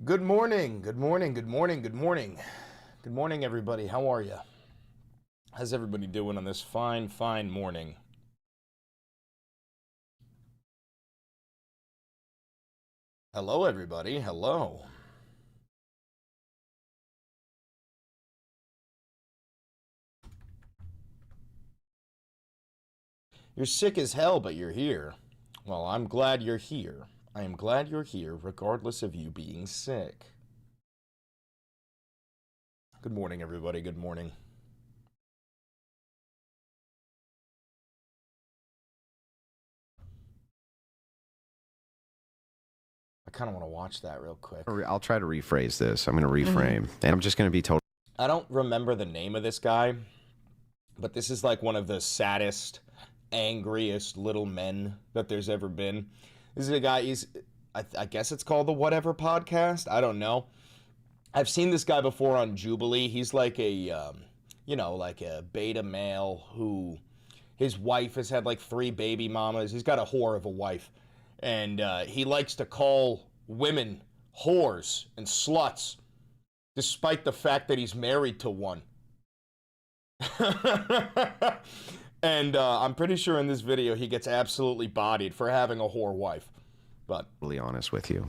Good morning, good morning, good morning, good morning. Good morning, everybody. How are you? How's everybody doing on this fine, fine morning? Hello, everybody. Hello. You're sick as hell, but you're here. Well, I'm glad you're here. I am glad you're here, regardless of you being sick. Good morning, everybody. Good morning. I kind of want to watch that real quick. I'll try to rephrase this. I'm going to reframe. And I'm just going to be told. I don't remember the name of this guy, but this is like one of the saddest, angriest little men that there's ever been. This is a guy, I guess it's called the Whatever Podcast. I don't know. I've seen this guy before on Jubilee. He's like a, like a beta male who, his wife has had like 3 baby mamas. He's got a whore of a wife. And he likes to call women whores and sluts, despite the fact that he's married to one. And I'm pretty sure in this video he gets absolutely bodied for having a whore wife. But Really honest with you.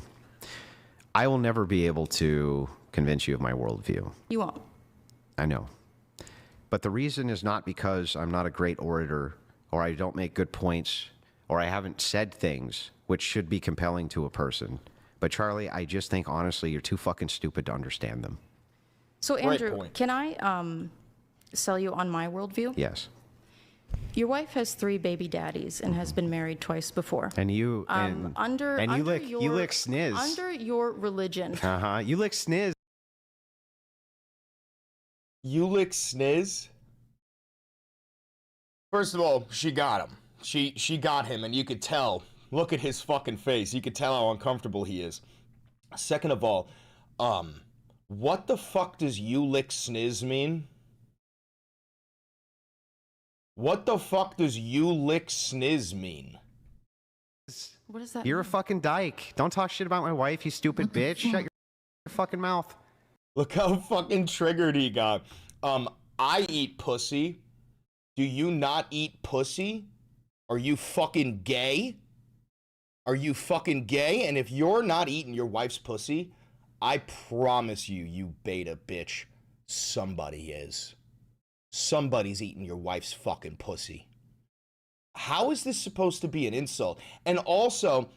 I will never be able to convince you of my worldview. You won't. I know. But the reason is not because I'm not a great orator or I don't make good points or I haven't said things which should be compelling to a person. But Charlie, I just think honestly you're too fucking stupid to understand them. So Andrew, can I sell you on my worldview? Yes. Your wife has 3 baby daddies and has been married twice before. And you you lick sniz. Under your religion. You lick sniz. you lick sniz? First of all, she got him. She got him, and you could tell. Look at his fucking face. You could tell how uncomfortable he is. Second of all, what the fuck does you lick sniz mean? What the fuck does you lick sniz mean? What does that You're mean? a fucking dyke. Don't talk shit about my wife, you stupid bitch. Shut your fucking mouth. Look how fucking triggered he got. I eat pussy. Do you not eat pussy? Are you fucking gay? Are you fucking gay? And if you're not eating your wife's pussy, I promise you, you beta bitch, somebody is. Somebody's eating your wife's fucking pussy. How is this supposed to be an insult? And also,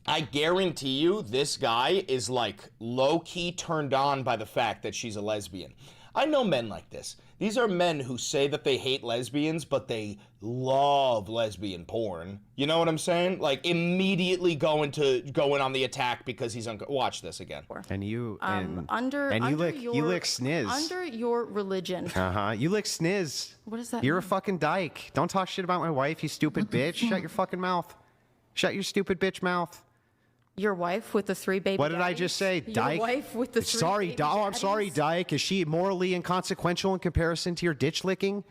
I guarantee you this guy is like low-key turned on by the fact that she's a lesbian. I know men like this. These are men who say that they hate lesbians, but they love lesbian porn. You know what I'm saying? Like immediately going on the attack because he's watch this again. And you you lick sniz. Under your religion. You lick sniz. What does that You're a mean? fucking dyke. Don't talk shit about my wife, you stupid bitch. Shut your fucking mouth. Shut your stupid bitch mouth. Your wife with the 3 baby What did I daddies? just say? Dyke? Your wife with the 3 baby I'm sorry, daddies? dyke. Is she morally inconsequential in comparison to your ditch licking?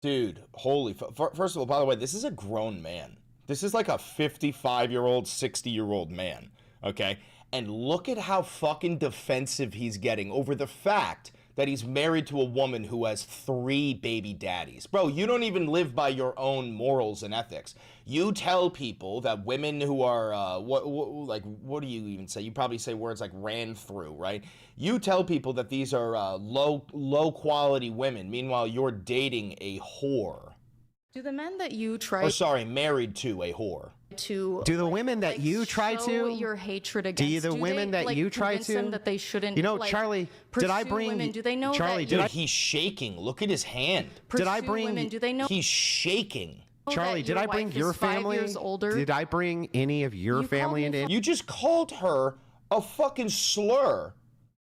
Dude, holy first of all, by the way, this is a grown man. This is like a 55-year-old, 60-year-old man, okay? And look at how fucking defensive he's getting over the fact that he's married to a woman who has 3 baby daddies. Bro, you don't even live by your own morals and ethics. You tell people that women who are, what do you even say? You probably say words like ran through, right? You tell people that these are low quality women. Meanwhile, you're dating a whore. Do the men that you try married to a whore. to Do the women that you try show to? your hatred against? Do the women that you try convince them to? that they shouldn't? You know, like, Charlie, did I pursue bring women? Do they know Charlie, that did you I- He's shaking. Look at his hand. Did I pursue bring- women? Do they know? He's shaking. Charlie, that did your I bring wife your is 5 family? years older? Did I bring any of your You family called me into? You just called her a fucking slur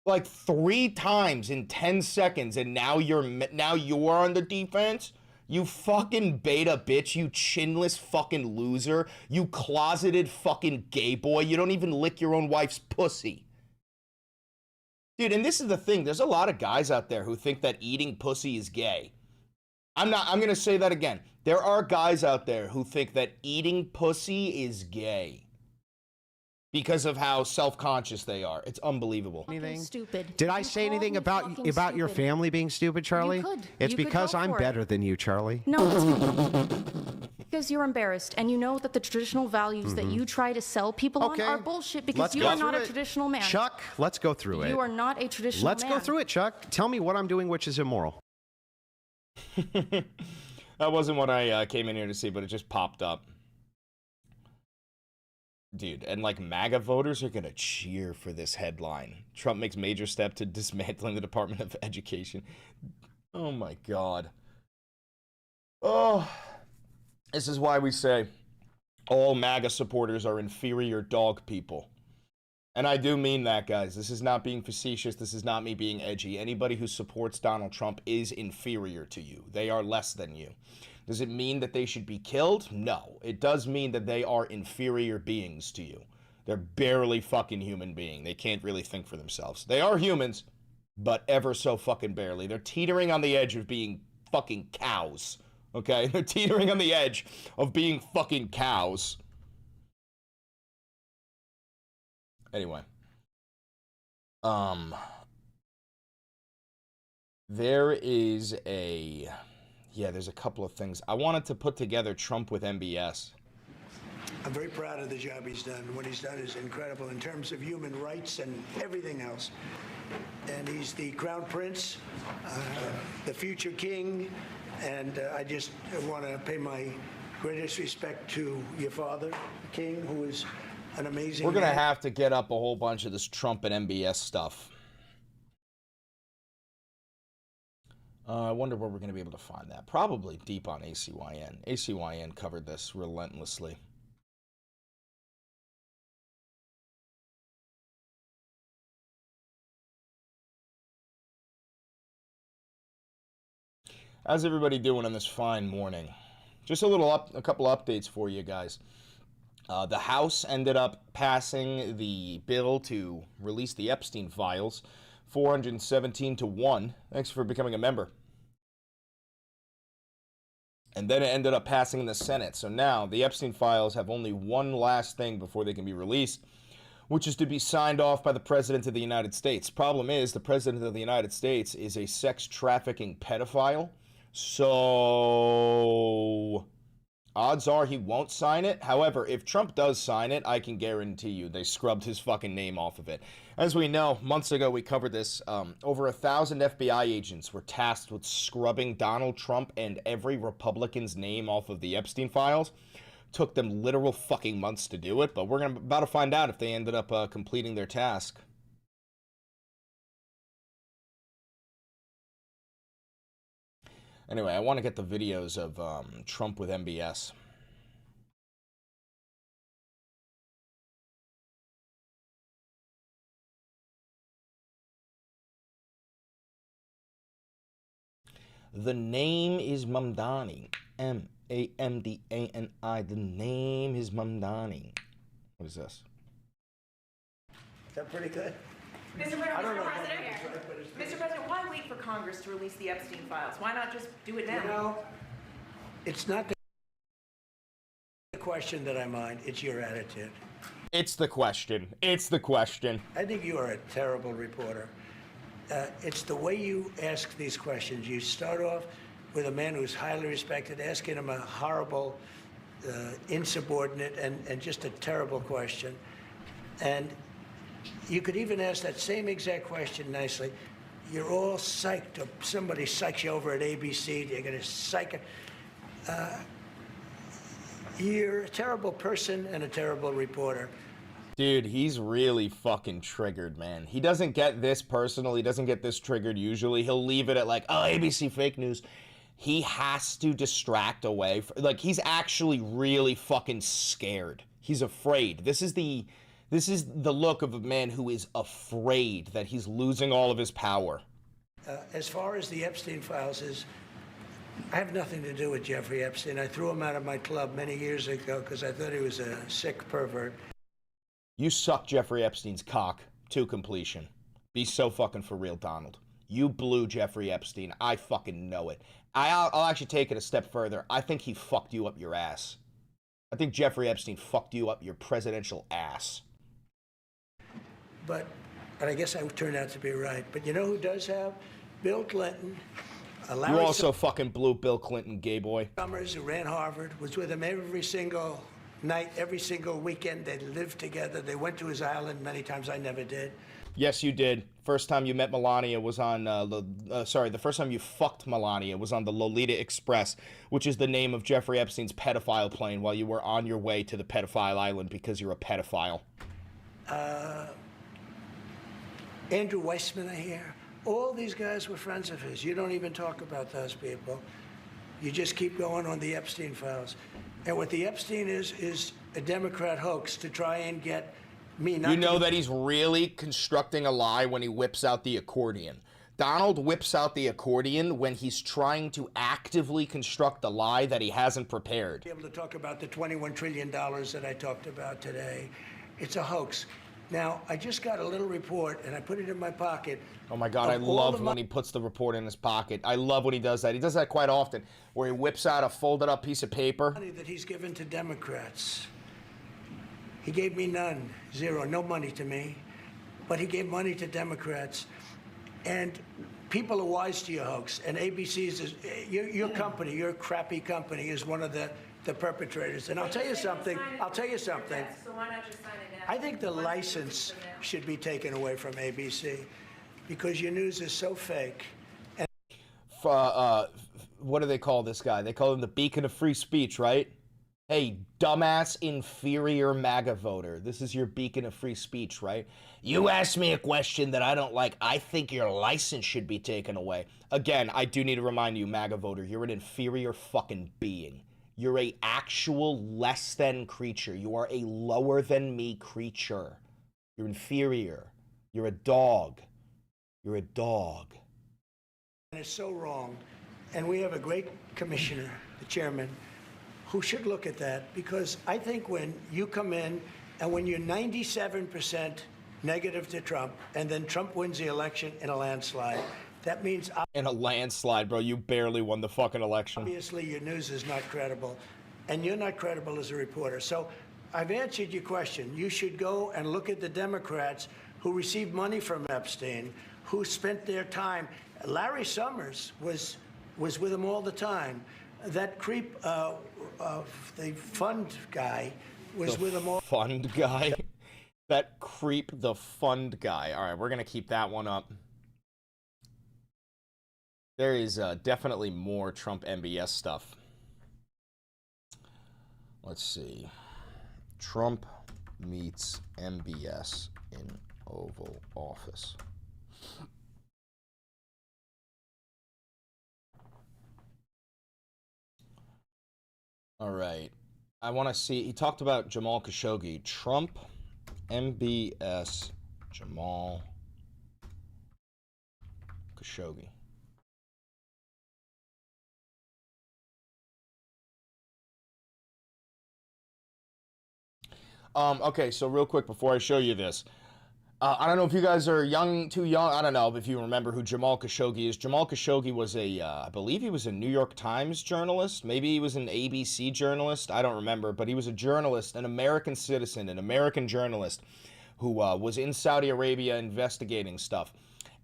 like 3 times in 10 seconds, and now you're on the defense? You fucking beta bitch, you chinless fucking loser, you closeted fucking gay boy. You don't even lick your own wife's pussy. Dude, and this is the thing. There's a lot of guys out there who think that eating pussy is gay. I'm going to say that again. There are guys out there who think that eating pussy is gay because of how self-conscious they are. It's unbelievable. Anything stupid. Did I say anything about your family being stupid, Charlie? You could. It's You could because go I'm for it. better than you, Charlie. No, it's because you're embarrassed, and you know that the traditional values that you try to sell people Okay. on are bullshit because Let's you go are not through a it. traditional man. Chuck, let's go through it. You are not a traditional Let's man. go through it, Chuck. Tell me what I'm doing which is immoral. That wasn't what I came in here to see, but it just popped up. Dude, and like MAGA voters are going to cheer for this headline. Trump makes major step to dismantling the Department of Education. Oh my God. Oh, this is why we say all MAGA supporters are inferior dog people. And I do mean that, guys. This is not being facetious. This is not me being edgy. Anybody who supports Donald Trump is inferior to you. They are less than you. Does it mean that they should be killed? No. It does mean that they are inferior beings to you. They're barely fucking human being. They can't really think for themselves. They are humans, but ever so fucking barely. They're teetering on the edge of being fucking cows. Okay? They're teetering on the edge of being fucking cows. Anyway. There's a couple of things. I wanted to put together Trump with MBS. I'm very proud of the job he's done. What he's done is incredible in terms of human rights and everything else. And he's the crown prince, the future king, and I just want to pay my greatest respect to your father, the king, who is an amazing We're going to man. have to get up a whole bunch of this Trump and MBS stuff. I wonder where we're going to be able to find that. Probably deep on ACYN. ACYN covered this relentlessly. How's everybody doing on this fine morning? Just a couple updates for you guys. The House ended up passing the bill to release the Epstein files, 417-1. Thanks for becoming a member. And then it ended up passing in the Senate. So now the Epstein files have only one last thing before they can be released, which is to be signed off by the President of the United States. Problem is, the President of the United States is a sex trafficking pedophile. So odds are he won't sign it. However, if Trump does sign it, I can guarantee you they scrubbed his fucking name off of it. As we know, months ago we covered this. Over 1,000 FBI agents were tasked with scrubbing Donald Trump and every Republican's name off of the Epstein files. Took them literal fucking months to do it, but we're about to find out if they ended up completing their task. Anyway, I want to get the videos of Trump with MBS. The name is Mamdani. M-A-M-D-A-N-I. The name is Mamdani. What is this? Is that pretty good? Mr. President, why wait for Congress to release the Epstein files? Why not just do it now? You know, it's not the question that I mind, it's your attitude. It's the question. It's the question. I think you are a terrible reporter. It's the way you ask these questions. You start off with a man who's highly respected, asking him a horrible, insubordinate, and just a terrible question. And you could even ask that same exact question nicely. You're all psyched up. Somebody psychs you over at ABC. You're going to psych it. You're a terrible person and a terrible reporter. Dude, he's really fucking triggered, man. He doesn't get this personal. He doesn't get this triggered usually. He'll leave it at like, oh, ABC fake news. He has to distract away. Like, he's actually really fucking scared. He's afraid. This is the look of a man who is afraid that he's losing all of his power. As far as the Epstein files I have nothing to do with Jeffrey Epstein. I threw him out of my club many years ago because I thought he was a sick pervert. You suck Jeffrey Epstein's cock to completion. Be so fucking for real, Donald. You blew Jeffrey Epstein. I fucking know it. I'll actually take it a step further. I think he fucked you up your ass. I think Jeffrey Epstein fucked you up your presidential ass. But I guess I turned out to be right. But you know who does have? Bill Clinton. You also fucking blew Bill Clinton, gay boy. Summers, who ran Harvard, was with him every single night, every single weekend. They lived together. They went to his island many times. I never did. Yes, you did. First time you met Melania was on, the first time you fucked Melania was on the Lolita Express, which is the name of Jeffrey Epstein's pedophile plane while you were on your way to the pedophile island because you're a pedophile. Andrew Weissman, I hear. All these guys were friends of his. You don't even talk about those people. You just keep going on the Epstein files. And what the Epstein is a Democrat hoax to try and get me not. You know that he's really constructing a lie when he whips out the accordion. Donald whips out the accordion when he's trying to actively construct a lie that he hasn't prepared. Be able to talk about the $21 trillion that I talked about today. It's a hoax. Now, I just got a little report, and I put it in my pocket. Oh, my God, I love when he puts the report in his pocket. I love when he does that. He does that quite often, where he whips out a folded-up piece of paper. Money that he's given to Democrats. He gave me none, zero, no money to me. But he gave money to Democrats. And people are wise to your hoax. And ABC's, your company, your crappy company, is one of the perpetrators. And I'll tell you something. So why not just sign it now? I think the license should be taken away from ABC because your news is so fake. And what do they call this guy? They call him the beacon of free speech, right? Hey, dumbass, inferior MAGA voter. This is your beacon of free speech, right? You asked me a question that I don't like. I think your license should be taken away. Again, I do need to remind you, MAGA voter, you're an inferior fucking being. You're a actual less than creature. You are a lower than me creature. You're inferior. You're a dog. You're a dog. And it's so wrong. And we have a great commissioner, the chairman, who should look at that, because I think when you come in and when you're 97% negative to Trump and then Trump wins the election in a landslide, that means in a landslide, bro. You barely won the fucking election. Obviously, your news is not credible, and you're not credible as a reporter. So I've answered your question. You should go and look at the Democrats who received money from Epstein, who spent their time. Larry Summers was with him all the time. That creep of the fund guy was with him all. Fund guy? That creep, the fund guy. All right, we're going to keep that one up. There is definitely more Trump MBS stuff. Let's see. Trump meets MBS in Oval Office. All right. I want to see. He talked about Jamal Khashoggi. Trump, MBS, Jamal Khashoggi. Okay, so real quick before I show you this, I don't know if you guys are too young. I don't know if you remember who Jamal Khashoggi is. Jamal Khashoggi was I believe he was a New York Times journalist. Maybe he was an ABC journalist. I don't remember, but he was a journalist, an American citizen, an American journalist who was in Saudi Arabia investigating stuff.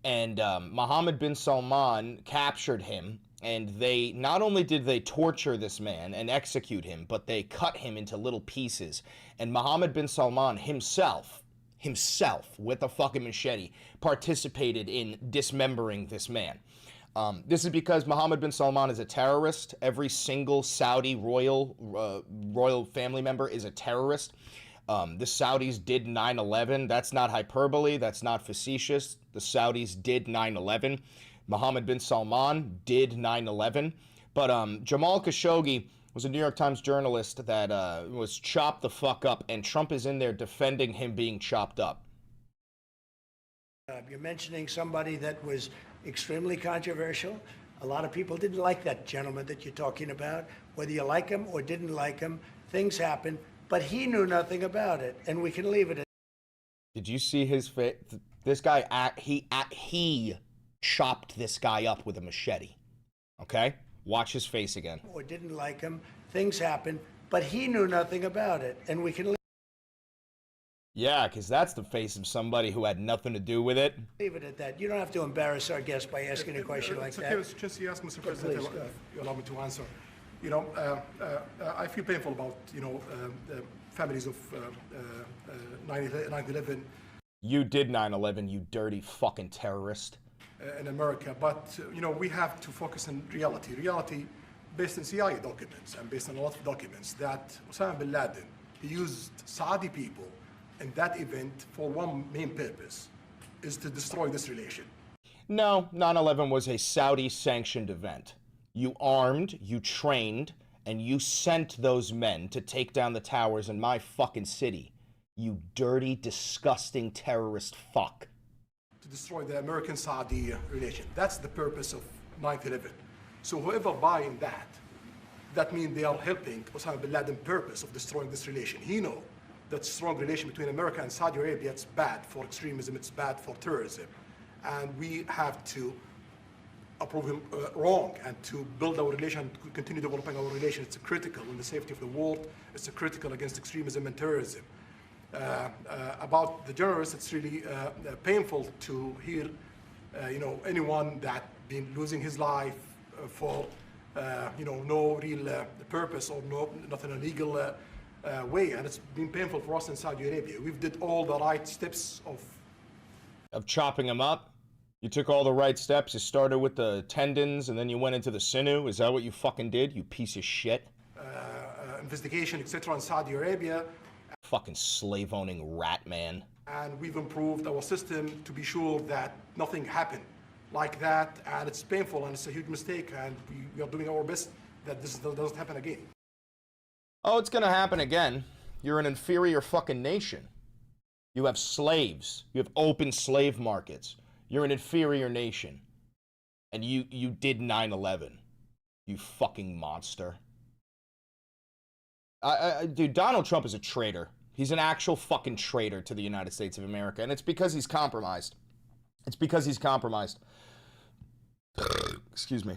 And Mohammed bin Salman captured him. And they, not only did they torture this man and execute him, but they cut him into little pieces. And Mohammed bin Salman himself, with a fucking machete, participated in dismembering this man. This is because Mohammed bin Salman is a terrorist. Every single Saudi royal family member is a terrorist. The Saudis did 9/11. That's not hyperbole. That's not facetious. The Saudis did 9/11. Mohammed bin Salman did 9/11. But Jamal Khashoggi was a New York Times journalist that was chopped the fuck up, and Trump is in there defending him being chopped up. You're mentioning somebody that was extremely controversial. A lot of people didn't like that gentleman that you're talking about. Whether you like him or didn't like him, things happen. But he knew nothing about it, and we can leave it at. Did you see his face? This guy, he chopped this guy up with a machete. Okay? Watch his face again. Or didn't like him. Things happen, but he knew nothing about it. And we can Yeah, because that's the face of somebody who had nothing to do with it. leave it at that. You don't have to embarrass our guest by asking a question like It's okay, that. it's just you ask, Mr. Please, President, go ahead. if you allow me to answer. You know, I feel painful about, the families of 9/11 You did 9/11, you dirty fucking terrorist. in America, but, we have to focus on reality. Reality based on CIA documents and based on a lot of documents that Osama bin Laden, he used Saudi people in that event for one main purpose, is to destroy this relation. No, 9/11 was a Saudi-sanctioned event. You armed, you trained, and you sent those men to take down the towers in my fucking city. You dirty, disgusting terrorist fuck. To destroy the American-Saudi relation. That's the purpose of 9/11. So whoever buying that means they are helping Osama bin Laden's purpose of destroying this relation. He know that strong relation between America and Saudi Arabia, it's bad for extremism, it's bad for terrorism. And we have to approve him wrong and to build our relation, to continue developing our relation. It's critical in the safety of the world. It's critical against extremism and terrorism. About the journalists, it's really painful to hear, anyone that been losing his life for, no real purpose or nothing illegal way, and it's been painful for us in Saudi Arabia. We've did all the right steps Of chopping him up? You took all the right steps. You started with the tendons, and then you went into the sinew. Is that what you fucking did, you piece of shit? investigation, etc. in Saudi Arabia. Fucking slave-owning rat man. And we've improved our system to be sure that nothing happened like that, and it's painful and it's a huge mistake, and we are doing our best that this doesn't happen again. Oh, it's gonna happen again. You're an inferior fucking nation. You have slaves. You have open slave markets. You're an inferior nation. And you did 9/11. You fucking monster. Dude, Donald Trump is a traitor. He's an actual fucking traitor to the United States of America, and it's because he's compromised. It's because he's compromised. Excuse me.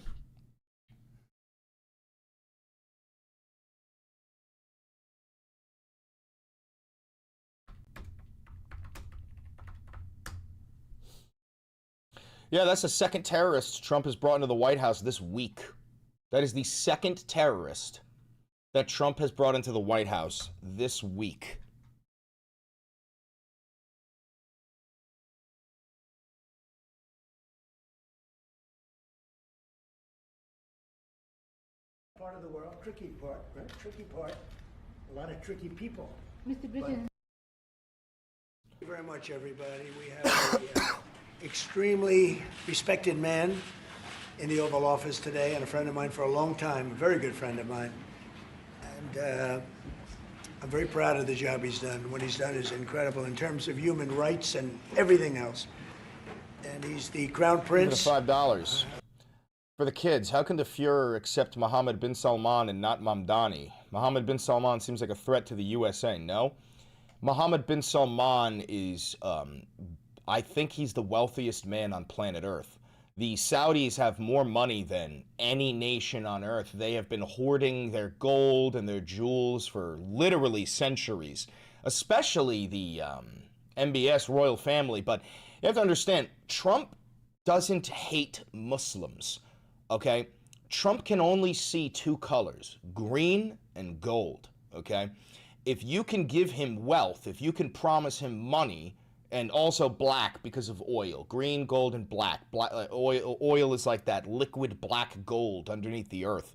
Yeah, that's the second terrorist Trump has brought into the White House this week. That is the second terrorist that Trump has brought into the White House this week. Part of the world, tricky part, right? Tricky part. A lot of tricky people. Mr. Bridges. Thank you very much, everybody. We have an extremely respected man in the Oval Office today, and a friend of mine for a long time, a very good friend of mine. And I'm very proud of the job he's done. What he's done is incredible in terms of human rights and everything else. And he's the Crown Prince. $5. For the kids, how can the Fuhrer accept Mohammed bin Salman and not Mamdani? Mohammed bin Salman seems like a threat to the USA, no? Mohammed bin Salman is, I think he's the wealthiest man on planet Earth. The Saudis have more money than any nation on Earth. They have been hoarding their gold and their jewels for literally centuries, especially the MBS royal family. But you have to understand, Trump doesn't hate Muslims. Okay, Trump can only see two colors, green and gold, okay? If you can give him wealth, if you can promise him money, and also black because of oil, green, gold, and black. Oil is like that liquid black gold underneath the earth.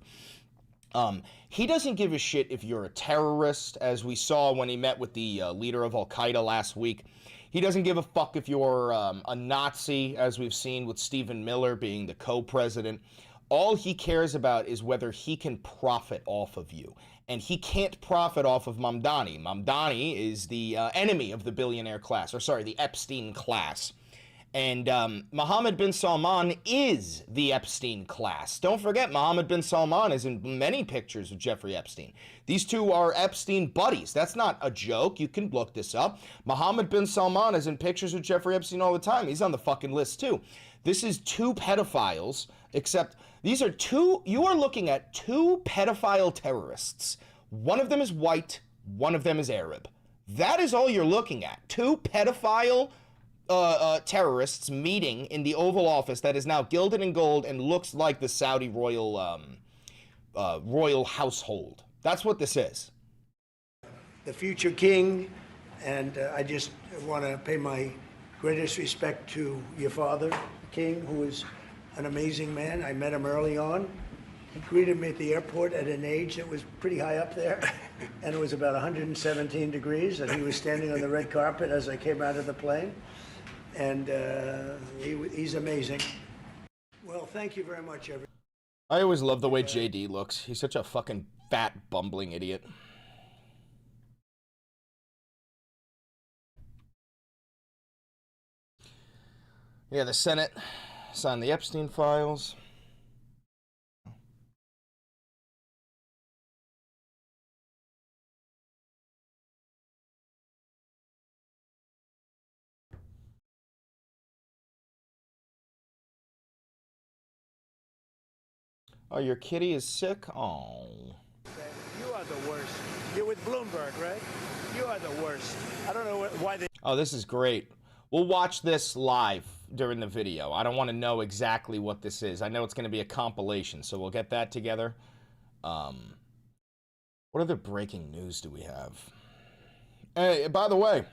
He doesn't give a shit if you're a terrorist, as we saw when he met with the leader of Al-Qaeda last week. He doesn't give a fuck if you're a Nazi, as we've seen with Stephen Miller being the co-president. All he cares about is whether he can profit off of you. And he can't profit off of Mamdani. Mamdani is the enemy of the billionaire class, or sorry, the Epstein class. And Mohammed bin Salman is the Epstein class. Don't forget, Mohammed bin Salman is in many pictures of Jeffrey Epstein. These two are Epstein buddies. That's not a joke. You can look this up. Mohammed bin Salman is in pictures with Jeffrey Epstein all the time. He's on the fucking list too. This is two pedophiles, except these are two, you are looking at two pedophile terrorists. One of them is white, one of them is Arab. That is all you're looking at. Two pedophile terrorists meeting in the Oval Office that is now gilded in gold and looks like the Saudi royal royal household. That's what this is. The future king, and I just want to pay my greatest respect to your father, the king, who is an amazing man. I met him early on. He greeted me at the airport at an age that was pretty high up there, and it was about 117 degrees, and he was standing on the red carpet as I came out of the plane. And he's amazing. Well, thank you very much, everyone. I always love the way JD looks. He's such a fucking fat, bumbling idiot. Yeah, the Senate signed the Epstein files. Oh, your kitty is sick? Oh. You are the worst. You're with Bloomberg, right? You are the worst. I don't know why they... Oh, this is great. We'll watch this live during the video. I don't want to know exactly what this is. I know it's going to be a compilation, so we'll get that together. What other breaking news do we have? Hey, by the way,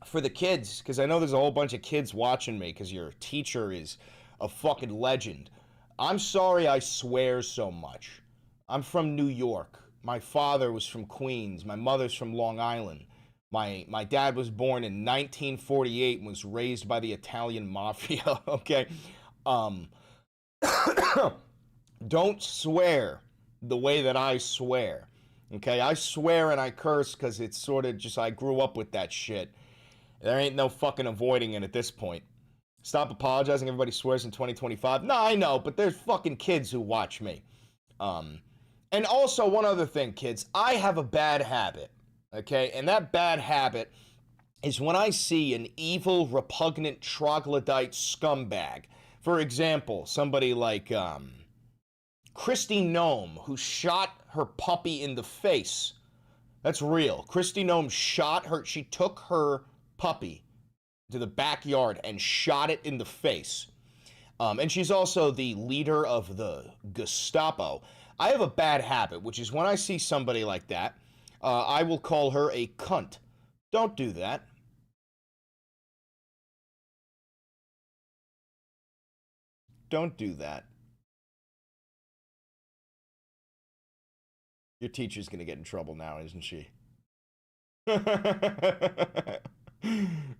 for the kids, because I know there's a whole bunch of kids watching me because your teacher is a fucking legend. I'm sorry I swear so much. I'm from New York. My father was from Queens. My mother's from Long Island. My dad was born in 1948 and was raised by the Italian mafia, okay? Don't swear the way that I swear, okay? I swear and I curse because it's sort of just, I grew up with that shit. There ain't no fucking avoiding it at this point. Stop apologizing, everybody swears in 2025. No, I know, but there's fucking kids who watch me. And also, one other thing, kids. I have a bad habit, okay? And that bad habit is when I see an evil, repugnant, troglodyte scumbag. For example, somebody like Christy Nome, who shot her puppy in the face. That's real. Christy Nome shot her, she took her puppy to the backyard and shot it in the face. And she's also the leader of the Gestapo. I have a bad habit, which is when I see somebody like that, I will call her a cunt. Don't do that. Don't do that. Your teacher's gonna get in trouble now, isn't she?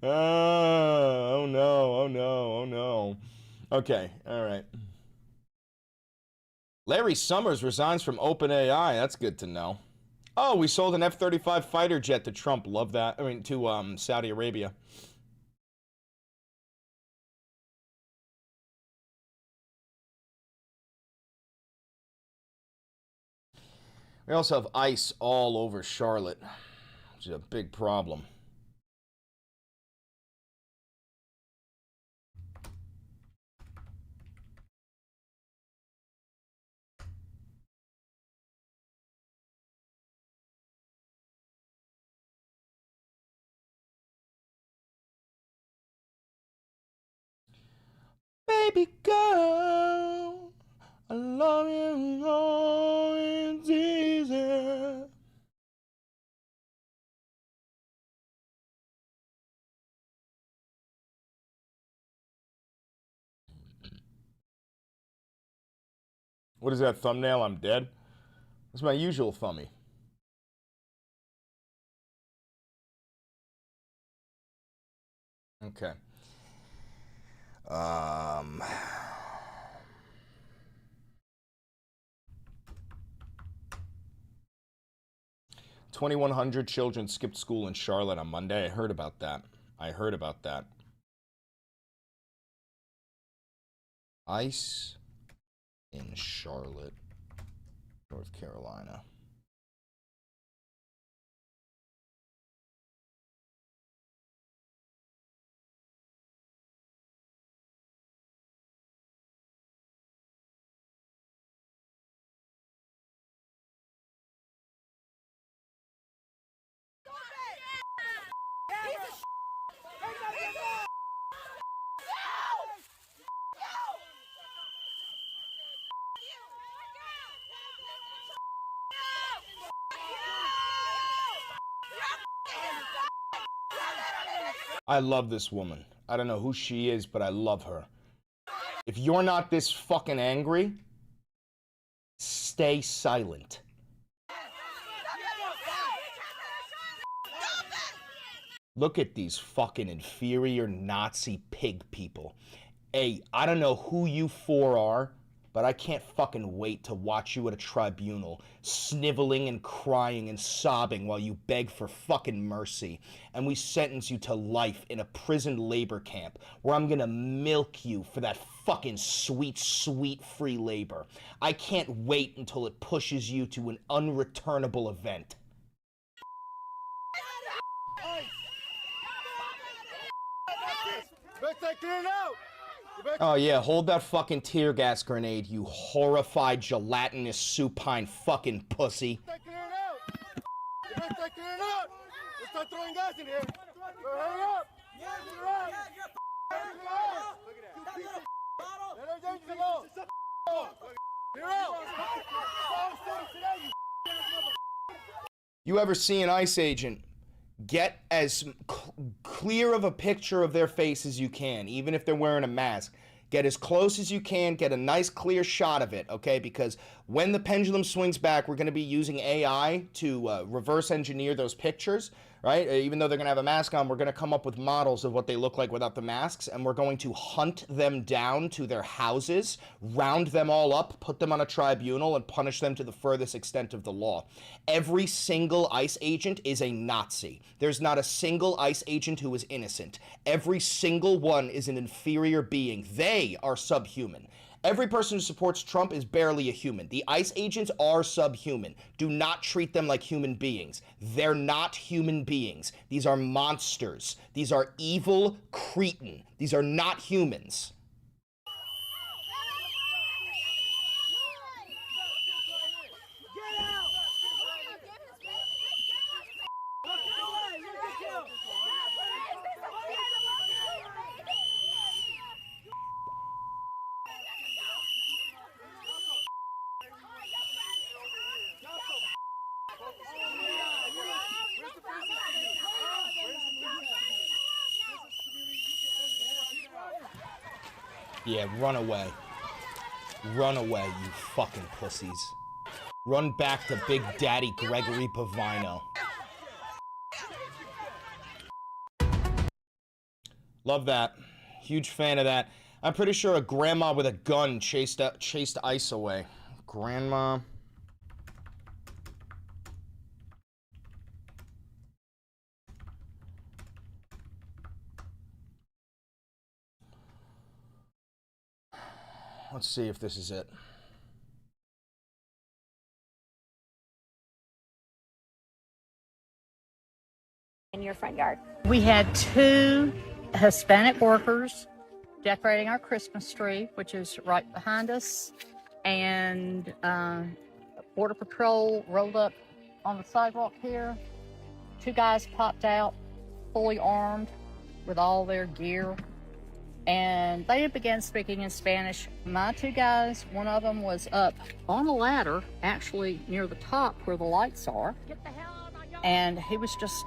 Oh no, oh no, oh no. Okay, all right. Larry Summers resigns from OpenAI. That's good to know. Oh, we sold an F-35 fighter jet to Trump. Love that. I mean, to Saudi Arabia. We also have ice all over Charlotte, which is a big problem. Baby girl, I love you, oh, it's easy. What is that thumbnail? I'm dead. That's my usual thumbie. Okay. 2,100 children skipped school in Charlotte on Monday. I heard about that. ICE in Charlotte, North Carolina. I love this woman. I don't know who she is, but I love her. If you're not this fucking angry, stay silent. Look at these fucking inferior Nazi pig people. Hey, I don't know who you four are, but I can't fucking wait to watch you at a tribunal, sniveling and crying and sobbing while you beg for fucking mercy, and we sentence you to life in a prison labor camp where I'm gonna milk you for that fucking sweet, sweet free labor. I can't wait until it pushes you to an unreturnable event. Oh yeah, hold that fucking tear gas grenade, you horrified, gelatinous, supine fucking pussy. Start throwing gas in here. Hurry up. You ever see an ICE agent get as clear of a picture of their face as you can, even if they're wearing a mask? Get as close as you can, get a nice clear shot of it, okay? Because when the pendulum swings back, we're going to be using AI to reverse engineer those pictures, right? Even though they're going to have a mask on, we're going to come up with models of what they look like without the masks, and we're going to hunt them down to their houses, round them all up, put them on a tribunal, and punish them to the furthest extent of the law. Every single ICE agent is a Nazi. There's not a single ICE agent who is innocent. Every single one is an inferior being. They are subhuman. Every person who supports Trump is barely a human. The ICE agents are subhuman. Do not treat them like human beings. They're not human beings. These are monsters. These are evil cretin. These are not humans. Yeah, run away. Run away, you fucking pussies. Run back to Big Daddy Gregory Bovino. Love that. Huge fan of that. I'm pretty sure a grandma with a gun chased ICE away. Grandma. Let's see if this is it. In your front yard. We had 2 Hispanic workers decorating our Christmas tree, which is right behind us, and Border Patrol rolled up on the sidewalk here. 2 guys popped out, fully armed with all their gear, and they began speaking in Spanish. My 2 guys, one of them was up on a ladder, actually near the top where the lights are, and he was just,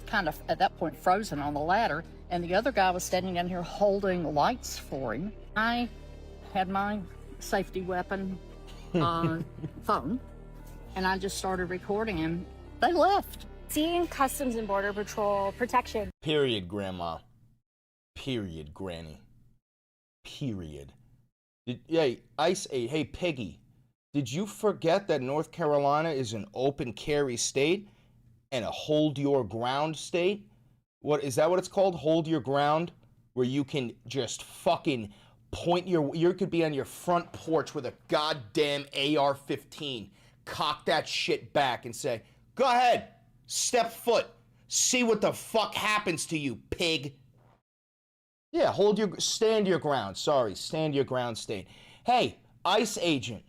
kind of at that point frozen on the ladder, and the other guy was standing down here holding lights for him. I had my safety weapon phone, and I just started recording him. They left. Seeing Customs and Border Patrol protection. Period, Grandma. Period, Granny. Period. Hey, Piggy, did you forget that North Carolina is an open carry state and a hold your ground state? What is that what it's called? Hold your ground? Where you can just fucking you could be on your front porch with a goddamn AR-15, cock that shit back and say, go ahead, step foot, see what the fuck happens to you, pig. Yeah, stand your ground. Sorry, stand your ground state. Hey, ICE agent.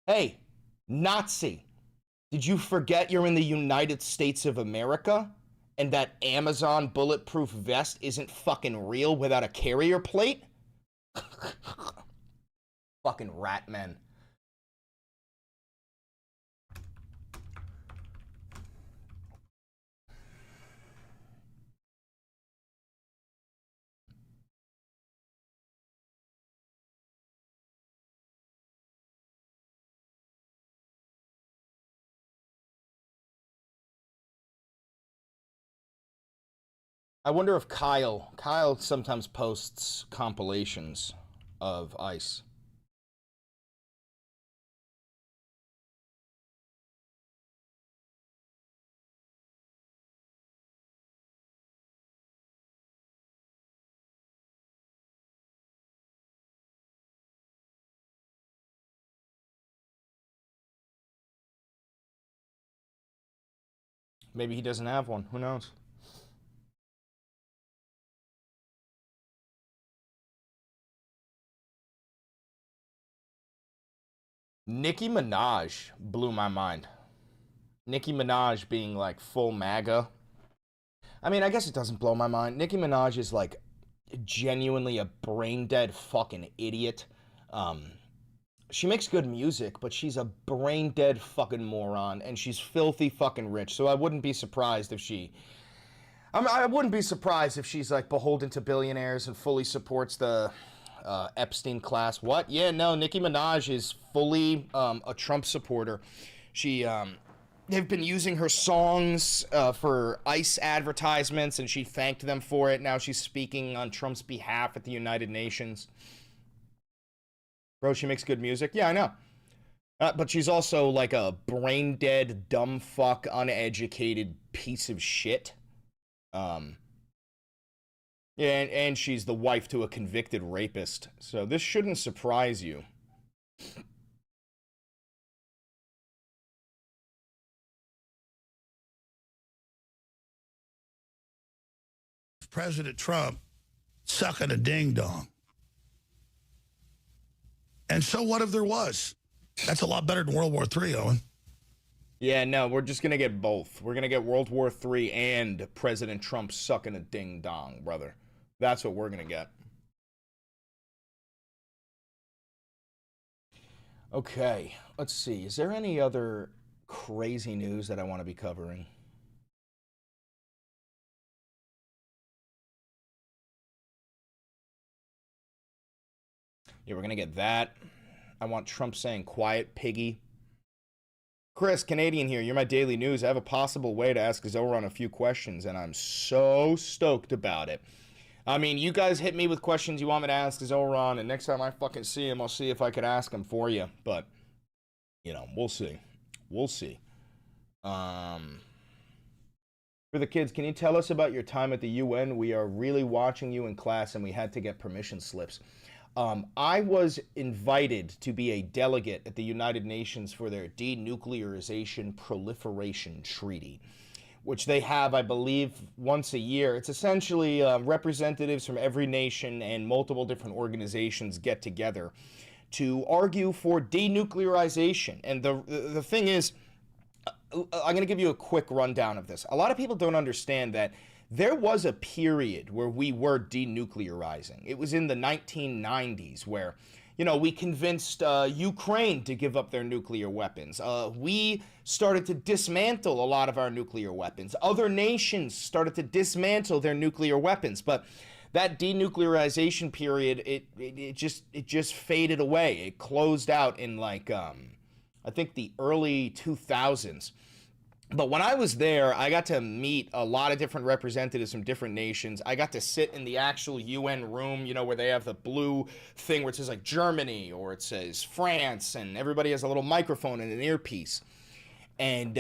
Hey, Nazi. Did you forget you're in the United States of America? And that Amazon bulletproof vest isn't fucking real without a carrier plate? Fucking rat men. I wonder if Kyle sometimes posts compilations of ICE. Maybe he doesn't have one. Who knows? Nicki Minaj blew my mind. Nicki Minaj being like full MAGA. I mean, I guess it doesn't blow my mind. Nicki Minaj is like genuinely a brain dead fucking idiot. She makes good music, but she's a brain dead fucking moron, and she's filthy fucking rich. So I wouldn't be surprised if I wouldn't be surprised if she's like beholden to billionaires and fully supports the Epstein class. What? Yeah, no, Nicki Minaj is fully a Trump supporter. They've been using her songs for ICE advertisements, and she thanked them for it. Now she's speaking on Trump's behalf at the United Nations. Bro, she makes good music. Yeah, I know. But she's also like a brain-dead, dumb fuck, uneducated piece of shit. Yeah, and she's the wife to a convicted rapist. So this shouldn't surprise you. President Trump sucking a ding-dong. And so what if there was? That's a lot better than World War III, Owen. Yeah, no, we're just going to get both. We're going to get World War III and President Trump sucking a ding-dong, brother. That's what we're going to get. Okay, let's see. Is there any other crazy news that I want to be covering? Yeah, we're going to get that. I want Trump saying, quiet, piggy. Chris, Canadian here. You're my daily news. I have a possible way to ask Zoran a few questions, and I'm so stoked about it. I mean, you guys hit me with questions you want me to ask Zoran, and next time I fucking see him, I'll see if I could ask him for you. But, you know, we'll see. We'll see. For the kids, can you tell us about your time at the UN? We are really watching you in class, and we had to get permission slips. I was invited to be a delegate at the United Nations for their Denuclearization Proliferation Treaty, which they have, I believe, once a year. It's essentially representatives from every nation and multiple different organizations get together to argue for denuclearization. And the thing is, I'm going to give you a quick rundown of this. A lot of people don't understand that there was a period where we were denuclearizing. It was in the 1990s where, you know, we convinced Ukraine to give up their nuclear weapons. We started to dismantle a lot of our nuclear weapons. Other nations started to dismantle their nuclear weapons. But that denuclearization period, it just faded away. It closed out in like, I think the early 2000s. But when I was there, I got to meet a lot of different representatives from different nations. I got to sit in the actual UN room, you know, where they have the blue thing where it says like Germany or it says France, and everybody has a little microphone and an earpiece. And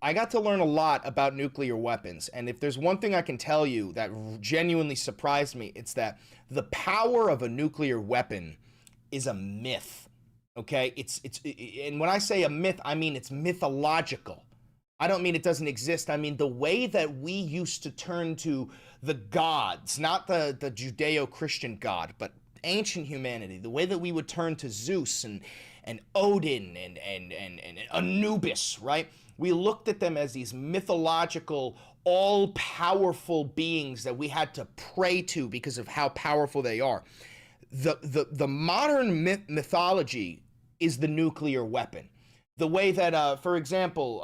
I got to learn a lot about nuclear weapons. And if there's one thing I can tell you that genuinely surprised me, it's that the power of a nuclear weapon is a myth. Okay? And when I say a myth, I mean it's mythological. I don't mean it doesn't exist. I mean the way that we used to turn to the gods, not the Judeo-Christian God, but ancient humanity, the way that we would turn to Zeus and Odin and Anubis, right? We looked at them as these mythological, all-powerful beings that we had to pray to because of how powerful they are. The modern mythology is the nuclear weapon. The way that, for example,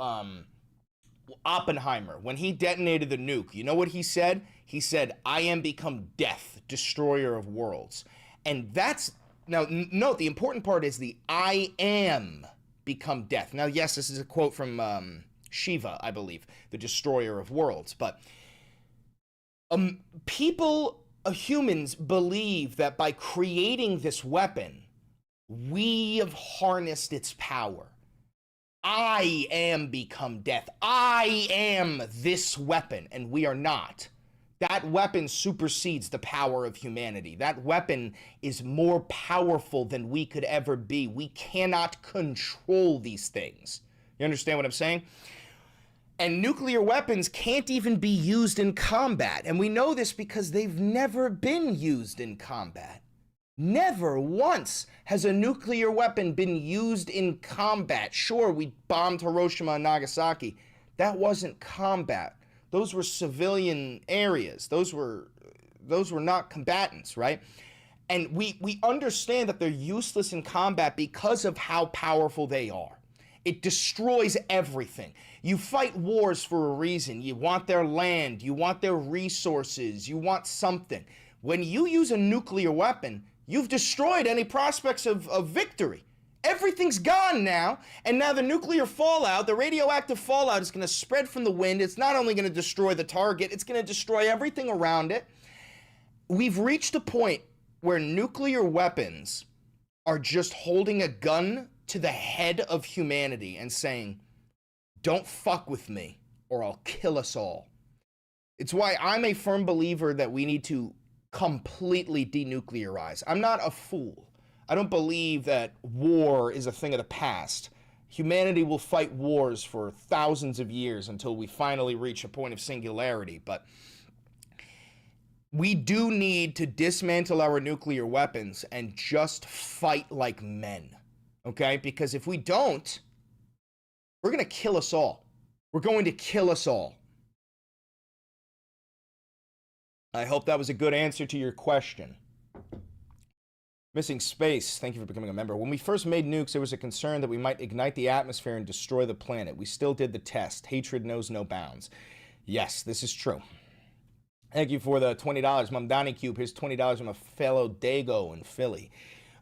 Oppenheimer, when he detonated the nuke, you know what he said? He said, "I am become death, destroyer of worlds." And that's, now note, the important part is the "I am become death." Now, yes, this is a quote from Shiva, I believe, the destroyer of worlds. But humans believe that by creating this weapon, we have harnessed its power. I am become death. I am this weapon, and we are not. That weapon supersedes the power of humanity. That weapon is more powerful than we could ever be. We cannot control these things. You understand what I'm saying? And nuclear weapons can't even be used in combat. And we know this because they've never been used in combat. Never once has a nuclear weapon been used in combat. Sure, we bombed Hiroshima and Nagasaki. That wasn't combat. Those were civilian areas. Those were not combatants, right? And we understand that they're useless in combat because of how powerful they are. It destroys everything. You fight wars for a reason. You want their land. You want their resources. You want something. When you use a nuclear weapon, you've destroyed any prospects of victory. Everything's gone now, and now the nuclear fallout, the radioactive fallout is going to spread from the wind. It's not only going to destroy the target, it's going to destroy everything around it. We've reached a point where nuclear weapons are just holding a gun to the head of humanity and saying, "Don't fuck with me, or I'll kill us all." It's why I'm a firm believer that we need to completely denuclearize. I'm not a fool. I don't believe that war is a thing of the past. Humanity will fight wars for thousands of years until we finally reach a point of singularity. But we do need to dismantle our nuclear weapons and just fight like men. Okay? Because if we don't, we're going to kill us all. We're going to kill us all. I hope that was a good answer to your question. Missing Space, thank you for becoming a member. When we first made nukes, there was a concern that we might ignite the atmosphere and destroy the planet. We still did the test. Hatred knows no bounds. Yes, this is true. Thank you for the $20. Mom Donnie Cube, here's $20 from a fellow Dago in Philly.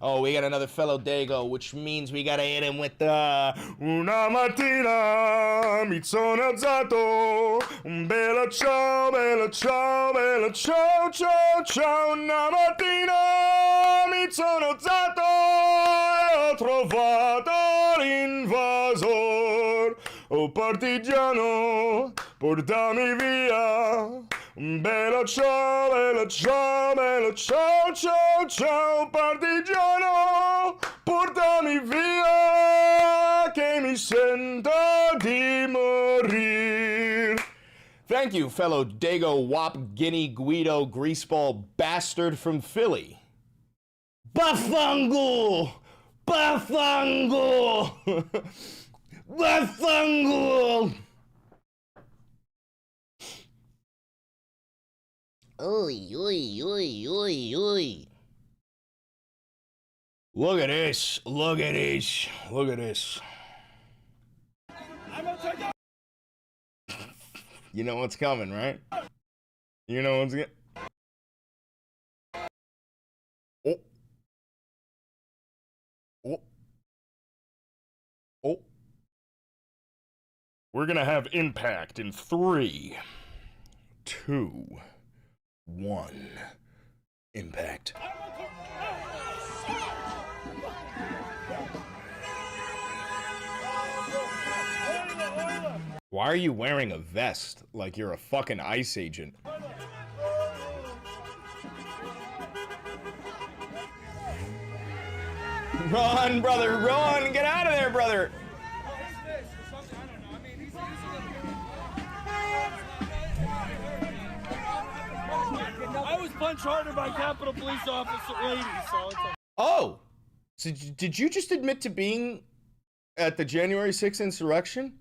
Oh, we got another fellow Dago, which means we gotta hit him with the Una mattina mi sono alzato, bella ciao, bella ciao, bella ciao, ciao, ciao. Una mattina mi sono alzato e ho trovato l'invasor. Oh partigiano, portami via. Bella ciao, bella ciao, bella ciao, ciao, ciao, partigiano, portami via, che mi sento di morir. Thank you, fellow Dago, Wop, Guinea, Guido, Greaseball bastard from Philly. Bafango! Bafango! Bafango! Oy, oy, oy, oy, oy. Look at this. Look at this. Look at this. You know what's coming, right? You know what's coming. Oh. Oh. Oh. We're gonna have impact in 3, 2, 1. Impact. Why are you wearing a vest like you're a fucking ICE agent? Run, brother, run! Get out of there, brother! I was punched harder by Capitol Police Officer lady, so it's okay. Oh! So did you just admit to being at the January 6th insurrection?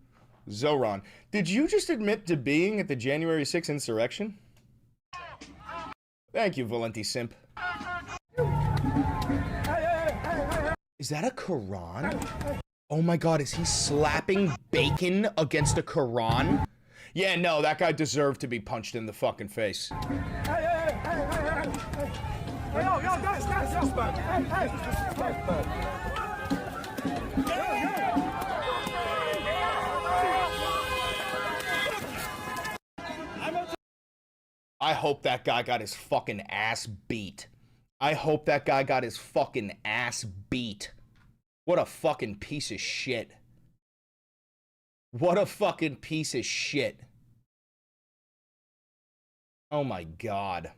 Zoran, did you just admit to being at the January 6th insurrection? Thank you, Valenti Simp. Is that a Quran? Oh my god, is he slapping bacon against a Quran? Yeah, no, that guy deserved to be punched in the fucking face. I hope that guy got his fucking ass beat. I hope that guy got his fucking ass beat. What a fucking piece of shit. What a fucking piece of shit. Oh my god.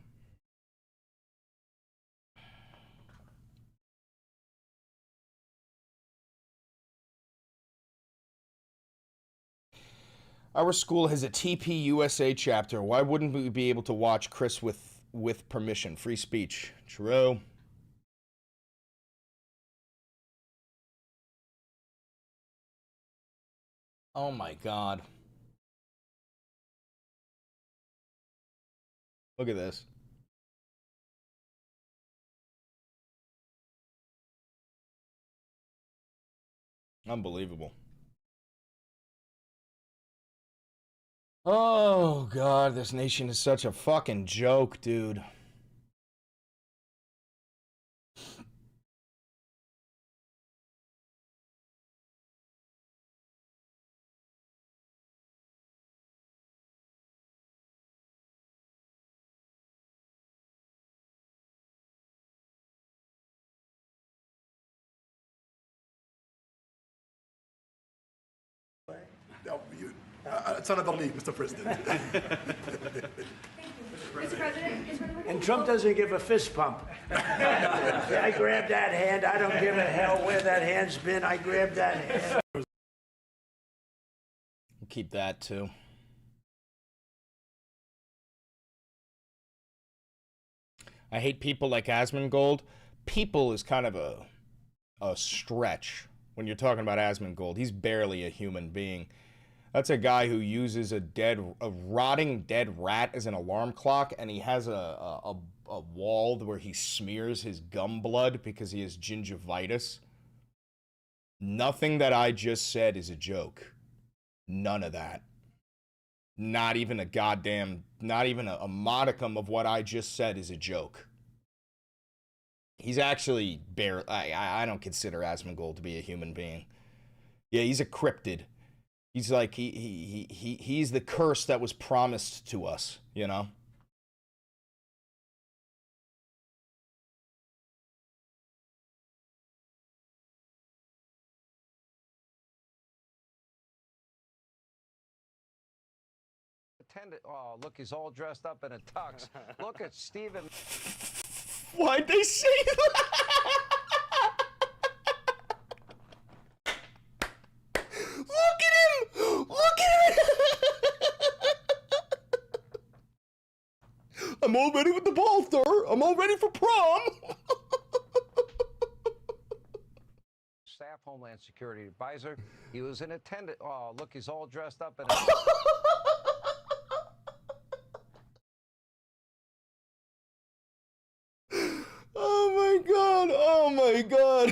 Our school has a TP USA chapter. Why wouldn't we be able to watch Chris with permission? Free speech. True. Oh my god. Look at this. Unbelievable. Oh god, this nation is such a fucking joke, dude. No, it's another league, Mr. President. Mr. President? And Trump doesn't give a fist pump. I grabbed that hand. I don't give a hell where that hand's been. I grabbed that hand. Keep that too. I hate people like Asmongold. People is kind of a stretch when you're talking about Asmongold. He's barely a human being. That's a guy who uses a rotting dead rat as an alarm clock, and he has a wall where he smears his gum blood because he has gingivitis. Nothing that I just said is a joke. None of that. Not even a modicum of what I just said is a joke. He's actually I don't consider Asmongold to be a human being. Yeah, he's a cryptid. He's like he's the curse that was promised to us, you know? Oh, look, he's all dressed up in a tux. Look at Stephen. Why'd they say that? Look at him! Look at him! I'm all ready with the ball, sir. I'm all ready for prom. Staff Homeland Security advisor. He was in attendance. Oh, look, he's all dressed up in a Oh my god.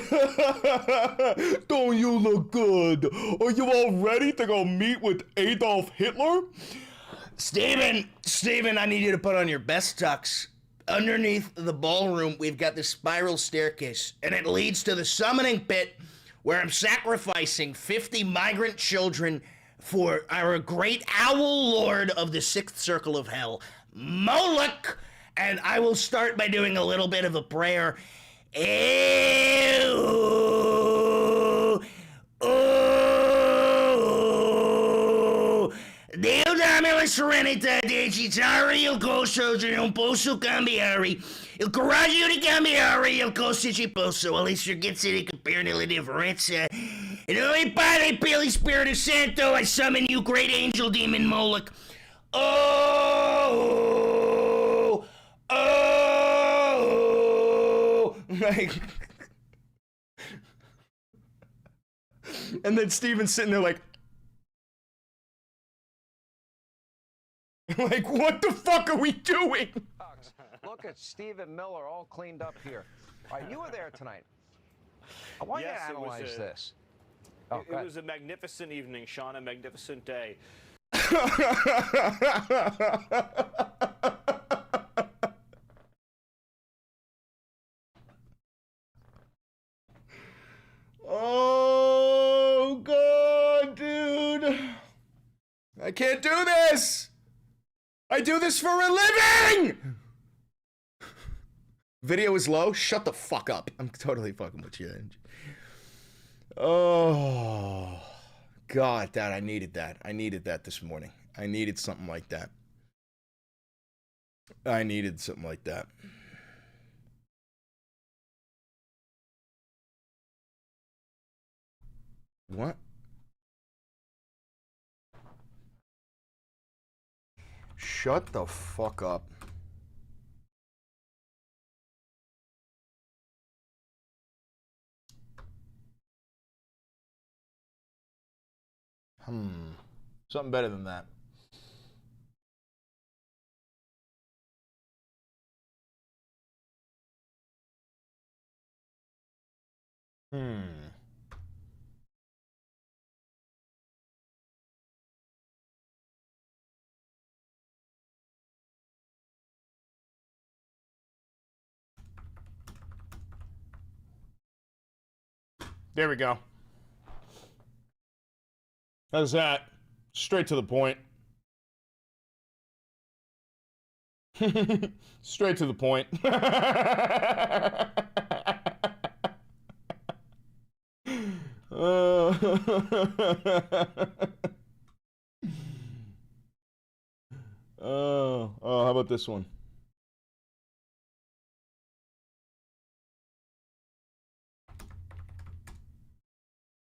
Don't you look good? Are you all ready to go meet with Adolf Hitler? Steven, I need you to put on your best tux. Underneath the ballroom, we've got the spiral staircase, and it leads to the summoning pit where I'm sacrificing 50 migrant children for our great owl lord of the sixth circle of hell, Moloch. And I will start by doing a little bit of a prayer. Ew, ooh, serenità decitare, il costo di non posso cambiare. Il coraggio di cambiare, il costo ci posso. Alicia gets it, comparing the difference. In only Padre, Billy, Spirit of Santo, I summon you, great angel demon Moloch. Oh, oh, like, and then Steven's sitting there like, like, what the fuck are we doing? Look at Stephen Miller all cleaned up here. All right, you were there tonight. I want you to analyze this. Oh, it was a magnificent evening, Sean, a magnificent day. Oh, God, dude. I can't do this. I do this for a living. Video is low? Shut the fuck up. I'm totally fucking with you. Oh, God, Dad, I needed that. I needed that this morning. I needed something like that. I needed something like that. What? Shut the fuck up. Something better than that. There we go. How's that? Straight to the point. Straight to the point. Oh, how about this one?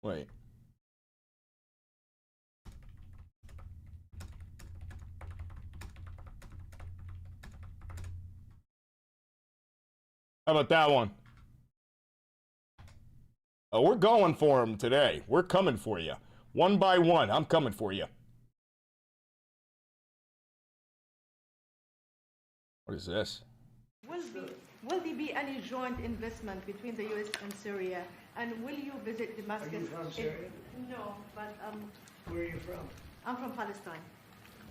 Wait. How about that one? Oh, we're going for him today. We're coming for you. One by one, I'm coming for you. What is this? Will there be any joint investment between the U.S. and Syria? And will you visit Damascus? Are you from Syria? No, but Where are you from? I'm from Palestine.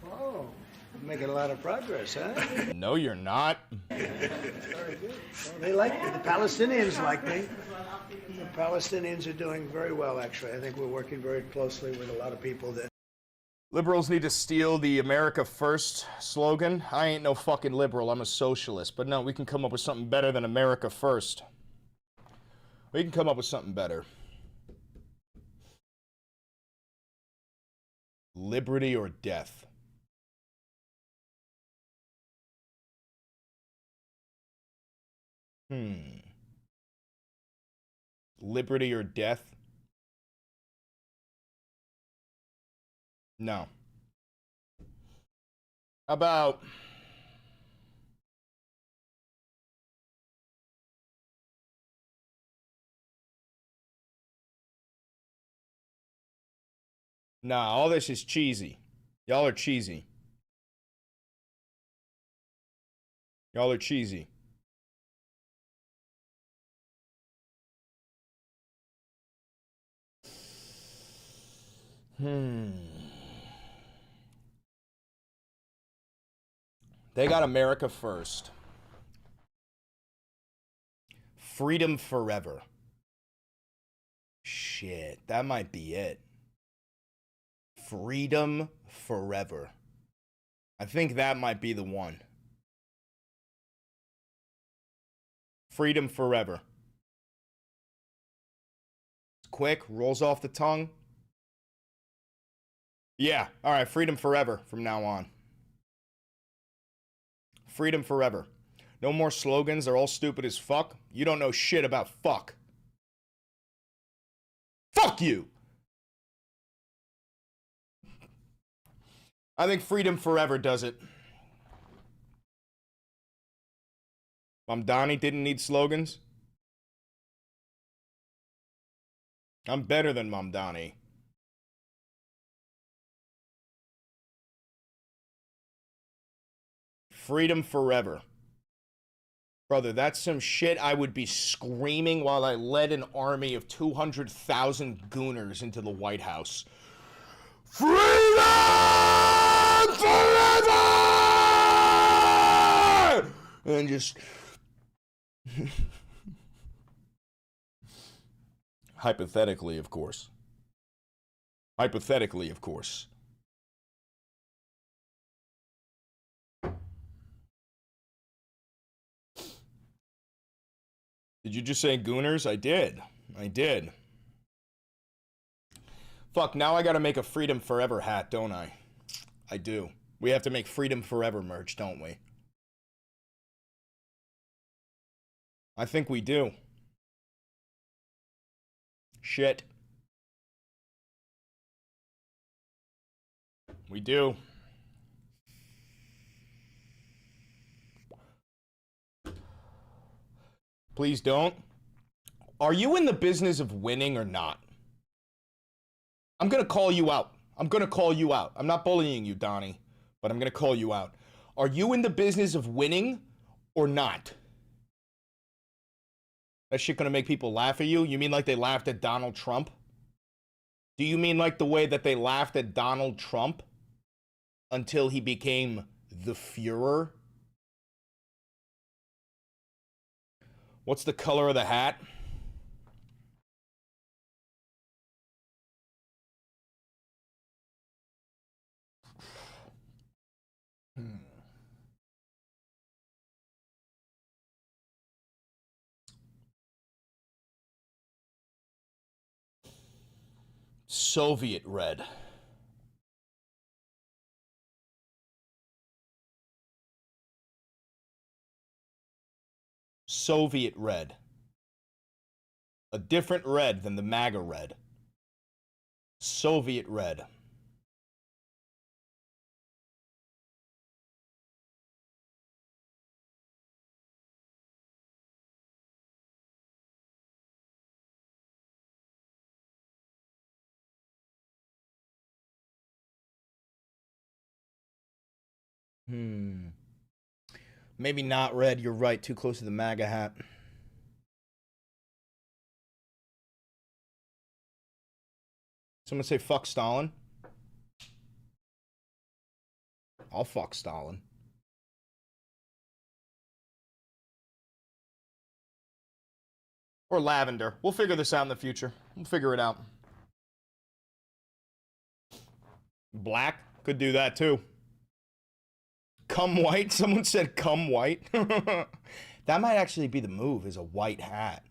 Oh, you're making a lot of progress, huh? No, you're not. Very good. They like me. The Palestinians like me. The Palestinians are doing very well, actually. I think we're working very closely with a lot of people that. Liberals need to steal the America First slogan. I ain't no fucking liberal, I'm a socialist. But no, we can come up with something better than America First. We can come up with something better. Liberty or death. Liberty or death? No. How about nah, all this is cheesy. Y'all are cheesy. Y'all are cheesy. They got America First. Freedom forever. Shit, that might be it. Freedom forever. I think that might be the one. Freedom forever. It's quick, rolls off the tongue. Yeah, all right, freedom forever from now on. Freedom forever. No more slogans. They're all stupid as fuck. You don't know shit about fuck. Fuck you! I think freedom forever does it. Mamdani didn't need slogans. I'm better than Mamdani. Freedom forever. Brother, that's some shit I would be screaming while I led an army of 200,000 gooners into the White House. Freedom forever! And just... Hypothetically, of course. Hypothetically, of course. Did you just say gooners? I did. I did. Fuck, now I gotta make a Freedom Forever hat, don't I? I do. We have to make Freedom Forever merch, don't we? I think we do. Shit. We do. Please don't. Are you in the business of winning or not? I'm gonna call you out. I'm gonna call you out. I'm not bullying you, Donnie, but I'm gonna call you out. Are you in the business of winning or not? That shit gonna make people laugh at you? You mean like they laughed at Donald Trump? Do you mean like the way that they laughed at Donald Trump until he became the Führer? What's the color of the hat? Soviet red. Soviet red. A different red than the MAGA red. Soviet red. Maybe not red. You're right. Too close to the MAGA hat. Someone say fuck Stalin. I'll fuck Stalin. Or lavender. We'll figure this out in the future. We'll figure it out. Black? Could do that too. Come white? Someone said come white. That might actually be the move, is a white hat.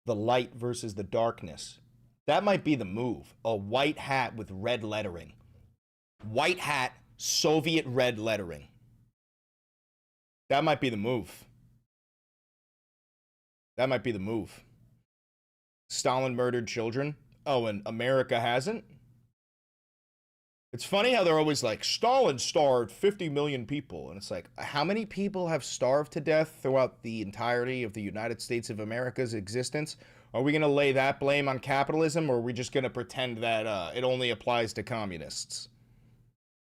The light versus the darkness. That might be the move. A white hat with red lettering. White hat, Soviet red lettering. That might be the move. That might be the move. Stalin murdered children. Oh, and America hasn't? It's funny how they're always like, Stalin starved 50 million people. And it's like, how many people have starved to death throughout the entirety of the United States of America's existence? Are we going to lay that blame on capitalism, or are we just going to pretend that it only applies to communists?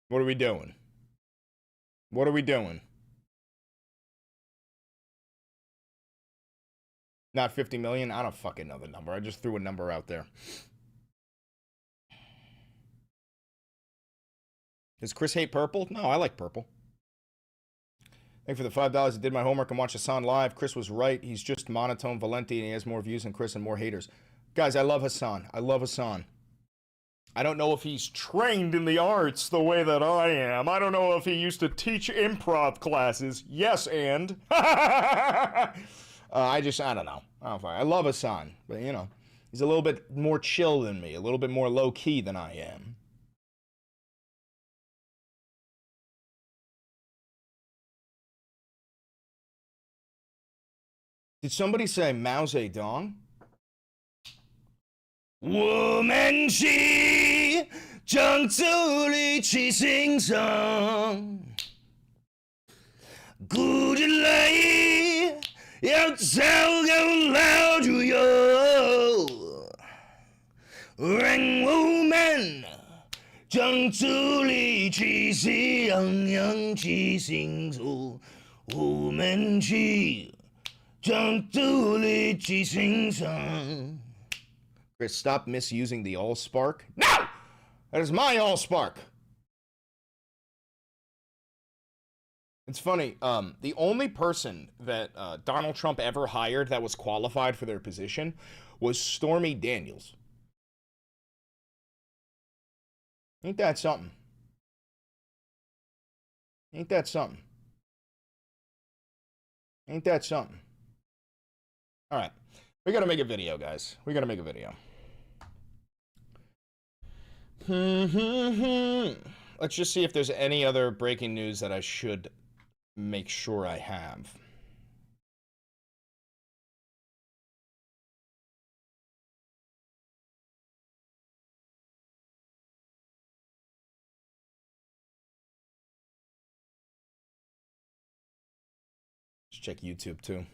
What are we doing? What are we doing? Not 50 million? I don't fucking know the number. I just threw a number out there. Does Chris hate purple? No, I like purple. Thank you for the $5. I did my homework and watched Hassan live. Chris was right. He's just monotone Valenti, and he has more views than Chris and more haters. Guys, I love Hassan. I love Hassan. I don't know if he's trained in the arts the way that I am. I don't know if he used to teach improv classes. Yes, and. I don't know. I love Hassan, but, you know, he's a little bit more chill than me, a little bit more low-key than I am. Did somebody say Mao Zedong? 我们起将助力起心上，鼓着泪要找个老主友，让我们将助力起心扬起心中，我们起将助力起心上。Chris, stop misusing the Allspark. No! That is my Allspark. It's funny, the only person that Donald Trump ever hired that was qualified for their position was Stormy Daniels. Ain't that something? Ain't that something? Ain't that something? All right. We gotta make a video, guys. We gotta make a video. Let's just see if there's any other breaking news that I should make sure I have. Let's check YouTube too.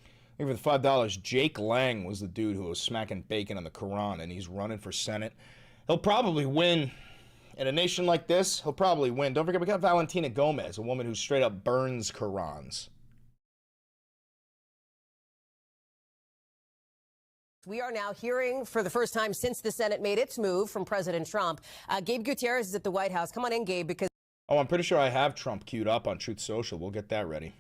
I think for the $5, Jake Lang was the dude who was smacking bacon on the Quran, and he's running for Senate. He'll probably win. In a nation like this, he'll probably win. Don't forget, we got Valentina Gomez, a woman who straight up burns Qurans. We are now hearing for the first time since the Senate made its move from President Trump. Gabe Gutierrez is at the White House. Come on in, Gabe, because... Oh, I'm pretty sure I have Trump queued up on Truth Social. We'll get that ready.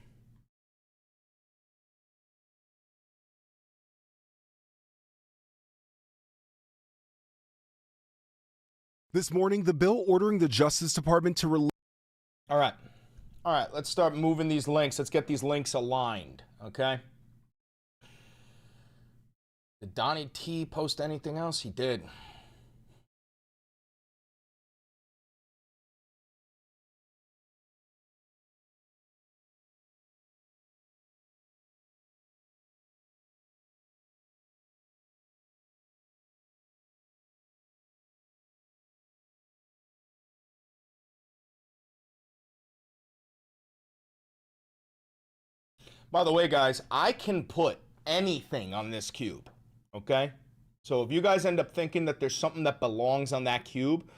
This morning, the bill ordering the Justice Department to release... All right, let's start moving these links. Let's get these links aligned, okay? Did Donnie T post anything else? He did. By the way, guys, I can put anything on this cube, okay? So if you guys end up thinking that there's something that belongs on that cube,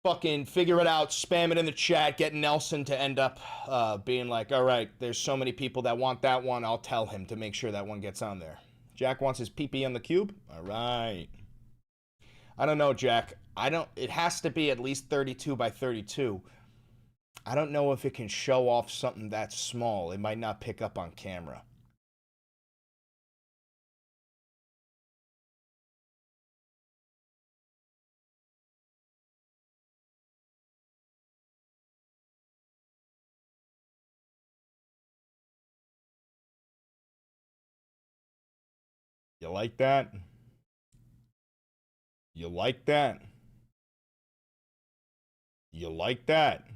fucking figure it out, spam it in the chat, get Nelson to end up being like, all right, there's so many people that want that one, I'll tell him to make sure that one gets on there. Jack wants his pee-pee on the cube? All right. I don't know, Jack. It has to be at least 32 by 32. I don't know if it can show off something that small. It might not pick up on camera. You like that? You like that? You like that?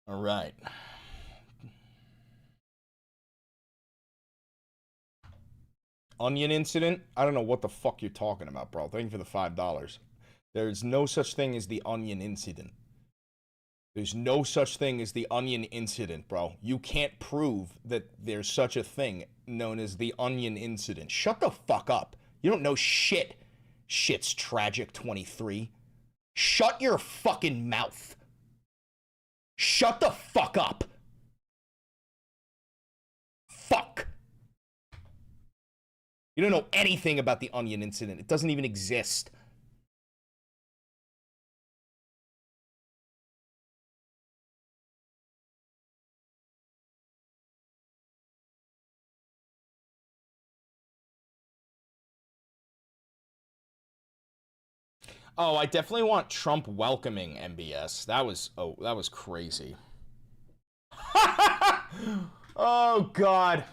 All right. Onion incident? I don't know what the fuck you're talking about, bro. Thank you for the $5. There's no such thing as the onion incident. There's no such thing as the onion incident, bro. You can't prove that there's such a thing known as the onion incident. Shut the fuck up. You don't know shit. Shit's tragic 23. Shut your fucking mouth. Shut the fuck up. Fuck. You don't know anything about the onion incident. It doesn't even exist. Oh, I definitely want Trump welcoming MBS. That was crazy. Oh, God.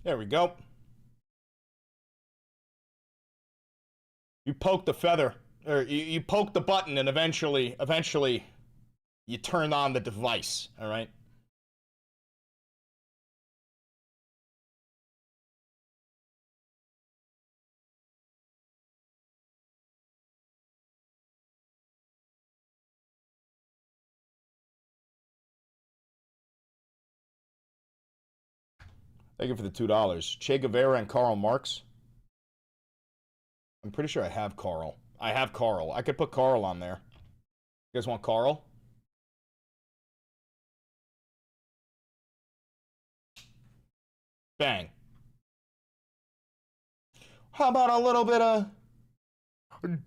There we go. You poke the feather, or you poke the button, and eventually, you turn on the device, all right? Thank you for the $2. Che Guevara and Karl Marx. I'm pretty sure I have Karl. I have Karl. I could put Karl on there. You guys want Karl? Bang. How about a little bit of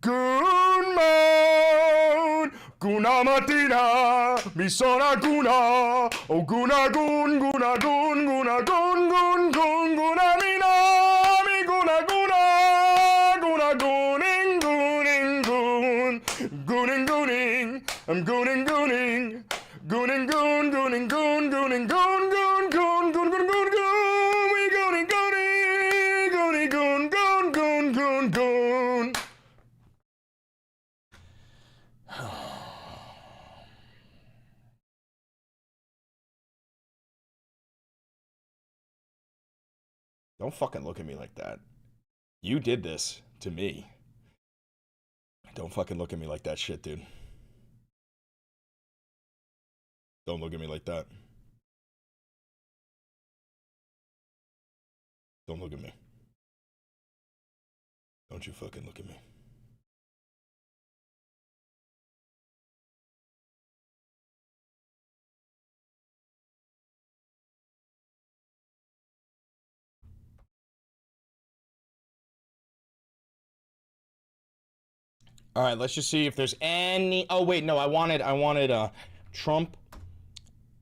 Goon man, Guna Matina, Misona Guna, oh Guna Goon, Guna Goon, Guna Goon, Goon, Goon, Guna Mina, Mi Guna Guna, Guna Gooning, Gooning, Goon, Gooning, Gooning, I'm Gooning, Gooning, Gooning, Goon, Gooning, Goon, Gooning, Goon, Goon, Goon, Goon, Goon, Goon, Goon, we Gooning, Gooning, Gooning, Goon, Goon, Goon, Goon, Goon. Don't fucking look at me like that. You did this to me. Don't fucking look at me like that shit, dude. Don't look at me like that. Don't look at me. Don't you fucking look at me. All right, let's just see if there's any. Oh wait, no, I wanted Trump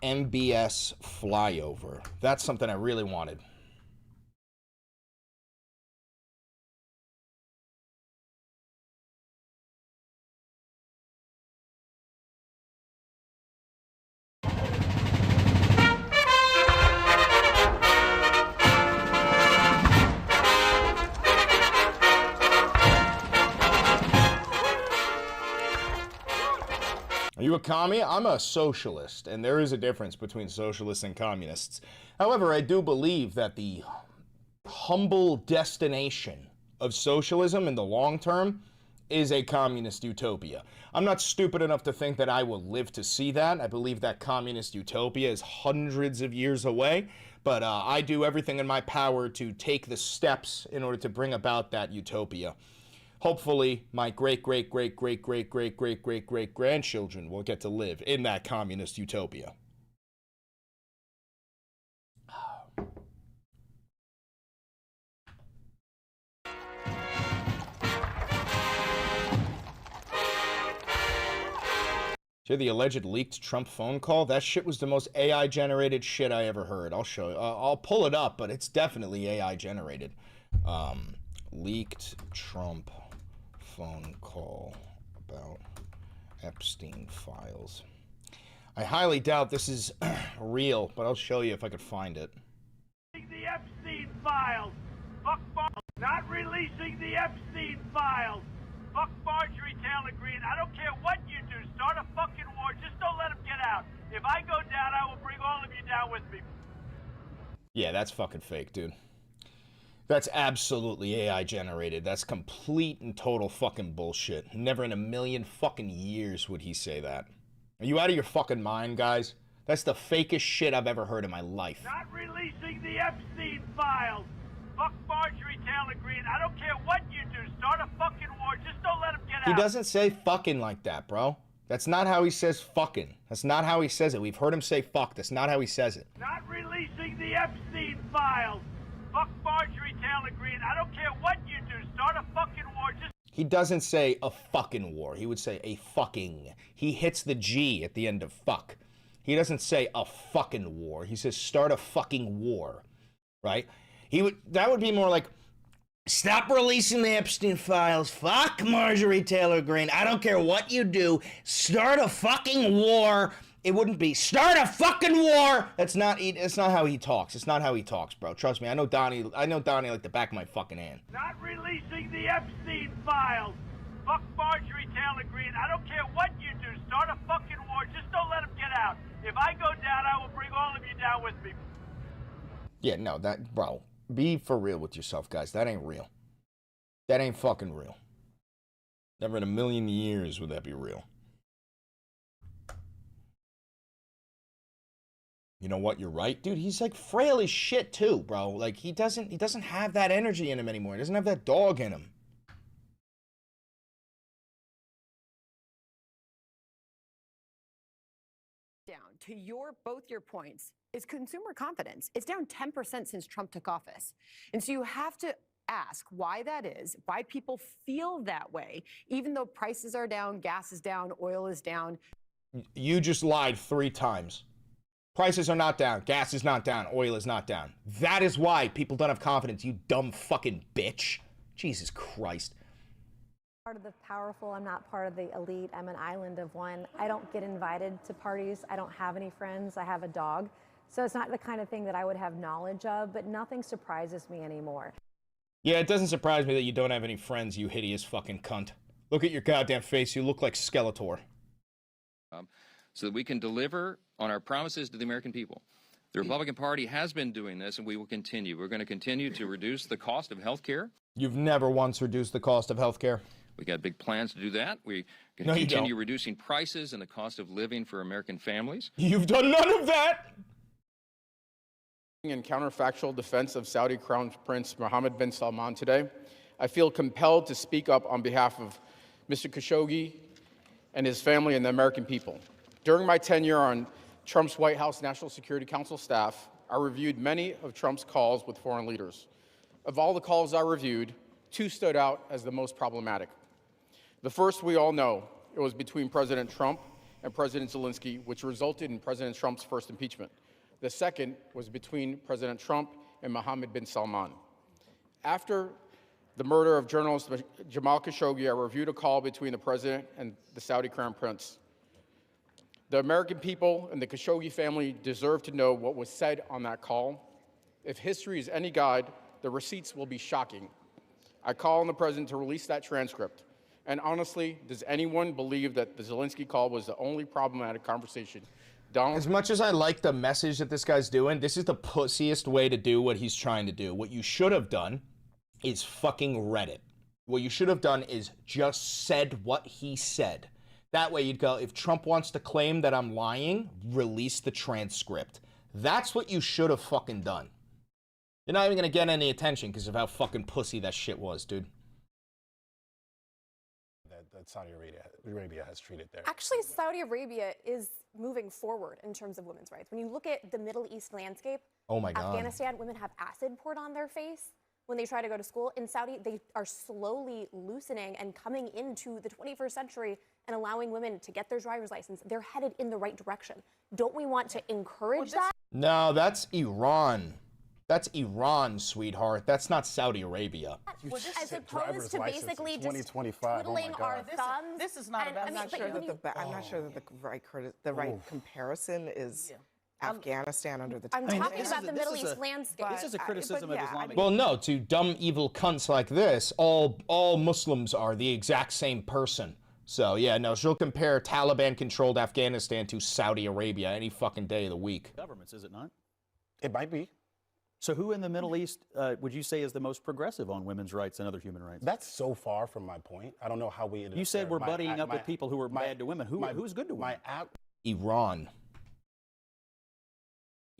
MBS flyover. That's something I really wanted. Are you a commie? I'm a socialist, and there is a difference between socialists and communists. However, I do believe that the humble destination of socialism in the long term is a communist utopia. I'm not stupid enough to think that I will live to see that. I believe that communist utopia is hundreds of years away, but I do everything in my power to take the steps in order to bring about that utopia. Hopefully, my great-great-great-great-great-great-great-great-grandchildren will get to live in that communist utopia. Hear the alleged leaked Trump phone call? That shit was the most AI-generated shit I ever heard. I'll show you. I'll pull it up, but it's definitely AI-generated. Leaked Trump phone call about Epstein files. I highly doubt this is real, but I'll show you if I could find it. The Epstein files. Fuck not releasing the Epstein files. Fuck Marjorie Taylor Greene. I don't care what you do. Start a fucking war. Just don't let them get out. If I go down, I will bring all of you down with me. Yeah, that's fucking fake, dude. That's absolutely AI generated. That's complete and total fucking bullshit. Never in a million fucking years would he say that. Are you out of your fucking mind, guys? That's the fakest shit I've ever heard in my life. Not releasing the Epstein files. Fuck Marjorie Taylor Greene. I don't care what you do. Start a fucking war. Just don't let them get out. He doesn't say fucking like that, bro. That's not how he says fucking. That's not how he says it. We've heard him say fuck. That's not how he says it. Not releasing the Epstein files. Fuck Marjorie Taylor Greene. I don't care what you do. Start a fucking war. Just He doesn't say a fucking war. He would say a fucking. He hits the G at the end of fuck. He doesn't say a fucking war. He says start a fucking war, right? That would be more like, stop releasing the Epstein files. Fuck Marjorie Taylor Greene. I don't care what you do. Start a fucking war It wouldn't be start a fucking war. It's not how he talks. It's not how he talks, bro. Trust me. I know Donnie like the back of my fucking hand. Not releasing the Epstein files. Fuck Marjorie Taylor Greene. I don't care what you do. Start a fucking war. Just don't let him get out. If I go down, I will bring all of you down with me. Yeah, no, bro. Be for real with yourself, guys. That ain't real. That ain't fucking real. Never in a million years would that be real. You know what? You're right, dude. He's like frail as shit too, bro. Like he doesn't have that energy in him anymore. He doesn't have that dog in him. Down to both your points is consumer confidence. It's down 10% since Trump took office. And so you have to ask why that is, why people feel that way, even though prices are down, gas is down, oil is down. You just lied 3 times. Prices are not down, gas is not down, oil is not down. That is why people don't have confidence, you dumb fucking bitch. Jesus Christ. Part of the powerful, I'm not part of the elite, I'm an island of one. I don't get invited to parties, I don't have any friends, I have a dog. So it's not the kind of thing that I would have knowledge of, but nothing surprises me anymore. Yeah, it doesn't surprise me that you don't have any friends, you hideous fucking cunt. Look at your goddamn face, you look like Skeletor. So that we can deliver on our promises to the American people. The Republican Party has been doing this, and we will continue. We're going to continue to reduce the cost of health care. You've never once reduced the cost of health care. We got big plans to do that. We're going to continue reducing prices and the cost of living for American families. You've done none of that! In counterfactual defense of Saudi Crown Prince Mohammed bin Salman today, I feel compelled to speak up on behalf of Mr. Khashoggi and his family and the American people. During my tenure on Trump's White House National Security Council staff, I reviewed many of Trump's calls with foreign leaders. Of all the calls I reviewed, 2 stood out as the most problematic. The first we all know, it was between President Trump and President Zelensky, which resulted in President Trump's first impeachment. The second was between President Trump and Mohammed bin Salman. After the murder of journalist Jamal Khashoggi, I reviewed a call between the president and the Saudi Crown Prince. The American people and the Khashoggi family deserve to know what was said on that call. If history is any guide, the receipts will be shocking. I call on the president to release that transcript. And honestly, does anyone believe that the Zelensky call was the only problematic conversation? As much as I like the message that this guy's doing, this is the pussiest way to do what he's trying to do. What you should have done is fucking read it. What you should have done is just said what he said. That way you'd go, if Trump wants to claim that I'm lying, release the transcript. That's what you should have fucking done. You're not even gonna get any attention because of how fucking pussy that shit was, dude. That Saudi Arabia has treated there. Actually, Saudi Arabia is moving forward in terms of women's rights. When you look at the Middle East landscape, oh my God. Afghanistan, women have acid poured on their face when they try to go to school. In Saudi, they are slowly loosening and coming into the 21st century and allowing women to get their driver's license. They're headed in the right direction. Don't we want to encourage that? No, that's Iran. That's Iran, sweetheart. That's not Saudi Arabia. As opposed to basically just twiddling our thumbs. This is not about. I'm not sure that the right comparison is Afghanistan under the. I'm talking about the Middle East landscape. This is a criticism of Islamic. Well, no, to dumb, evil cunts like this, all Muslims are the exact same person. So, yeah, no, she'll compare Taliban-controlled Afghanistan to Saudi Arabia any fucking day of the week. Governments, is it not? It might be. So who in the Middle East would you say is the most progressive on women's rights and other human rights? That's so far from my point. I don't know how we ended You up said there. we're buddying up with people who are bad to women. Who's good to women? Iran.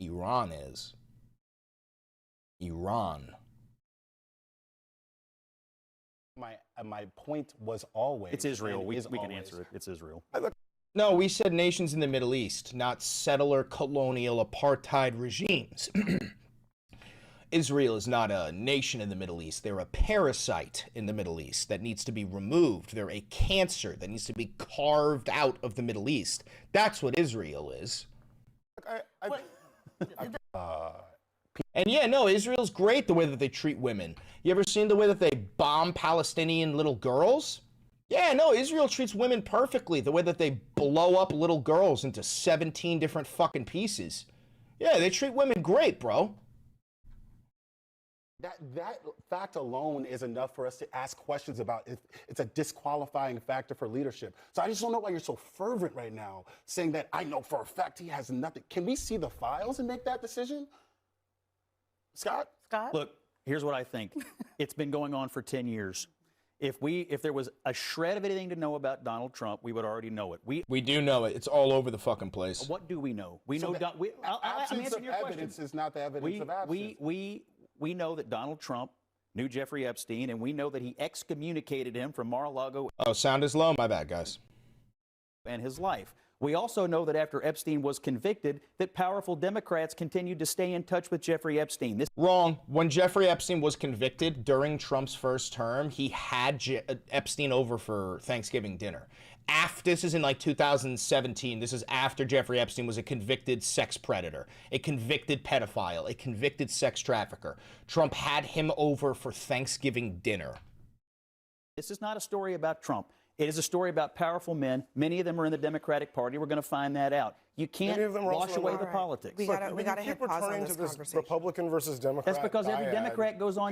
Iran is. Iran. My point was always... It's Israel. We can answer it. It's Israel. No, we said nations in the Middle East, not settler, colonial, apartheid regimes. Israel is not a nation in the Middle East. They're a parasite in the Middle East that needs to be removed. They're a cancer that needs to be carved out of the Middle East. That's what Israel is. And yeah, no, Israel's great the way that they treat women. You ever seen the way that they bomb Palestinian little girls? Yeah, no, Israel treats women perfectly, the way that they blow up little girls into 17 different fucking pieces. Yeah, they treat women great, bro. That fact alone is enough for us to ask questions about if it's a disqualifying factor for leadership. So I just don't know why you're so fervent right now, saying that I know for a fact he has nothing. Can we see the files and make that decision? Scott? Look, here's what I think. It's been going on for 10 years. If there was a shred of anything to know about Donald Trump, we would already know it. We do know it. It's all over the fucking place. What do we know? We So know. I'm absence answering of your question. evidence is not the evidence of absence. We know that Donald Trump knew Jeffrey Epstein, and we know that he excommunicated him from Mar-a-Lago. Oh, sound is low. My bad, guys. And his life. We also know that after Epstein was convicted, that powerful Democrats continued to stay in touch with Jeffrey Epstein. Wrong. When Jeffrey Epstein was convicted during Trump's first term, he had Epstein over for Thanksgiving dinner. This is in like 2017. This is after Jeffrey Epstein was a convicted sex predator, a convicted pedophile, a convicted sex trafficker. Trump had him over for Thanksgiving dinner. This is not a story about Trump. It is a story about powerful men. Many of them are in the Democratic Party. We're going to find that out. You can't wash away the politics. We got to hit pause on this conversation. Republican versus Democrat. That's because every Democrat goes on.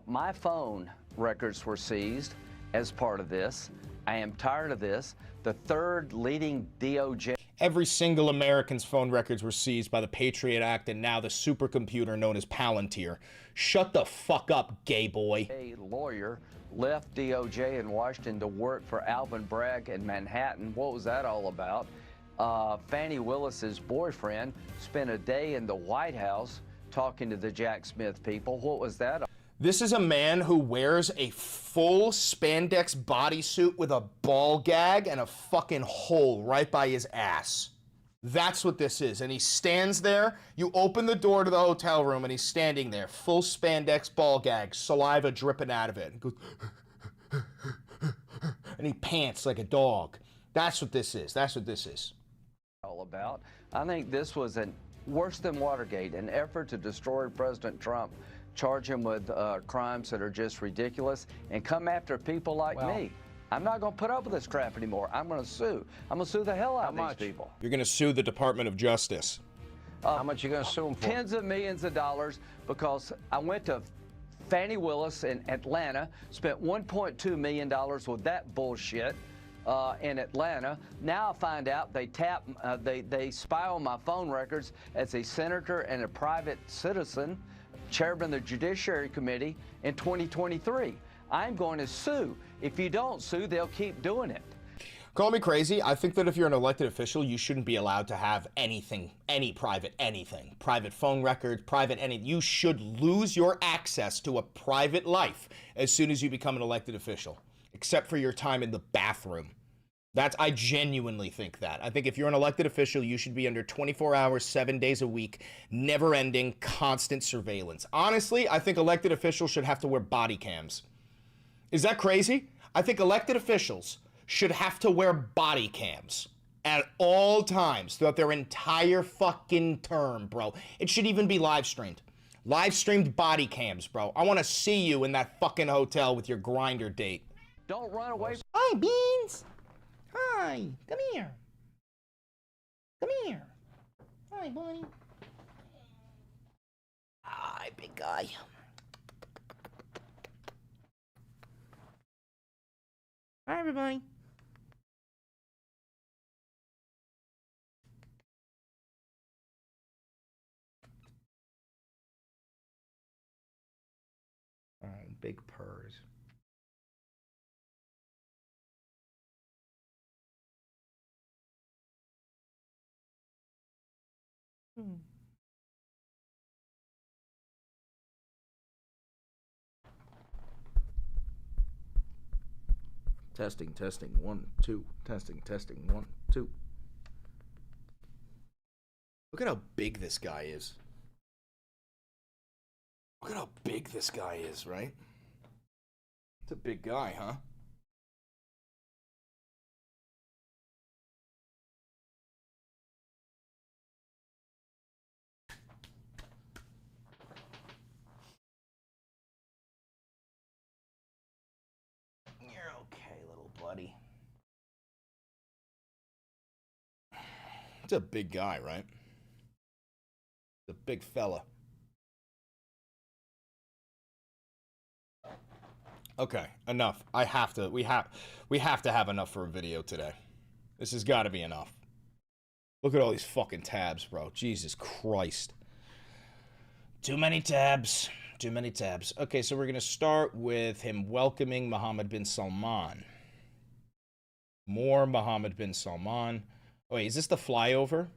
My phone records were seized as part of this. I am tired of this. The third leading DOJ. Every single American's phone records were seized by the Patriot Act and now the supercomputer known as Palantir. Shut the fuck up, gay boy. A lawyer left DOJ in Washington to work for Alvin Bragg in Manhattan. What was that all about? Fannie Willis's boyfriend spent a day in the White House talking to the Jack Smith people. What was that? This is a man who wears a full spandex bodysuit with a ball gag and a fucking hole right by his ass. That's what this is. And he stands there. You open the door to the hotel room and he's standing there, full spandex ball gag, saliva dripping out of it. And, goes and he pants like a dog. That's what this is. That's what this is. All about. I think this was worse than Watergate, an effort to destroy President Trump, charge him with crimes that are just ridiculous, and come after people like me. I'm not going to put up with this crap anymore. I'm going to sue. I'm going to sue the hell out of these people. You're going to sue the Department of Justice. How much you going to sue them for? Tens of millions of dollars, because I went to Fannie Willis in Atlanta, spent $1.2 million with that bullshit in Atlanta. Now I find out they spy on my phone records as a senator and a private citizen, chairman of the Judiciary Committee in 2023. I'm going to sue. If you don't sue, they'll keep doing it. Call me crazy. I think that if you're an elected official, you shouldn't be allowed to have anything, private phone records, anything. You should lose your access to a private life as soon as you become an elected official, except for your time in the bathroom. I genuinely think that. I think if you're an elected official, you should be under 24 hours, 7 days a week, never-ending, constant surveillance. Honestly, I think elected officials should have to wear body cams. Is that crazy? I think elected officials should have to wear body cams at all times throughout their entire fucking term, bro. It should even be live streamed. Live streamed body cams, bro. I want to see you in that fucking hotel with your grinder date. Don't run away. Hi, Beans. Hi. Come here. Come here. Hi, buddy. Hi, big guy. Hi, everybody. Oh, big purrs. Testing, 1, 2. Testing, 1, 2. Look at how big this guy is. Look at how big this guy is, right? It's a big guy, huh? He's a big guy, right? The big fella. Okay, enough. We have to have enough for a video today. This has got to be enough. Look at all these fucking tabs, bro. Jesus Christ. Too many tabs. Too many tabs. Okay, so we're going to start with him welcoming Mohammed bin Salman. More Mohammed bin Salman. Oh, wait, is this the flyover?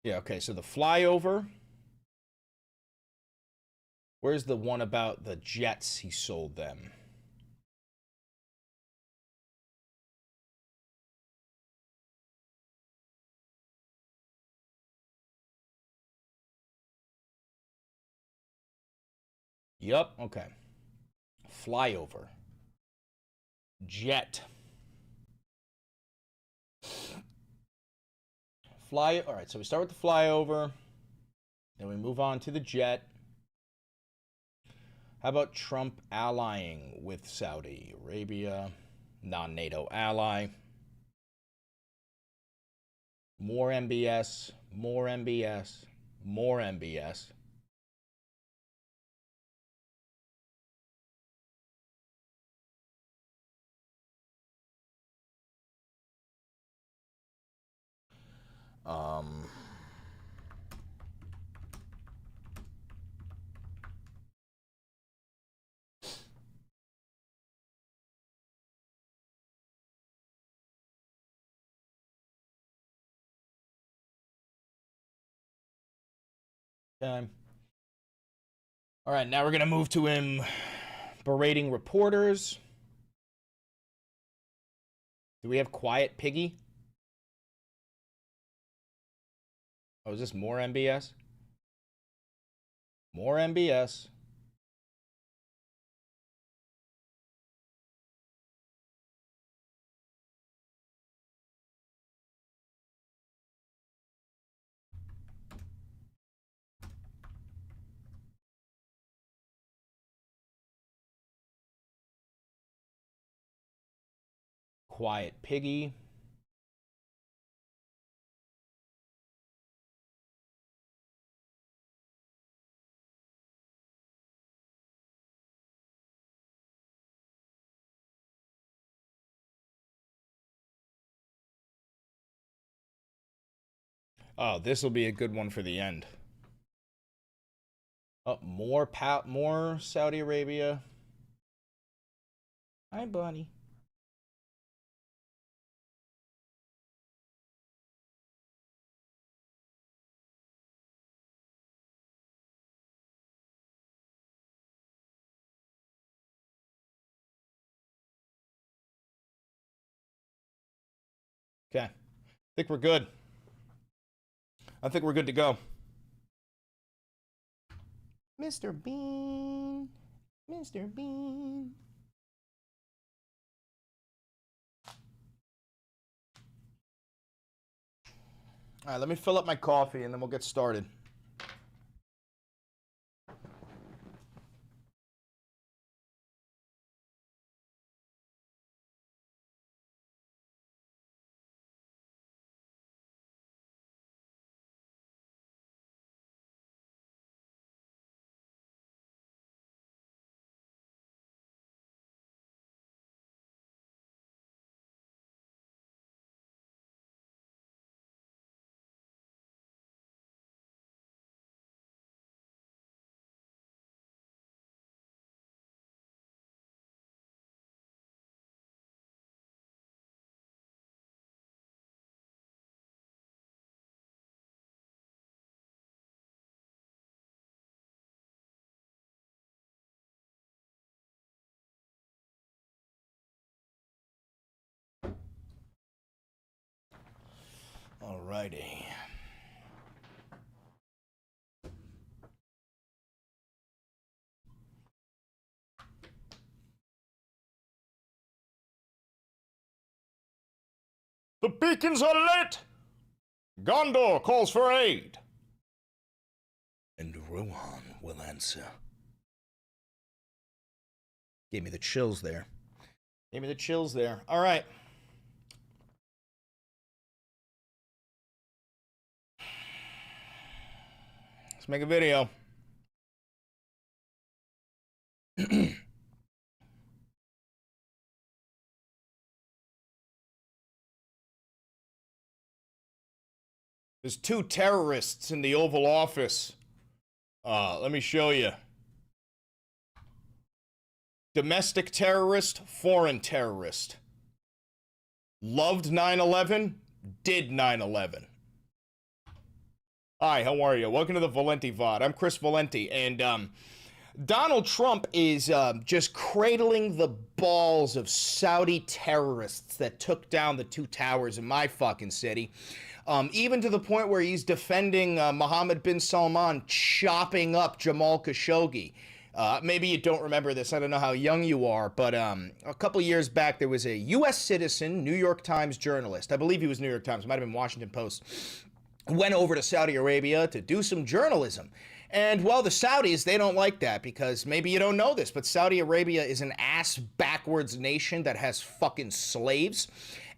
Yeah, okay, so the flyover. Where's the one about the jets he sold them? Yup, okay. Flyover. Jet. All right, so we start with the flyover. Then we move on to the jet. How about Trump allying with Saudi Arabia, non-NATO ally? More MBS, more MBS, more MBS. Okay. All right, now we're going to move to him berating reporters. Do we have Quiet Piggy? Oh, is this more MBS? More MBS. Quiet Piggy. Oh, this will be a good one for the end. Oh, more Saudi Arabia. Hi, Bunny. Okay. I think we're good. I think we're good to go. Mr. Bean. Mr. Bean. All right, let me fill up my coffee and then we'll get started. Alrighty. The beacons are lit! Gondor calls for aid. And Rohan will answer. Gave me the chills there. Gave me the chills there. All right. Let's make a video. There's 2 terrorists in the Oval Office. Let me show you. Domestic terrorist, foreign terrorist. Loved 9/11, did 9/11. Hi, how are you? Welcome to the Valenti VOD. I'm Chris Valenti, and Donald Trump is just cradling the balls of Saudi terrorists that took down the 2 towers in my fucking city. Even to the point where he's defending Mohammed bin Salman chopping up Jamal Khashoggi. Maybe you don't remember this. I don't know how young you are, but a couple years back, there was a U.S. citizen, New York Times journalist. I believe he was New York Times. It might have been Washington Post. Went over to Saudi Arabia to do some journalism. And, well, the Saudis, they don't like that because maybe you don't know this, but Saudi Arabia is an ass-backwards nation that has fucking slaves.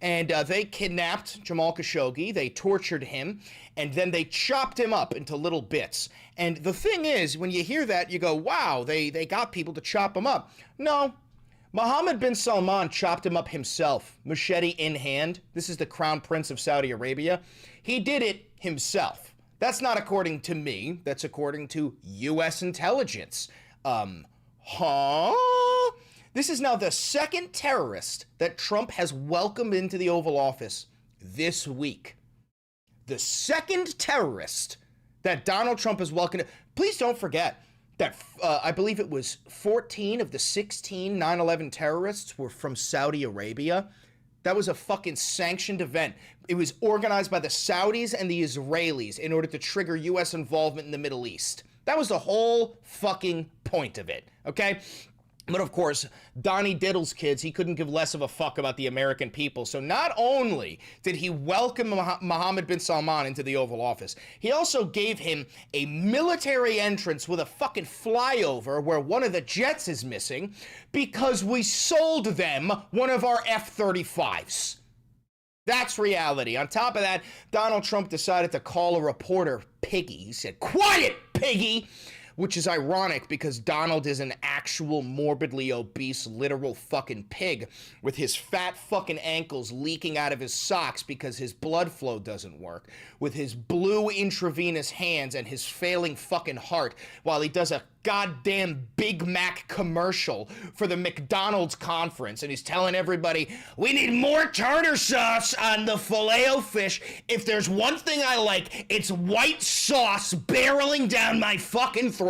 And they kidnapped Jamal Khashoggi, they tortured him, and then they chopped him up into little bits. And the thing is, when you hear that, you go, wow, they got people to chop him up. No, Mohammed bin Salman chopped him up himself, machete in hand. This is the Crown Prince of Saudi Arabia. He did it himself. That's not according to me. That's according to U.S. intelligence. This is now the 2nd terrorist that Trump has welcomed into the Oval Office this week. The 2nd terrorist that Donald Trump has welcomed. Please don't forget that I believe it was 14 of the 16 9/11 terrorists were from Saudi Arabia. That was a fucking sanctioned event. It was organized by the Saudis and the Israelis in order to trigger U.S. involvement in the Middle East. That was the whole fucking point of it, okay? But of course, Donnie Diddle's kids, he couldn't give less of a fuck about the American people. So not only did he welcome Mohammed bin Salman into the Oval Office, he also gave him a military entrance with a fucking flyover where one of the jets is missing because we sold them one of our F-35s. That's reality. On top of that, Donald Trump decided to call a reporter Piggy. He said, "Quiet, Piggy!" Which is ironic because Donald is an actual morbidly obese, literal fucking pig with his fat fucking ankles leaking out of his socks because his blood flow doesn't work, with his blue intravenous hands and his failing fucking heart while he does a goddamn Big Mac commercial for the McDonald's conference, and he's telling everybody, we need more tartar sauce on the Filet-O-Fish. If there's one thing I like, it's white sauce barreling down my fucking throat.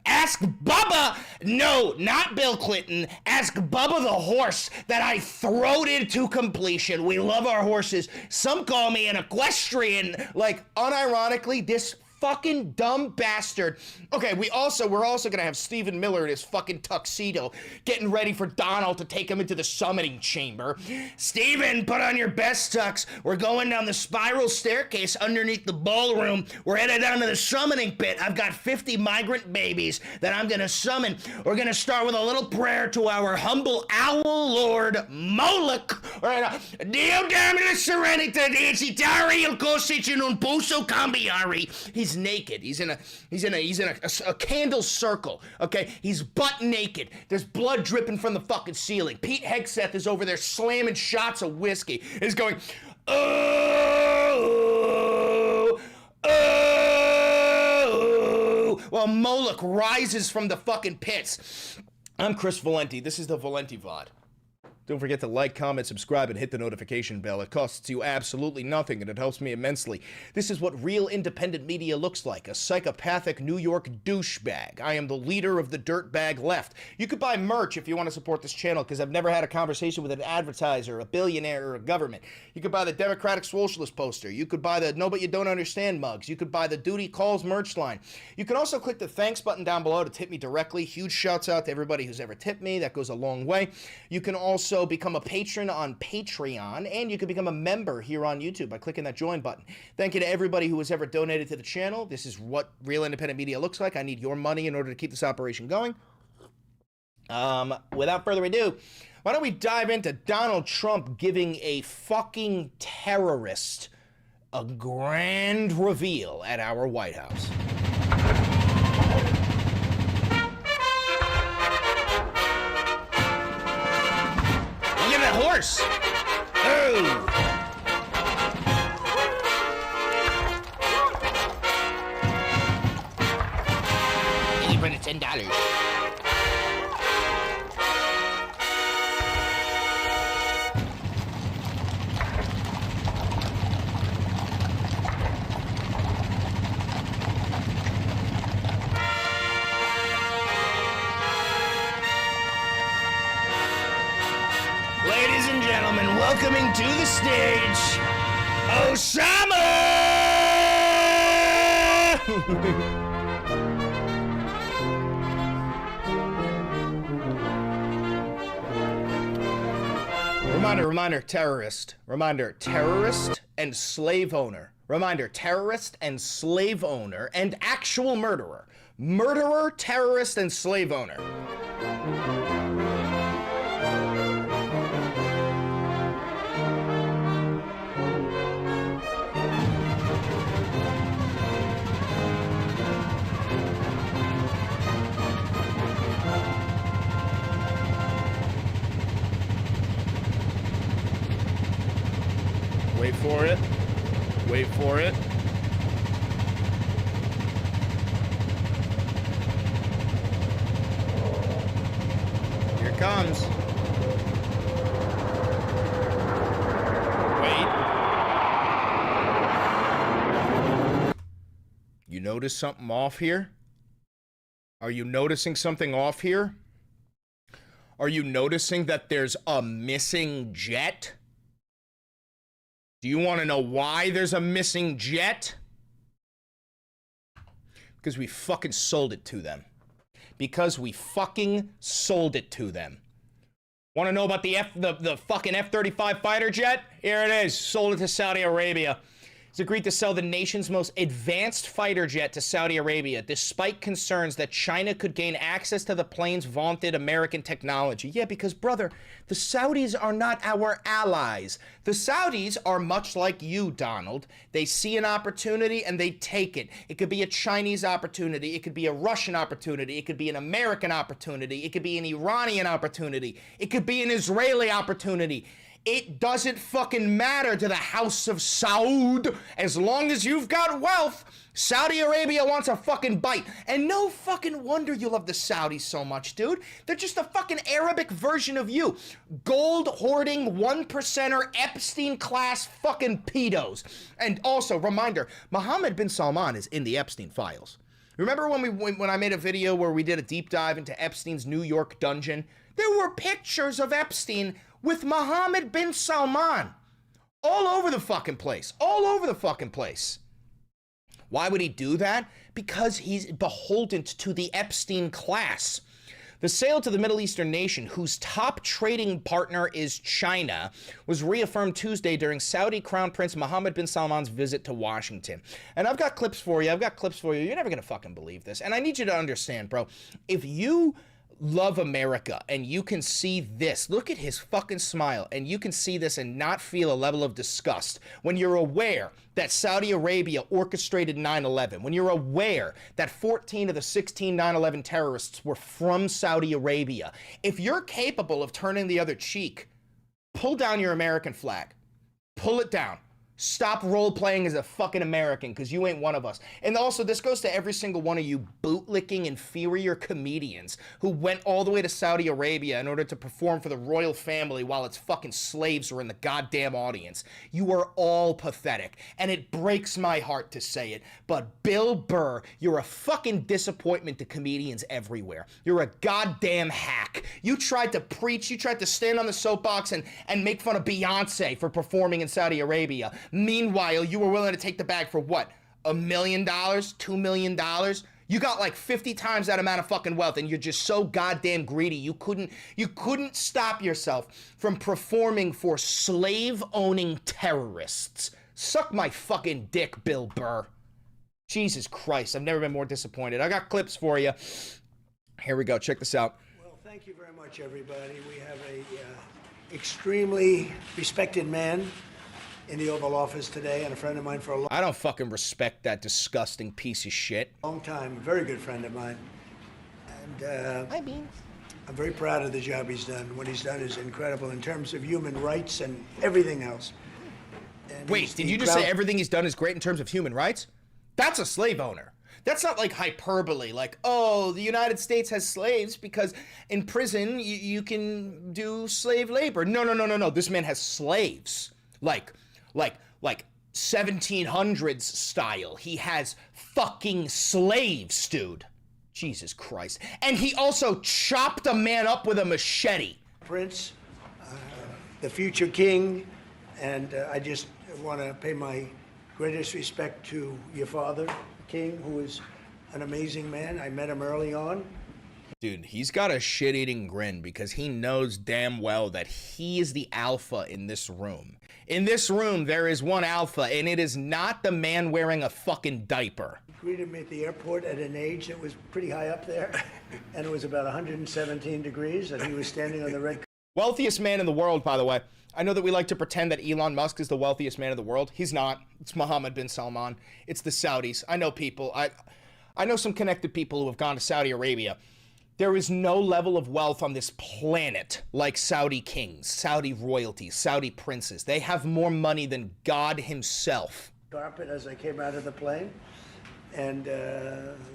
Ask Bubba, no, not Bill Clinton, ask Bubba the horse that I throated to completion. We love our horses. Some call me an equestrian. Like, unironically, this fucking dumb bastard. Okay, we're also gonna have Stephen Miller in his fucking tuxedo getting ready for Donald to take him into the summiting chamber. Stephen, put on your best tux. We're going down the spiral staircase underneath the ballroom. We're headed down to the summoning pit. I've got 50 migrant babies that I'm gonna summon. We're gonna start with a little prayer to our humble owl lord Moloch. All right, Dio Domine Serenita Dictators il Cosich in un poso cambiare. He's naked. He's in a candle circle. Okay, he's butt naked. There's blood dripping from the fucking ceiling. Pete Hegseth is over there slamming shots of whiskey. He's going, oh, oh, while Moloch rises from the fucking pits. I'm Chris Valenti. This is the Valenti VOD. Don't forget to like, comment, subscribe, and hit the notification bell. It costs you absolutely nothing, and it helps me immensely. This is what real independent media looks like, a psychopathic New York douchebag. I am the leader of the dirtbag left. You could buy merch if you want to support this channel, because I've never had a conversation with an advertiser, a billionaire, or a government. You could buy the Democratic Socialist poster. You could buy the No But You Don't Understand mugs. You could buy the Duty Calls merch line. You can also click the thanks button down below to tip me directly. Huge shouts out to everybody who's ever tipped me. That goes a long way. You can also become a patron on Patreon, and you can become a member here on YouTube by clicking that join button. Thank you to everybody who has ever donated to the channel. This is what real independent media looks like. I need your money in order to keep this operation going. Without further ado, Why don't we dive into Donald Trump giving a fucking terrorist a grand reveal at our White House? Look at that horse! Oh! For the $10. Ladies and gentlemen, welcoming to the stage, Osama! Reminder, terrorist. Reminder, terrorist and slave owner. Reminder, terrorist and slave owner and actual murderer. Murderer, terrorist, and slave owner. Wait for it. Wait for it. Here it comes. Wait. You notice something off here? Are you noticing something off here? Are you noticing that there's a missing jet? Do you want to know why there's a missing jet? Because we fucking sold it to them. Because we fucking sold it to them. Want to know about the fucking F-35 fighter jet? Here it is. Sold it to Saudi Arabia. He's agreed to sell the nation's most advanced fighter jet to Saudi Arabia, despite concerns that China could gain access to the plane's vaunted American technology. Yeah, because, brother, the Saudis are not our allies. The Saudis are much like you, Donald. They see an opportunity and they take it. It could be a Chinese opportunity. It could be a Russian opportunity. It could be an American opportunity. It could be an Iranian opportunity. It could be an Israeli opportunity. It doesn't fucking matter to the House of Saud. As long as you've got wealth, Saudi Arabia wants a fucking bite. And no fucking wonder you love the Saudis so much, dude. They're just a fucking Arabic version of you. Gold hoarding, 1%er, Epstein-class fucking pedos. And also, reminder, Mohammed bin Salman is in the Epstein files. Remember when I made a video where we did a deep dive into Epstein's New York dungeon? There were pictures of Epstein with Mohammed bin Salman all over the fucking place. All over the fucking place. Why would he do that? Because he's beholden to the Epstein class. The sale to the Middle Eastern nation, whose top trading partner is China, was reaffirmed Tuesday during Saudi Crown Prince Mohammed bin Salman's visit to Washington. And I've got clips for you. You're never gonna fucking believe this. And I need you to understand, bro, if you love America and you can see this, look at his fucking smile, and you can see this and not feel a level of disgust when you're aware that Saudi Arabia orchestrated 9/11, when you're aware that 14 of the 16 9/11 terrorists were from Saudi Arabia. If you're capable of turning the other cheek, pull down your American flag. Pull it down. Stop role-playing as a fucking American, because you ain't one of us. And also, this goes to every single one of you bootlicking inferior comedians who went all the way to Saudi Arabia in order to perform for the royal family while its fucking slaves were in the goddamn audience. You are all pathetic, and it breaks my heart to say it, but Bill Burr, you're a fucking disappointment to comedians everywhere. You're a goddamn hack. You tried to preach, you tried to stand on the soapbox and make fun of Beyonce for performing in Saudi Arabia. Meanwhile, you were willing to take the bag for what? $1 million? $2 million? You got like 50 times that amount of fucking wealth, and you're just so goddamn greedy. You couldn't stop yourself from performing for slave-owning terrorists. Suck my fucking dick, Bill Burr. Jesus Christ, I've never been more disappointed. I got clips for you. Here we go. Check this out. Thank you very much, everybody. We have a extremely respected man in the Oval Office today, and a friend of mine for a I don't fucking respect that disgusting piece of shit. long time, a very good friend of mine. And Hi, Beans. I'm very proud of the job he's done. What he's done is incredible in terms of human rights and everything else. And Wait, did you just say everything he's done is great in terms of human rights? That's a slave owner. That's not like hyperbole, like, oh, the United States has slaves because in prison you can do slave labor. No. This man has slaves. Like 1700s style. He has fucking slaves, dude. Jesus Christ. And he also chopped a man up with a machete. Prince, the future king, and I just want to pay my greatest respect to your father, King, who is an amazing man. I met him early on. Dude, he's got a shit-eating grin because he knows damn well that he is the alpha in this room. In this room, there is one alpha, and it is not the man wearing a fucking diaper. He greeted me at the airport at an age that was pretty high up there, and it was about 117 degrees, and he was standing on the red. Wealthiest man in the world, by the way. I know that we like to pretend that Elon Musk is the wealthiest man in the world. He's not. It's Mohammed bin Salman. It's the Saudis. I know people. I know some connected people who have gone to Saudi Arabia. There is no level of wealth on this planet like Saudi kings, Saudi royalty, Saudi princes. They have more money than God himself. Carpet as I came out of the plane, and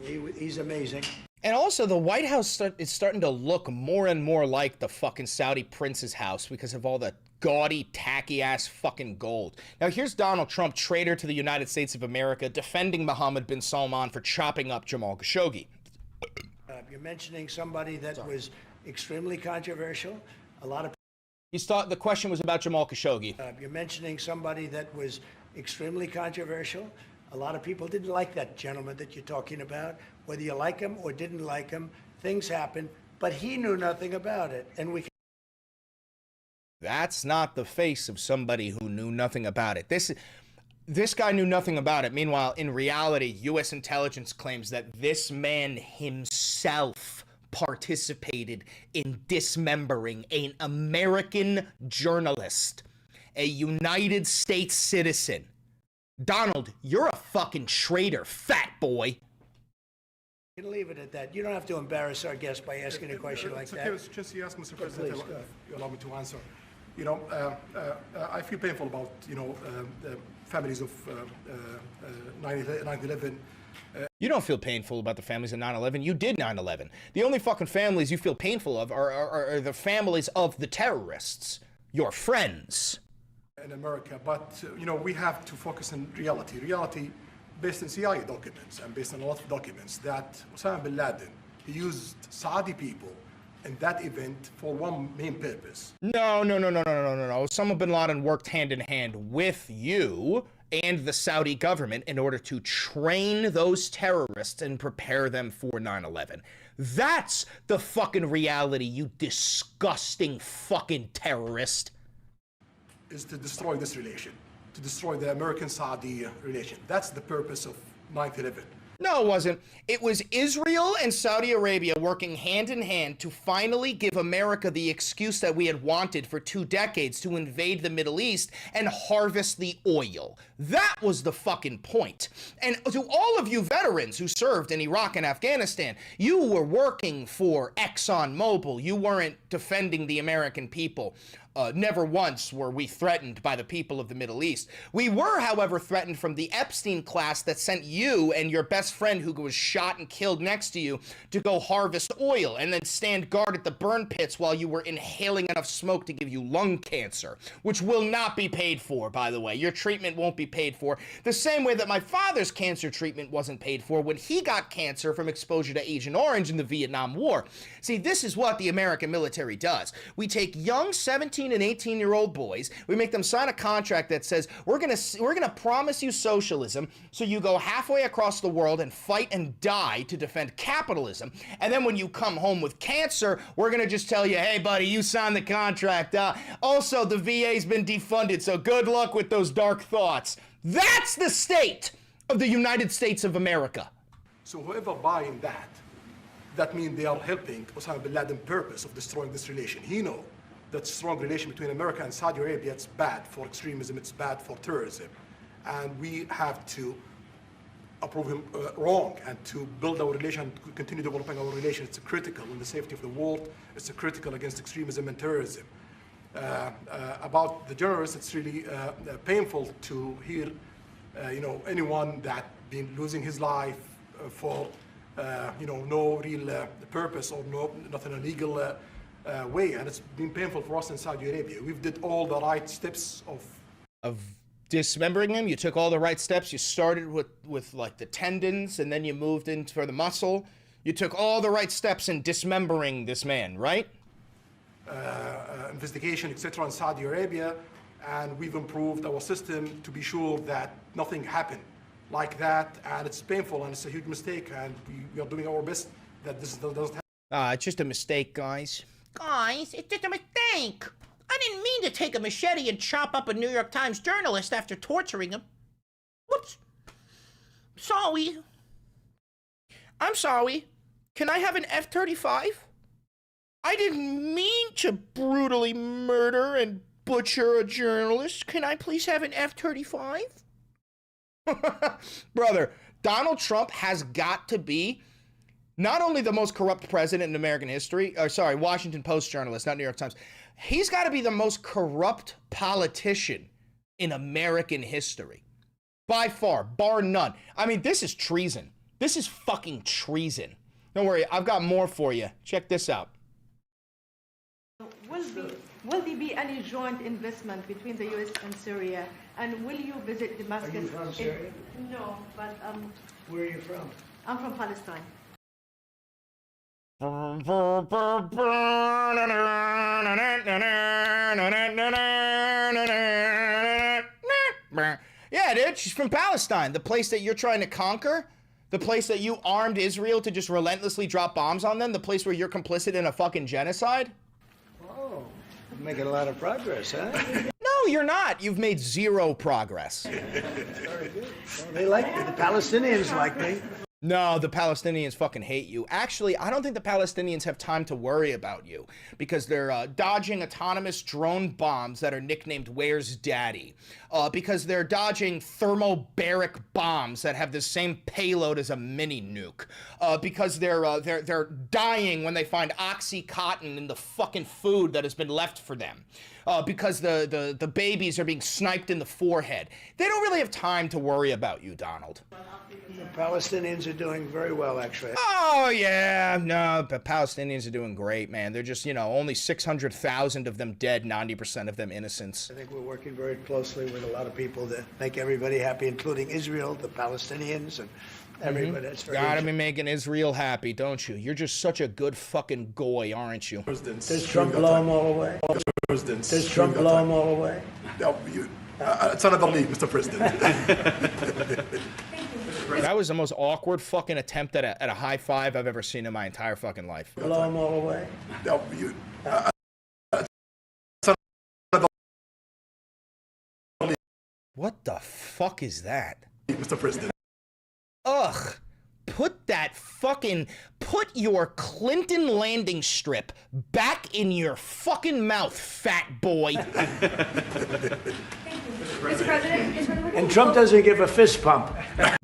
he's amazing. And also, the White House is starting to look more and more like the fucking Saudi prince's house because of all the gaudy, tacky-ass fucking gold. Now, here's Donald Trump, traitor to the United States of America, defending Mohammed bin Salman for chopping up Jamal Khashoggi. You're mentioning somebody that was extremely controversial. A lot of the question was about Jamal Khashoggi. You're mentioning somebody that was extremely controversial. A lot of people didn't like that gentleman that you're talking about. Whether you like him or didn't like him, things happen, but he knew nothing about it. And we. That's not the face of somebody who knew nothing about it. This guy knew nothing about it. Meanwhile, in reality, U.S. intelligence claims that this man himself participated in dismembering an American journalist, a United States citizen. Donald, you're a fucking traitor, fat boy. You can leave it at that. You don't have to embarrass our guest by asking a question like that. Okay, just you ask, Mr. President, if you allow me to answer. You know, I feel painful about, the families of 9/11. You don't feel painful about the families of 9/11. You did 9/11. The only fucking families you feel painful of are the families of the terrorists, your friends. In America, but, we have to focus on reality. Reality based on CIA documents and based on a lot of documents that Osama bin Laden, he used Saudi people in that event for one main purpose. No. Osama bin Laden worked hand in hand with you and the Saudi government in order to train those terrorists and prepare them for 9/11. That's the fucking reality, you disgusting fucking terrorist. Is to destroy this relation, to destroy the American-Saudi relation. That's the purpose of 9/11. No, it wasn't. It was Israel and Saudi Arabia working hand in hand to finally give America the excuse that we had wanted for 2 decades to invade the Middle East and harvest the oil. That was the fucking point. And to all of you veterans who served in Iraq and Afghanistan, you were working for ExxonMobil. You weren't defending the American people. Never once were we threatened by the people of the Middle East. We were, however, threatened from the Epstein class that sent you and your best friend who was shot and killed next to you to go harvest oil and then stand guard at the burn pits while you were inhaling enough smoke to give you lung cancer, which will not be paid for, by the way. Your treatment won't be paid for. The same way that my father's cancer treatment wasn't paid for when he got cancer from exposure to Agent Orange in the Vietnam War. See, this is what the American military does. We take young 17 and 18-year-old boys, we make them sign a contract that says, we're gonna promise you socialism, so you go halfway across the world and fight and die to defend capitalism, and then when you come home with cancer, we're gonna just tell you, hey buddy, you signed the contract. Also, the VA's been defunded, so good luck with those dark thoughts. That's the state of the United States of America. So whoever buying that that means they are helping Osama bin Laden's purpose of destroying this relation. He knows that strong relation between America and Saudi Arabia, it's bad for extremism, it's bad for terrorism. And we have to prove him wrong and to build our relation, continue developing our relation. It's critical in the safety of the world. It's critical against extremism and terrorism. About the journalists, it's really painful to hear, anyone that been losing his life for, no real purpose or not in a legal way, and it's been painful for us in Saudi Arabia. We've did all the right steps of dismembering him. You took all the right steps. You started with like the tendons, and then you moved into for the muscle. You took all the right steps in dismembering this man, right? Investigation, etc. in Saudi Arabia, and we've improved our system to be sure that nothing happened like that, and it's painful and it's a huge mistake, and we are doing our best that this doesn't happen. It's just a mistake, guys. Guys, it's just a mistake. I didn't mean to take a machete and chop up a New York Times journalist after torturing him. Whoops. Sorry. I'm sorry. Can I have an F-35? I didn't mean to brutally murder and butcher a journalist. Can I please have an F-35? Brother, Donald Trump has got to be not only the most corrupt president in American history, Washington Post journalist, not New York Times. He's got to be the most corrupt politician in American history. By far, bar none. I mean, this is treason. This is fucking treason. Don't worry, I've got more for you. Check this out. Will there be any joint investment between the U.S. and Syria? And will you visit Damascus? Are you from Syria? No, but Where are you from? I'm from Palestine. Yeah, dude, she's from Palestine, the place that you're trying to conquer, the place that you armed Israel to just relentlessly drop bombs on them, the place where you're complicit in a fucking genocide. Oh, you're making a lot of progress, huh? No, you're not. You've made zero progress. Very good. Well, they like me. The Palestinians like me. No, the Palestinians fucking hate you. Actually, I don't think the Palestinians have time to worry about you because they're dodging autonomous drone bombs that are nicknamed Where's Daddy? Because they're dodging thermobaric bombs that have the same payload as a mini nuke. Because they're dying when they find Oxycontin in the fucking food that has been left for them. Because the babies are being sniped in the forehead. They don't really have time to worry about you, Donald. The Palestinians are doing very well, actually. Oh, yeah. No, the Palestinians are doing great, man. They're just, only 600,000 of them dead, 90% of them innocents. I think we're working very closely with a lot of people to make everybody happy, including Israel, the Palestinians, and everybody. That's very Gotta be making Israel happy, don't you? You're just such a good fucking goy, aren't you? Does Trump blow them all away? Does Trump blow them all away? No, it's another league, Mr. President. That was the most awkward fucking attempt at a high five I've ever seen in my entire fucking life. Blow them all away? No, What the fuck is that? Mr. President. Ugh. Put your Clinton landing strip back in your fucking mouth, fat boy. Mr. President, And Trump doesn't give a fist pump.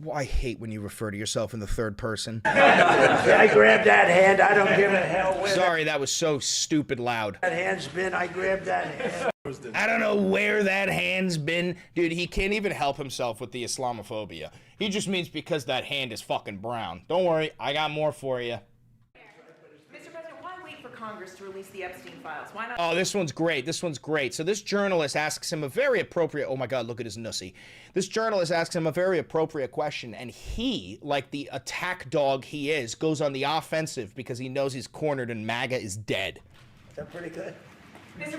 Well, I hate when you refer to yourself in the third person. I grabbed that hand. I don't give a hell where Sorry, that was so stupid loud. that hand's been. I grabbed that hand. I don't know where that hand's been. Dude, he can't even help himself with the Islamophobia. He just means because that hand is fucking brown. Don't worry, I got more for you. Mr. President, why wait for Congress to release the Epstein files? Why not? Oh, this one's great. This one's great. So this journalist asks him a very appropriate... Oh my God, look at his nussy. This journalist asks him a very appropriate question, and he, like the attack dog he is, goes on the offensive because he knows he's cornered and MAGA is dead. Is that pretty good? Mr.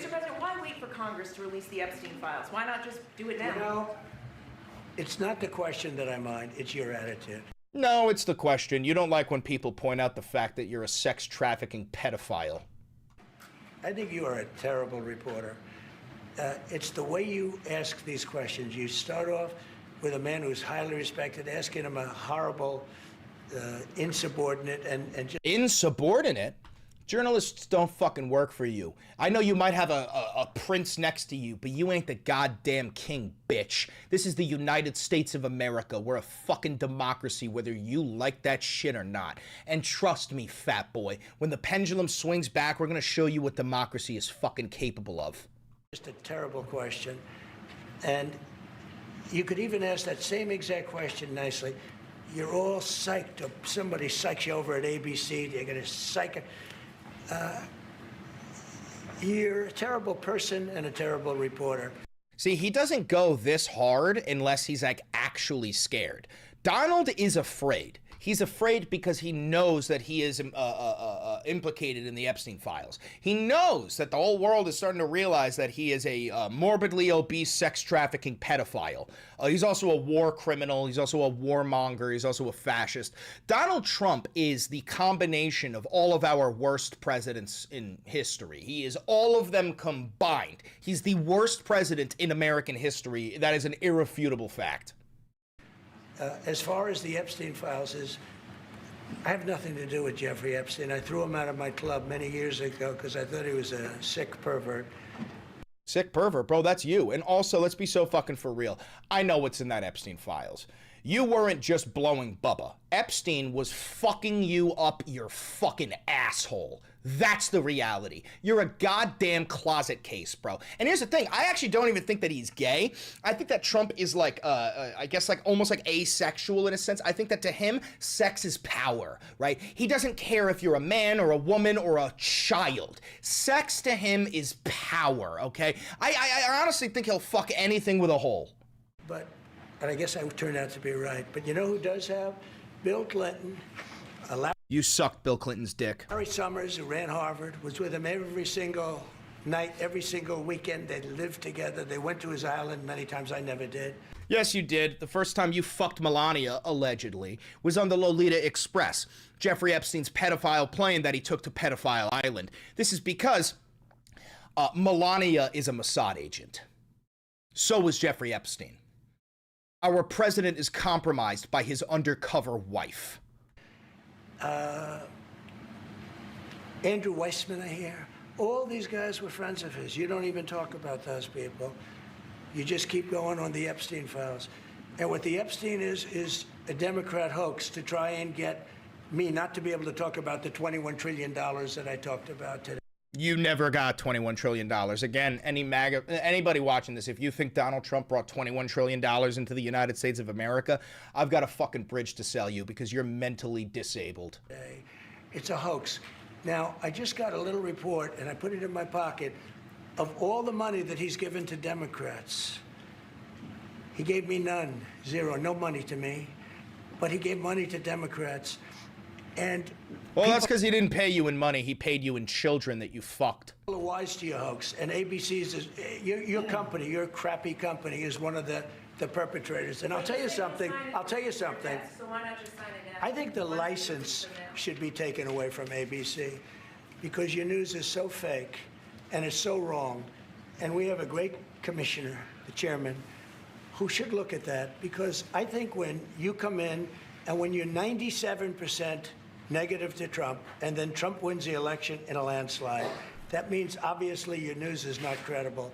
President, why wait for Congress to release the Epstein files? Why not just do it now? You know, it's not the question that I mind, it's your attitude. No, it's the question. You don't like when people point out the fact that you're a sex trafficking pedophile. I think you are a terrible reporter. It's the way you ask these questions. You start off with a man who's highly respected, asking him a horrible, insubordinate and just Insubordinate? Journalists don't fucking work for you. I know you might have a prince next to you, but you ain't the goddamn king, bitch. This is the United States of America. We're a fucking democracy, whether you like that shit or not. And trust me, fat boy, when the pendulum swings back, we're gonna show you what democracy is fucking capable of. just a terrible question. And you could even ask that same exact question nicely. You're all psyched, or somebody psychs you over at ABC, they're gonna psych it. You're a terrible person and a terrible reporter. See, he doesn't go this hard unless he's like actually scared. Donald is afraid. He's afraid because he knows that he is implicated in the Epstein files. He knows that the whole world is starting to realize that he is a morbidly obese, sex trafficking pedophile. He's also a war criminal. He's also a warmonger. He's also a fascist. Donald Trump is the combination of all of our worst presidents in history. He is all of them combined. He's the worst president in American history. That is an irrefutable fact. As far as the Epstein files is, I have nothing to do with Jeffrey Epstein. I threw him out of my club many years ago because I thought he was a sick pervert. Sick pervert, bro, that's you. And also, let's be so fucking for real. I know what's in that Epstein files. You weren't just blowing Bubba. Epstein was fucking you up your fucking asshole. That's the reality. You're a goddamn closet case, bro. And here's the thing. I actually don't even think that he's gay. I think that Trump is like, I guess like almost like asexual in a sense. I think that to him, sex is power, right? He doesn't care if you're a man or a woman or a child. Sex to him is power, okay? I honestly think he'll fuck anything with a hole. But I guess I turned out to be right. But you know who does have? Bill Clinton. You sucked Bill Clinton's dick. Larry Summers, who ran Harvard, was with him every single night, every single weekend. They lived together. They went to his island many times. I never did. Yes, you did. The first time you fucked Melania, allegedly, was on the Lolita Express, Jeffrey Epstein's pedophile plane that he took to Pedophile Island. This is because Melania is a Mossad agent. So was Jeffrey Epstein. Our president is compromised by his undercover wife. Andrew Weissman, I hear. All these guys were friends of his. You don't even talk about those people. You just keep going on the Epstein files. And what the Epstein is a Democrat hoax to try and get me not to be able to talk about the $21 trillion that I talked about today. You never got $21 trillion. Again, anybody watching this, if you think Donald Trump brought $21 trillion into the United States of America, I've got a fucking bridge to sell you because you're mentally disabled. It's a hoax. Now, I just got a little report, and I put it in my pocket, of all the money that he's given to Democrats. He gave me none, zero, no money to me, but he gave money to Democrats. And well, that's because he didn't pay you in money. He paid you in children that you fucked. People are wise to your hoax. And ABC's, your company, your crappy company, is one of the perpetrators. And I'll tell you something. So why not just sign it down? I think the license should be taken away from ABC because your news is so fake and it's so wrong. And we have a great commissioner, the chairman, who should look at that because I think when you come in and when you're 97% negative to Trump, and then Trump wins the election in a landslide, that means obviously your news is not credible,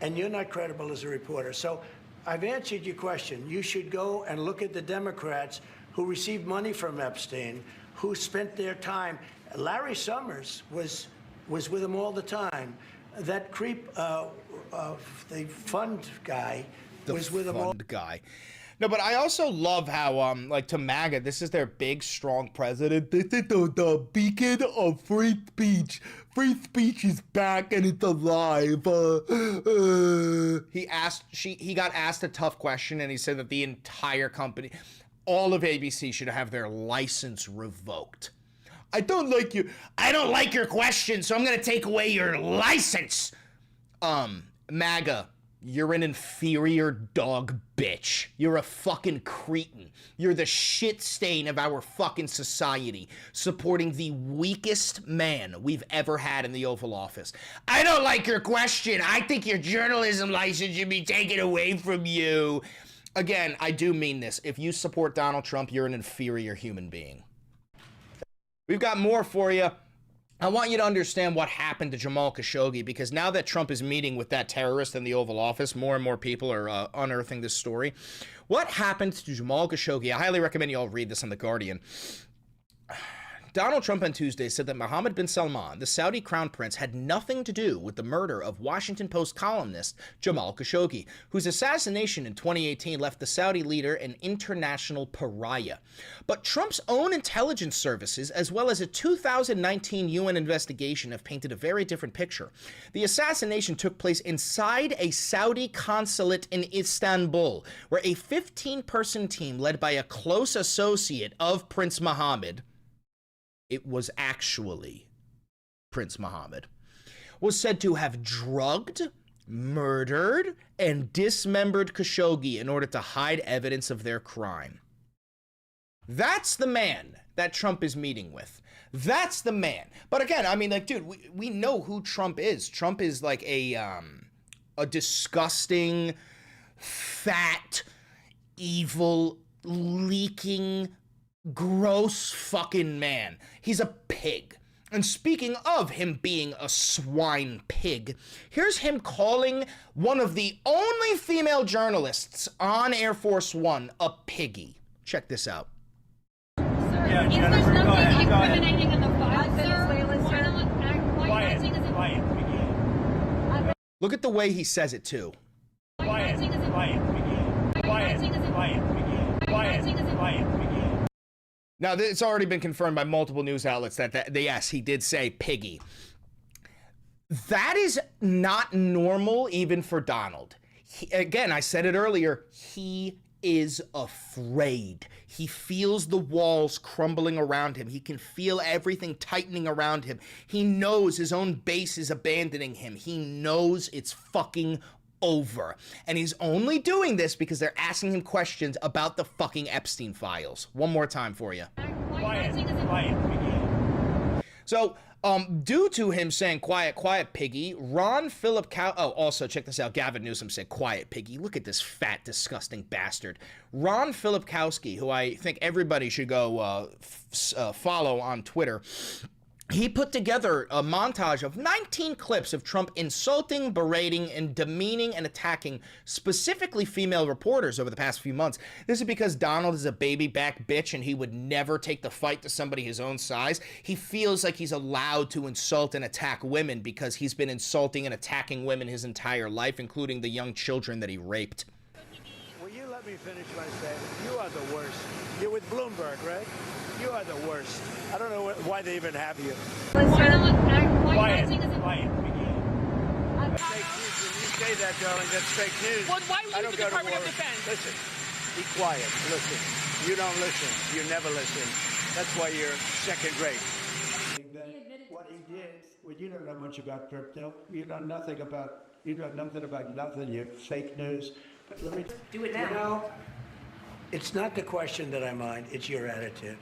and you're not credible as a reporter. So I've answered your question. You should go and look at the Democrats who received money from Epstein, who spent their time. Larry Summers was with him all the time. That creep of the fund guy was with him all the time. No, but I also love how, like, to MAGA, this is their big, strong president. This is the beacon of free speech. Free speech is back and it's alive. He got asked a tough question, and he said that the entire company, all of ABC, should have their license revoked. I don't like your question, so I'm gonna take away your license. MAGA. You're an inferior dog bitch. You're a fucking cretin. You're the shit stain of our fucking society, supporting the weakest man we've ever had in the Oval Office. I don't like your question. I think your journalism license should be taken away from you. again, I do mean this. If you support Donald Trump, you're an inferior human being. We've got more for you. I want you to understand what happened to Jamal Khashoggi, because now that Trump is meeting with that terrorist in the Oval Office, more and more people are unearthing this story. What happened to Jamal Khashoggi? I highly recommend you all read this on The Guardian. Donald Trump on Tuesday said that Mohammed bin Salman, the Saudi crown prince, had nothing to do with the murder of Washington Post columnist Jamal Khashoggi, whose assassination in 2018 left the Saudi leader an international pariah. But Trump's own intelligence services, as well as a 2019 UN investigation, have painted a very different picture. The assassination took place inside a Saudi consulate in Istanbul, where a 15-person team led by a close associate of Prince Mohammed, it was actually Prince Mohammed, was said to have drugged, murdered, and dismembered Khashoggi in order to hide evidence of their crime. That's the man that Trump is meeting with. That's the man. But again, I mean, like, dude, we know who Trump is. Trump is like a disgusting, fat, evil, leaking, gross fucking man. He's a pig. And speaking of him being a swine pig, here's him calling one of the only female journalists on Air Force One a piggy. Check this out. Yeah, is there something incriminating in the file, sir? Quiet. Look at the way he says it, too. Quiet. Now, it's already been confirmed by multiple news outlets that yes, he did say piggy. That is not normal even for Donald. Again, I said it earlier, he is afraid. He feels the walls crumbling around him. He can feel everything tightening around him. He knows his own base is abandoning him. He knows it's fucking over. And he's only doing this because they're asking him questions about the fucking Epstein files. One more time for you. So, due to him saying quiet, quiet, piggy, also check this out. Gavin Newsom said quiet, piggy. Look at this fat, disgusting bastard. Ron Filipkowski, who I think everybody should go follow on Twitter, he put together a montage of 19 clips of Trump insulting, berating, and demeaning and attacking specifically female reporters over the past few months. This is because Donald is a baby-back bitch and he would never take the fight to somebody his own size. He feels like he's allowed to insult and attack women because he's been insulting and attacking women his entire life, including the young children that he raped. Will you let me finish my statement? You are the worst. You're with Bloomberg, right? You are the worst. I don't know why they even have you. Quiet. Fake news. When you say that, darling, that's fake news. Well, why would you the Department of Defense? Listen, be quiet. Listen. You don't listen. You never listen. That's why you're second rate. What he did, well, you don't know much about crypto. You know nothing about nothing. You're fake news. But let me do it now. You know, it's not the question that I mind. It's your attitude.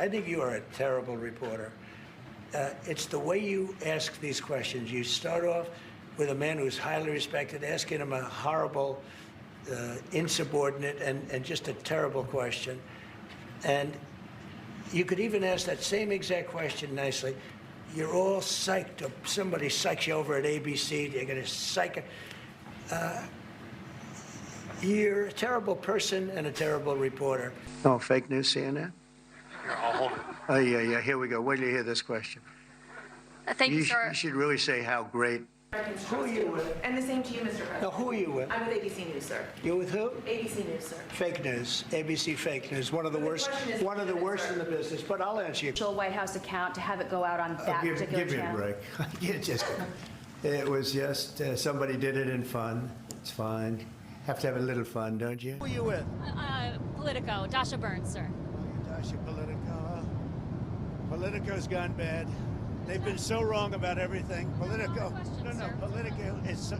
I think you are a terrible reporter. It's the way you ask these questions. You start off with a man who's highly respected, asking him a horrible, insubordinate, and just a terrible question. And you could even ask that same exact question nicely. You're all psyched up. Somebody psychs you over at ABC. They're going to psych. You're a terrible person and a terrible reporter. Oh, fake news, CNN? Here, I'll hold it. Oh, yeah. Here we go. Wait till you hear this question. Thank you, sir. You should really say how great. Who are you with? And the same to you, Mr. President. No, who are you with? I'm with ABC News, sir. You're with who? ABC News, sir. Fake news. ABC fake news. One of the worst in the business. But I'll answer you. White House account to have it go out on that particular channel. Give me a break. It was just somebody did it in fun. It's fine. Have to have a little fun, don't you? Who are you with? Politico, Dasha Burns, sir. Dasha Politico. Politico's gone bad. They've been so wrong about everything. Politico has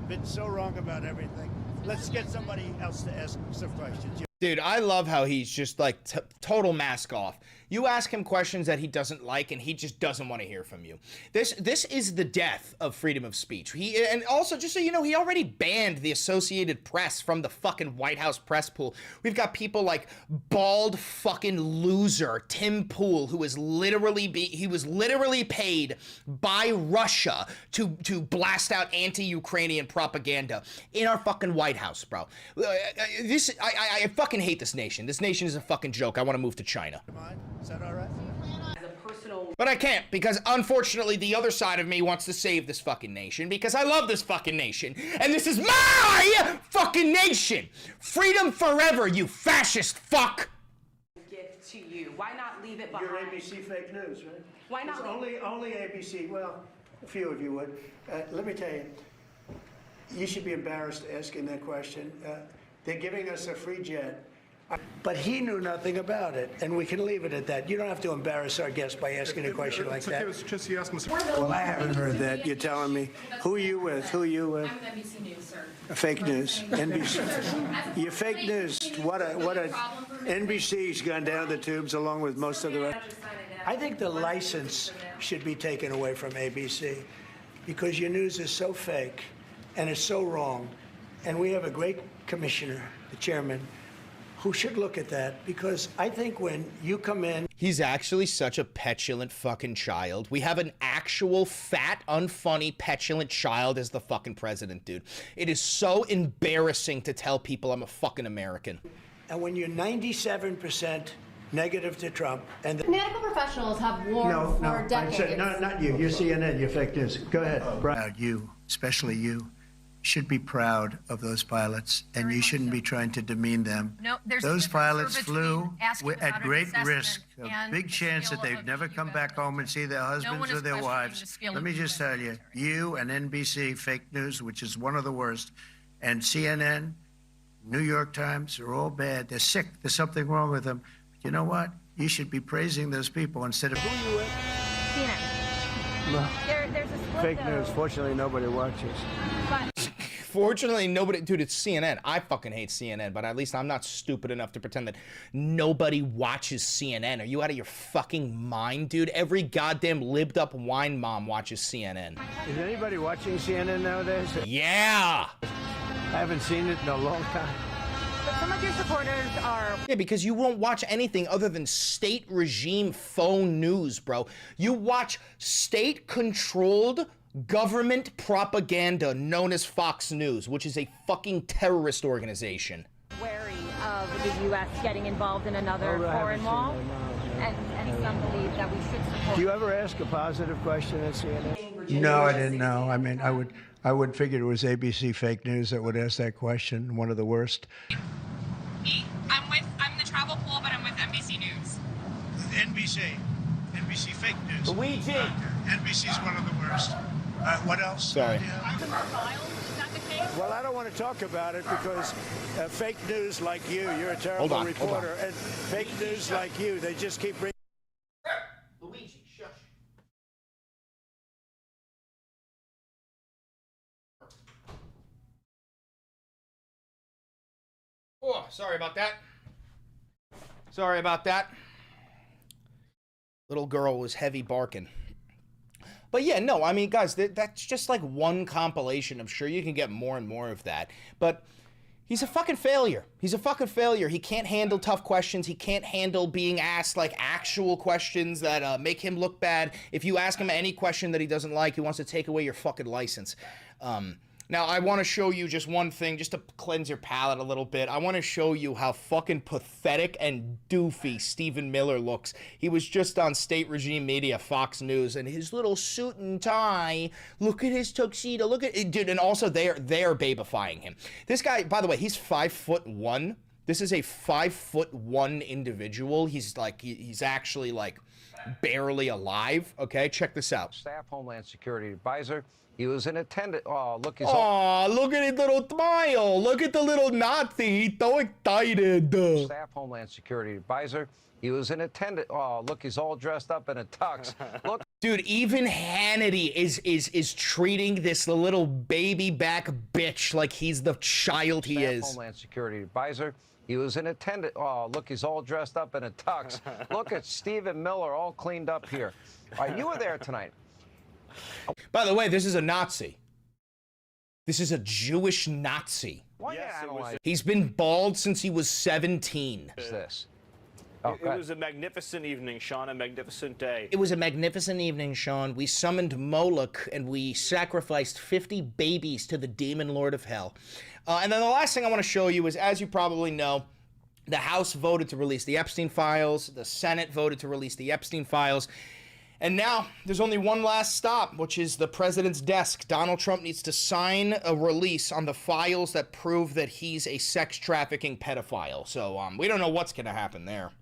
been so wrong about everything. Let's get somebody else to ask some questions. Dude, I love how he's just like total mask off. You ask him questions that he doesn't like, and he just doesn't want to hear from you. This is the death of freedom of speech. And also, just so you know, he already banned the Associated Press from the fucking White House press pool. We've got people like bald fucking loser Tim Pool, who was literally paid by Russia to blast out anti-Ukrainian propaganda in our fucking White House, bro. I fucking hate this nation. This nation is a fucking joke. I want to move to China. Is that all right? But I can't, because unfortunately the other side of me wants to save this fucking nation, because I love this fucking nation, and this is my fucking nation! Freedom forever, you fascist fuck! Gift to you. Why not leave it behind? You're ABC fake news, right? Why not? Only ABC. Well, a few of you would. Let me tell you, you should be embarrassed asking that question. They're giving us a free jet. But he knew nothing about it, and we can leave it at that. You don't have to embarrass our guest by asking a question like that. Well, I haven't heard that. You're telling me. Who are you with? Who are you with? I'm with NBC News, sir. Fake news. NBC. You're fake news. What a NBC's gone down the tubes along with most of the rest. I think the license should be taken away from ABC because your news is so fake and it's so wrong. And we have a great commissioner, the chairman, who should look at that, because I think when you come in... He's actually such a petulant fucking child. We have an actual fat, unfunny, petulant child as the fucking president, dude. It is so embarrassing to tell people I'm a fucking American. And when you're 97% negative to Trump and... Medical professionals have warned for decades. I said, no, not you. You're CNN. You're fake news. Go ahead. You, especially you, should be proud of those pilots, and you shouldn't be trying to demean them. No, those pilots flew at great risk, a big chance that they'd never come back home and see their husbands or their wives. Let me just tell you, you and NBC, fake news, which is one of the worst, and CNN, New York Times, are all bad. They're sick. There's something wrong with them. But you know what? You should be praising those people instead of... Who are you with? CNN. There's a split, fake news. Fortunately, nobody watches. But Fortunately, nobody... Dude, it's CNN. I fucking hate CNN, but at least I'm not stupid enough to pretend that nobody watches CNN. Are you out of your fucking mind, dude? Every goddamn libbed-up wine mom watches CNN. Is anybody watching CNN nowadays? Yeah! I haven't seen it in a long time. But some of your supporters are... Yeah, because you won't watch anything other than state regime phone news, bro. You watch state-controlled government propaganda known as Fox News, which is a fucking terrorist organization. Wary of the U.S. getting involved in another foreign war, and some believe that we should support... Do you ever ask a positive question at CNN? No, I didn't know. I mean, I would figure it was ABC fake news that would ask that question, one of the worst. I'm the travel pool, but I'm with NBC News. NBC fake news. Luigi! NBC's one of the worst. What else? Sorry. Well, I don't want to talk about it because fake news like you're a terrible reporter, and fake news like you, they just keep bringing... Luigi, shush. Oh, sorry about that. Sorry about that. Little girl was heavy barking. But yeah, no, I mean, guys, that's just like one compilation. I'm sure you can get more and more of that. But he's a fucking failure. He's a fucking failure. He can't handle tough questions. He can't handle being asked, like, actual questions that make him look bad. If you ask him any question that he doesn't like, he wants to take away your fucking license. Now, I want to show you just one thing, just to cleanse your palate a little bit. I want to show you how fucking pathetic and doofy Stephen Miller looks. He was just on state regime media, Fox News, and his little suit and tie. Look at his tuxedo. Look at it, dude. And also, they are babifying him. This guy, by the way, he's 5'1". This is a 5'1" individual. He's like, he's actually like barely alive. Okay, check this out. Staff Homeland Security Advisor. He was in attendance. Oh, look, he's look at his little smile. Look at the little Nazi. He's so excited. Staff Homeland Security Advisor. He was in attendance. Oh, look, he's all dressed up in a tux. Look. Dude, even Hannity is treating this little baby back bitch like he's the child he is. Homeland Security advisor. He was in attendance. Oh, look, he's all dressed up in a tux. Look at Stephen Miller all cleaned up here. All right, you were there tonight. By the way, this is a Nazi. This is a Jewish Nazi. He's been bald since he was 17. What's this? It was a magnificent evening, Sean, a magnificent day. It was a magnificent evening, Sean. We summoned Moloch and we sacrificed 50 babies to the demon lord of hell. And then the last thing I want to show you is, as you probably know, the House voted to release the Epstein files. The Senate voted to release the Epstein files. And now there's only one last stop, which is the president's desk. Donald Trump needs to sign a release on the files that prove that he's a sex trafficking pedophile. So we don't know what's going to happen there.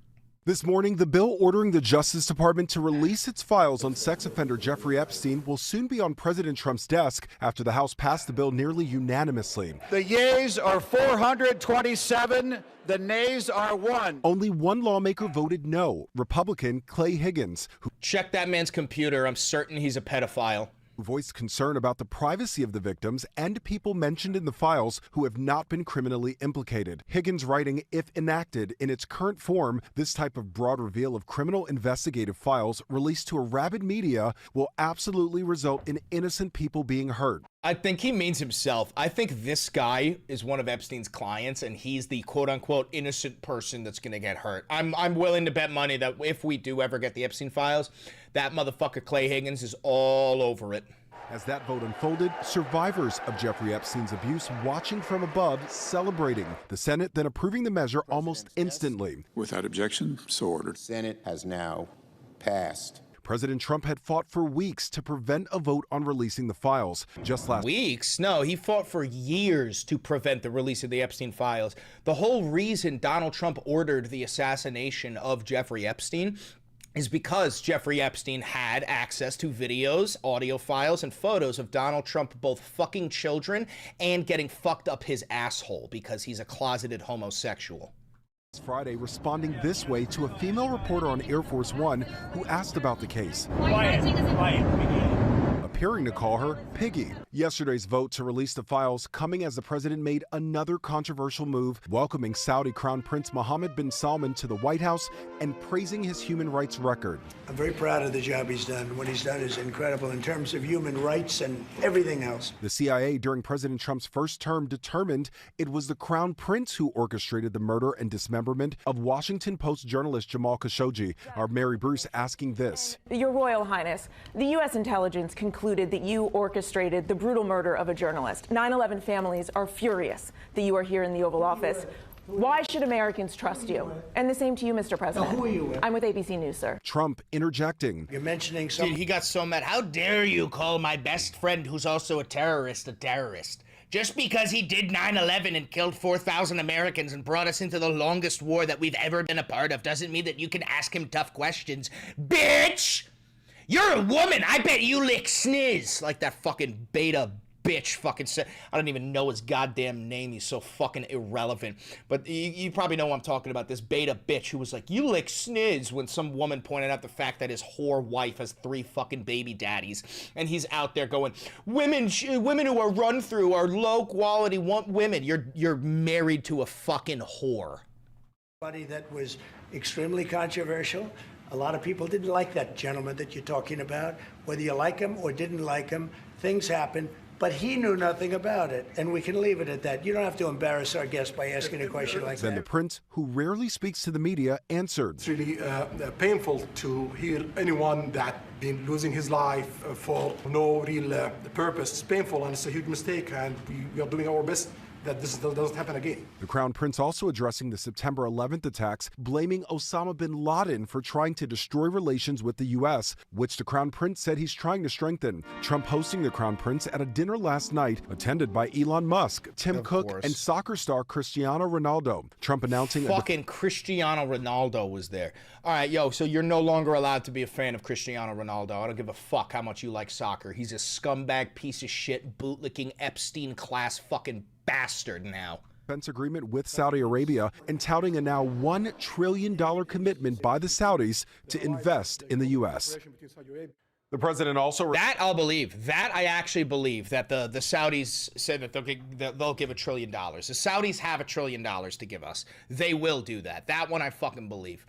This morning, the bill ordering the Justice Department to release its files on sex offender Jeffrey Epstein will soon be on President Trump's desk after the House passed the bill nearly unanimously. The yeas are 427, the nays are 1. Only one lawmaker voted no, Republican Clay Higgins, who check that man's computer. I'm certain he's a pedophile. Voiced concern about the privacy of the victims and people mentioned in the files who have not been criminally implicated. Higgins writing, if enacted in its current form, this type of broad reveal of criminal investigative files released to a rabid media will absolutely result in innocent people being hurt. I think he means himself. I think this guy is one of Epstein's clients, and he's the quote-unquote innocent person that's going to get hurt. I'm willing to bet money that if we do ever get the Epstein files, that motherfucker Clay Higgins is all over it. As that vote unfolded, survivors of Jeffrey Epstein's abuse watching from above, celebrating. The Senate then approving the measure almost instantly. Without objection, so ordered. Senate has now passed. President Trump had fought for weeks to prevent a vote on releasing the files. Just last weeks? No, he fought for years to prevent the release of the Epstein files. The whole reason Donald Trump ordered the assassination of Jeffrey Epstein is because Jeffrey Epstein had access to videos, audio files, and photos of Donald Trump both fucking children and getting fucked up his asshole because he's a closeted homosexual. Friday, responding this way to a female reporter on Air Force One who asked about the case. Appearing to call her Piggy. Yesterday's vote to release the files coming as the president made another controversial move, welcoming Saudi Crown Prince Mohammed bin Salman to the White House and praising his human rights record. I'm very proud of the job he's done. What he's done is incredible in terms of human rights and everything else. The CIA during President Trump's first term determined it was the Crown Prince who orchestrated the murder and dismemberment of Washington Post journalist Jamal Khashoggi. Our Mary Bruce asking this. Your Royal Highness, the U.S. intelligence concluded that you orchestrated the brutal murder of a journalist. 9/11 families are furious that you are here in the Oval Office. Why should Americans trust you? And the same to you, Mr. President. Who are you with? I'm with ABC News, sir. Trump interjecting. You're mentioning something. Dude, he got so mad. How dare you call my best friend, who's also a terrorist? Just because he did 9/11 and killed 4,000 Americans and brought us into the longest war that we've ever been a part of doesn't mean that you can ask him tough questions. Bitch! You're a woman. I bet you lick sniz. Like that fucking beta bitch fucking said. I don't even know his goddamn name. He's so fucking irrelevant. But you probably know what I'm talking about. This beta bitch who was like, you lick sniz, when some woman pointed out the fact that his whore wife has 3 fucking baby daddies. And he's out there going, women who are run through are low quality women. You're married to a fucking whore. That was extremely controversial. A lot of people didn't like that gentleman that you're talking about. Whether you like him or didn't like him, things happen. But he knew nothing about it, and we can leave it at that. You don't have to embarrass our guest by asking a question like that. Then the prince, who rarely speaks to the media, answered. It's really painful to hear anyone that been losing his life for no real purpose. It's painful, and it's a huge mistake, and we are doing our best that this doesn't happen again. The Crown Prince also addressing the September 11th attacks, blaming Osama bin Laden for trying to destroy relations with the U.S., which the Crown Prince said he's trying to strengthen. Trump hosting the Crown Prince at a dinner last night, attended by Elon Musk, Tim Cook, and soccer star Cristiano Ronaldo. Trump announcing fucking Cristiano Ronaldo was there. All right, yo, so you're no longer allowed to be a fan of Cristiano Ronaldo. I don't give a fuck how much you like soccer. He's a scumbag piece of shit, bootlicking Epstein-class fucking bastard now. defense agreement with Saudi Arabia and touting a now $1 trillion commitment by the Saudis to invest in the U.S. The president also... That I'll believe. That I actually believe, that the Saudis said that they'll give $1 trillion. The Saudis have $1 trillion to give us. They will do that. That one I fucking believe.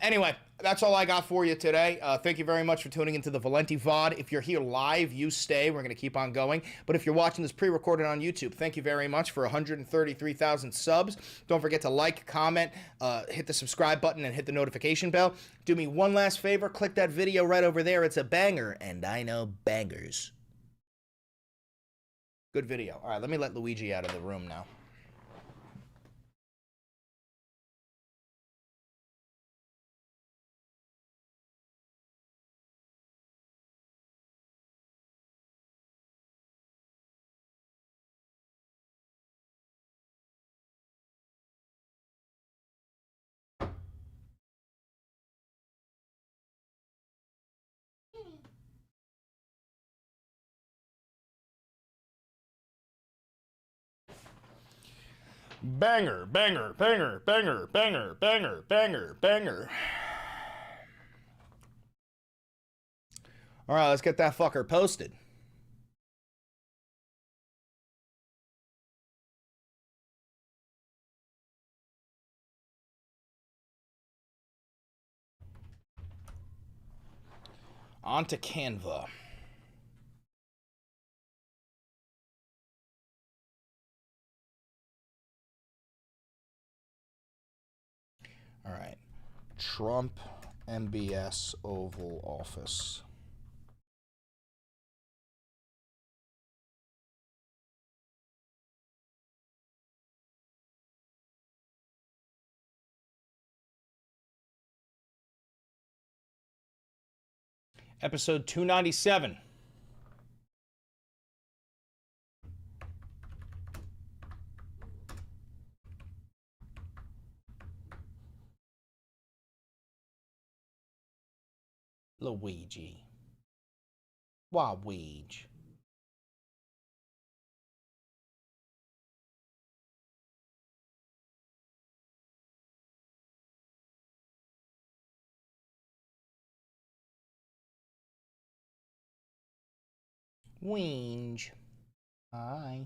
Anyway, that's all I got for you today. Thank you very much for tuning into the Valenti VOD. If you're here live, you stay. We're going to keep on going. But if you're watching this pre-recorded on YouTube, thank you very much for 133,000 subs. Don't forget to like, comment, hit the subscribe button, and hit the notification bell. Do me one last favor. Click that video right over there. It's a banger, and I know bangers. Good video. All right, let me let Luigi out of the room now. Banger, banger, banger, banger, banger, banger, banger, banger. All right, let's get that fucker posted. Onto Canva. All right. Trump MBS Oval Office. Episode 297. Luigi. Waluigi. Weenge. Hi.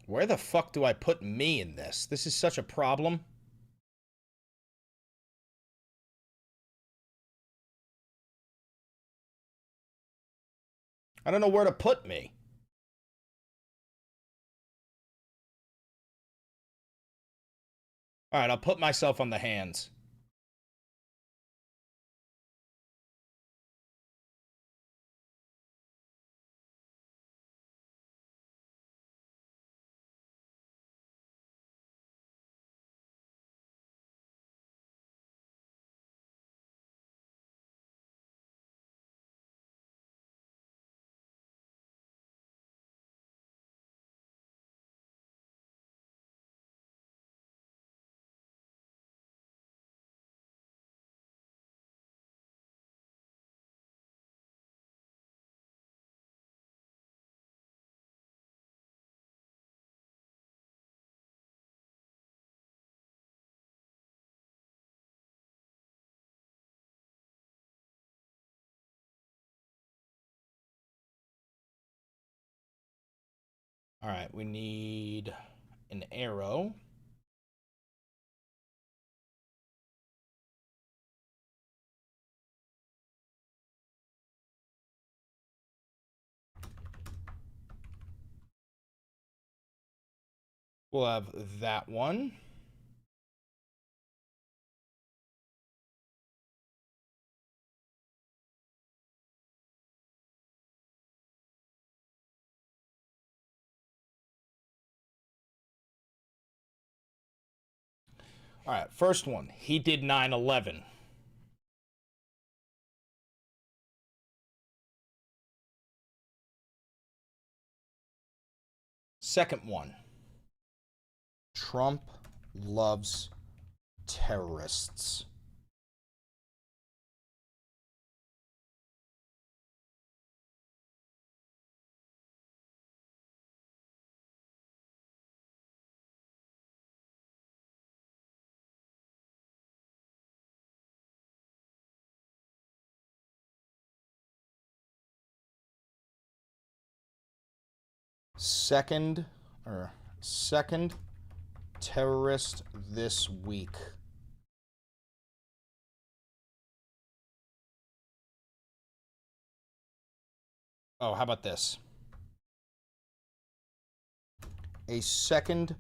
Where the fuck do I put me in this? This is such a problem. I don't know where to put me. All right, I'll put myself on the hands. All right, we need an arrow. We'll have that one. All right, first one. He did 9/11. Second one. Trump loves terrorists. Second terrorist this week. Oh, how about this? A second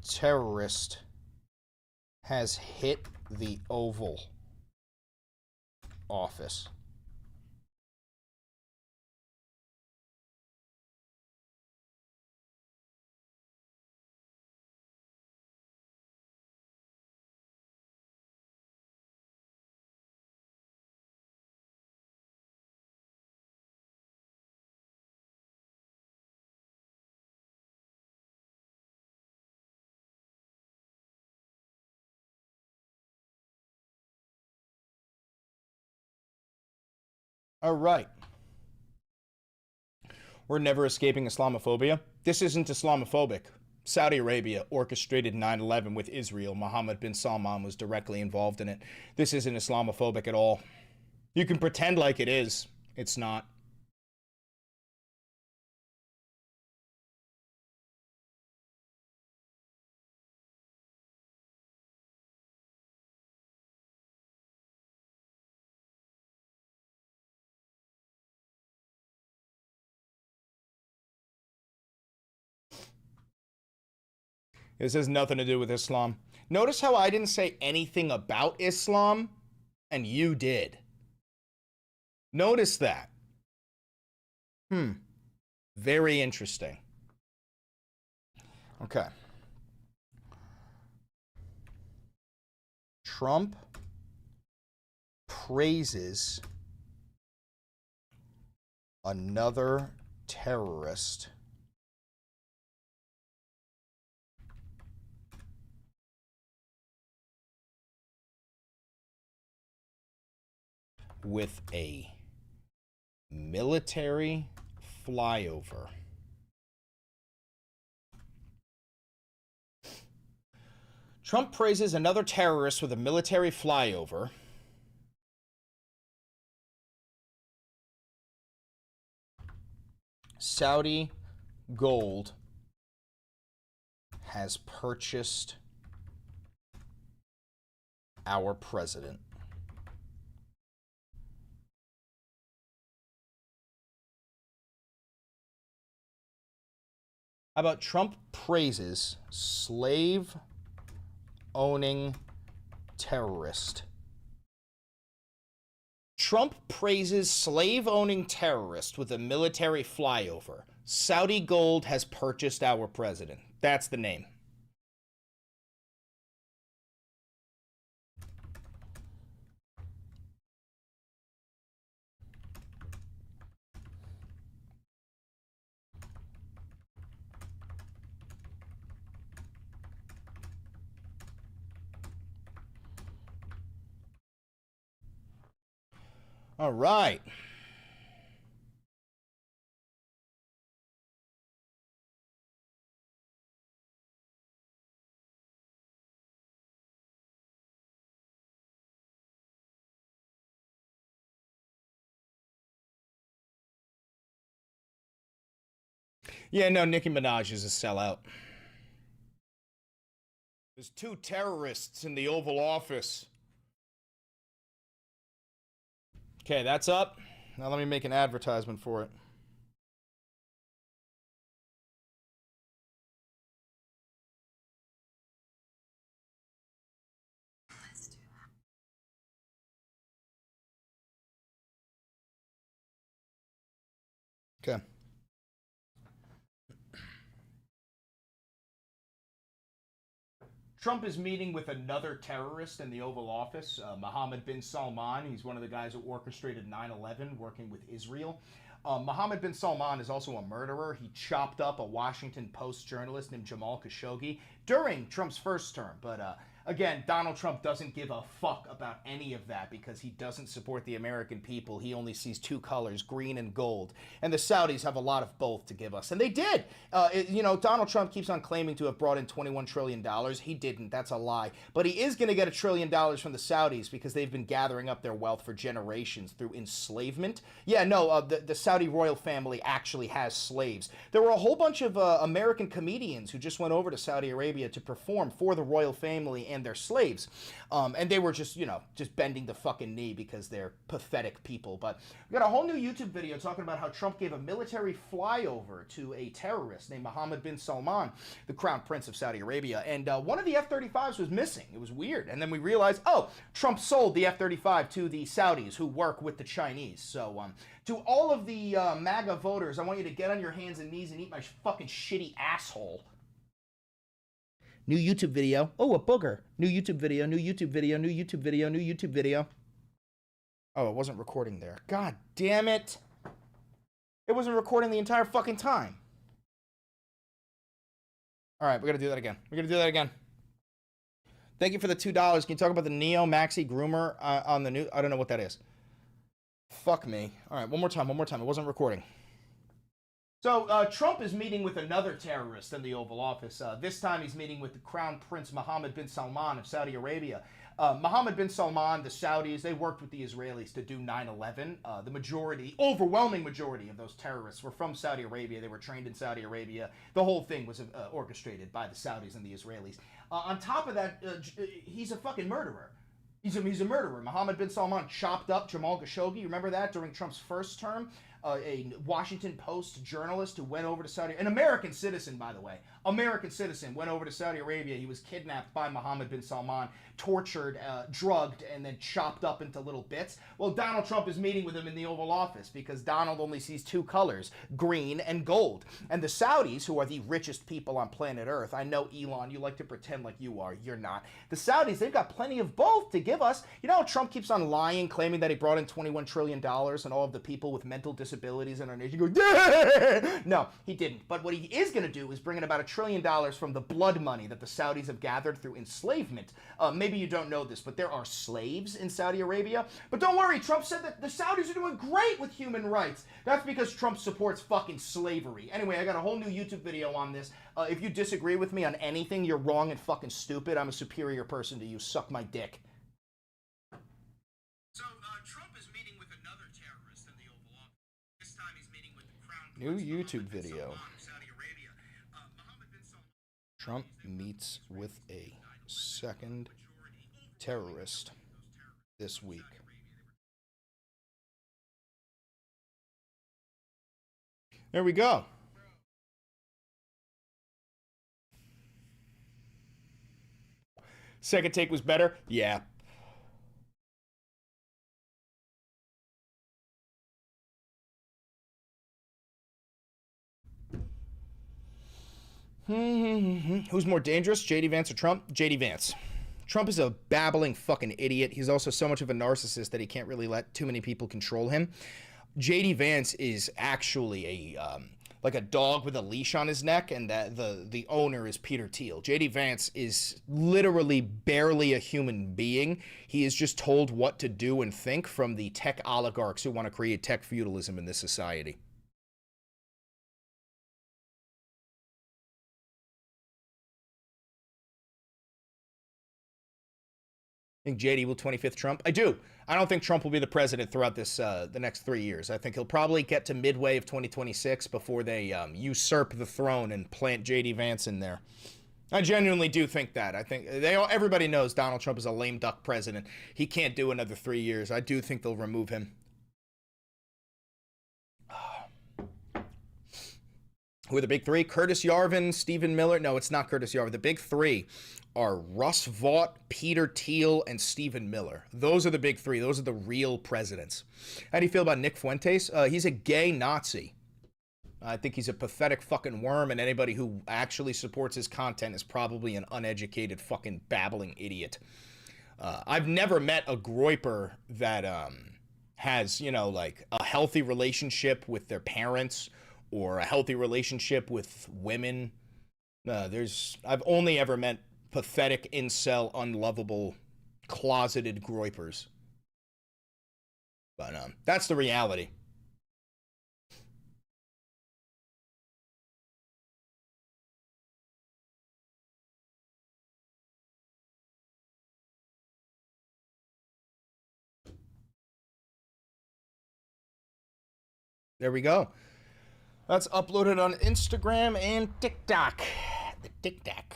terrorist has hit the Oval Office. All right. We're never escaping Islamophobia. This isn't Islamophobic. Saudi Arabia orchestrated 9/11 with Israel. Mohammed bin Salman was directly involved in it. This isn't Islamophobic at all. You can pretend like it is. It's not. This has nothing to do with Islam. Notice how I didn't say anything about Islam, and you did. Notice that. Very interesting. Okay. Trump praises another terrorist with a military flyover. Trump praises another terrorist with a military flyover. Saudi gold has purchased our president. How about Trump praises slave-owning terrorist? Trump praises slave-owning terrorist with a military flyover. Saudi gold has purchased our president. That's the name. All right. Yeah, no, Nicki Minaj is a sellout. There's 2 terrorists in the Oval Office. Okay, that's up. Now let me make an advertisement for it. Okay. Trump is meeting with another terrorist in the Oval Office, Mohammed bin Salman. He's one of the guys who orchestrated 9/11, working with Israel. Mohammed bin Salman is also a murderer. He chopped up a Washington Post journalist named Jamal Khashoggi during Trump's first term. But again, Donald Trump doesn't give a fuck about any of that because he doesn't support the American people. He only sees two colors, green and gold. And the Saudis have a lot of both to give us. And they did. Donald Trump keeps on claiming to have brought in $21 trillion. He didn't. That's a lie. But he is going to get $1 trillion from the Saudis because they've been gathering up their wealth for generations through enslavement. Yeah, no, the Saudi royal family actually has slaves. There were a whole bunch of American comedians who just went over to Saudi Arabia to perform for the royal family and their slaves. And they were just bending the fucking knee because they're pathetic people. But we got a whole new YouTube video talking about how Trump gave a military flyover to a terrorist named Mohammed bin Salman, the crown prince of Saudi Arabia. And one of the F-35s was missing. It was weird. And then we realized, oh, Trump sold the F-35 to the Saudis who work with the Chinese. So to all of the MAGA voters, I want you to get on your hands and knees and eat my fucking shitty asshole. New YouTube video. Oh, a booger. New YouTube video, new YouTube video, new YouTube video, new YouTube video. Oh, it wasn't recording there. God damn it. It wasn't recording the entire fucking time. All right, we got to do that again. We're going to do that again. Thank you for the $2. Can you talk about the Neo Maxi Groomer on the new? I don't know what that is. Fuck me. All right, one more time. It wasn't recording. So Trump is meeting with another terrorist in the Oval Office. This time he's meeting with the Crown Prince Mohammed bin Salman of Saudi Arabia. Mohammed bin Salman, the Saudis, they worked with the Israelis to do 9/11. The overwhelming majority of those terrorists were from Saudi Arabia. They were trained in Saudi Arabia. The whole thing was orchestrated by the Saudis and the Israelis. On top of that, he's a fucking murderer. He's a murderer. Mohammed bin Salman chopped up Jamal Khashoggi. Remember that during Trump's first term? A Washington Post journalist who went over to Saudi, an American citizen, by the way, American citizen, went over to Saudi Arabia. He was kidnapped by Mohammed bin Salman, tortured, drugged, and then chopped up into little bits. Well, Donald Trump is meeting with him in the Oval Office because Donald only sees two colors, green and gold. And the Saudis, who are the richest people on planet Earth, I know, Elon, you like to pretend like you are. You're not. The Saudis, they've got plenty of both to give us. You know how Trump keeps on lying, claiming that he brought in $21 trillion and all of the people with mental disabilities in our nation go, yeah! No, he didn't. But what he is going to do is bring in about $1 trillion from the blood money that the Saudis have gathered through enslavement. Maybe you don't know this, but there are slaves in Saudi Arabia. But don't worry, Trump said that the Saudis are doing great with human rights. That's because Trump supports fucking slavery. Anyway, I got a whole new YouTube video on this. If you disagree with me on anything, you're wrong and fucking stupid. I'm a superior person to you. Suck my dick. So, Trump is meeting with another terrorist in the Oval Office. This time he's meeting with the Crown Prince. New YouTube video. Trump meets with a second terrorist this week. There we go. Second take was better? Yeah. Who's more dangerous, JD Vance or Trump? JD Vance. Trump is a babbling fucking idiot. He's also so much of a narcissist that he can't really let too many people control him. JD Vance is actually like a dog with a leash on his neck, and that the owner is Peter Thiel. JD Vance is literally barely a human being. He is just told what to do and think from the tech oligarchs who want to create tech feudalism in this society. I think JD will 25th Trump. I do. I don't think Trump will be the president throughout this the next 3 years. I think he'll probably get to midway of 2026 before they usurp the throne and plant JD Vance in there. I genuinely do think that. I think everybody knows Donald Trump is a lame duck president. He can't do another 3 years. I do think they'll remove him. Who are the big three? Curtis Yarvin, Stephen Miller. No, it's not Curtis Yarvin. The big three are Russ Vought, Peter Thiel, and Stephen Miller. Those are the big three. Those are the real presidents. How do you feel about Nick Fuentes? He's a gay Nazi. I think he's a pathetic fucking worm, and anybody who actually supports his content is probably an uneducated fucking babbling idiot. I've never met a groyper that has, you know, like a healthy relationship with their parents or a healthy relationship with women. I've only ever met pathetic, incel, unlovable, closeted groypers. But that's the reality. There we go. That's uploaded on Instagram and TikTok. The TikTok.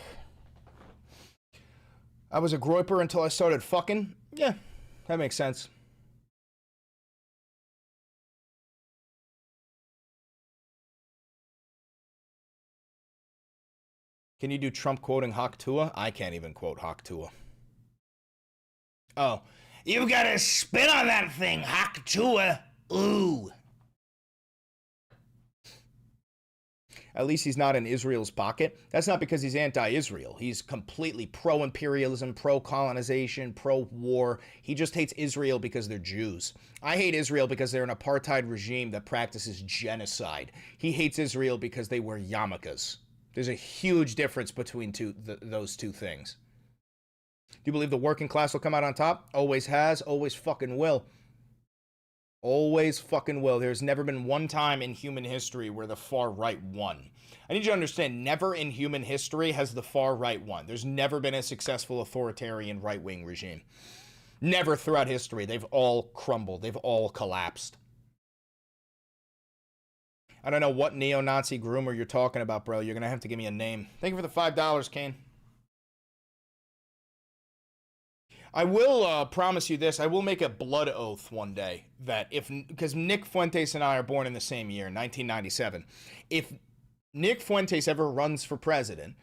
I was a groyper until I started fucking. Yeah, that makes sense. Can you do Trump quoting Hak Tua? I can't even quote Hak Tua. Oh, you gotta spit on that thing, Hak Tua. Ooh. At least he's not in Israel's pocket. That's not because he's anti-Israel. He's completely pro-imperialism, pro-colonization, pro-war. He just hates Israel because they're Jews. I hate Israel because they're an apartheid regime that practices genocide. He hates Israel because they wear yarmulkes. There's a huge difference between those two things. Do you believe the working class will come out on top? Always has, always fucking will. Always fucking will. There's never been one time in human history where the far right won. I need you to understand, never in human history has the far right won. There's never been a successful authoritarian right-wing regime. Never throughout history. They've all crumbled. They've all collapsed. I don't know what neo-Nazi groomer you're talking about, bro. You're going to have to give me a name. Thank you for the $5, Kane. I will promise you this. I will make a blood oath one day that because Nick Fuentes and I are born in the same year, 1997. If Nick Fuentes ever runs for president,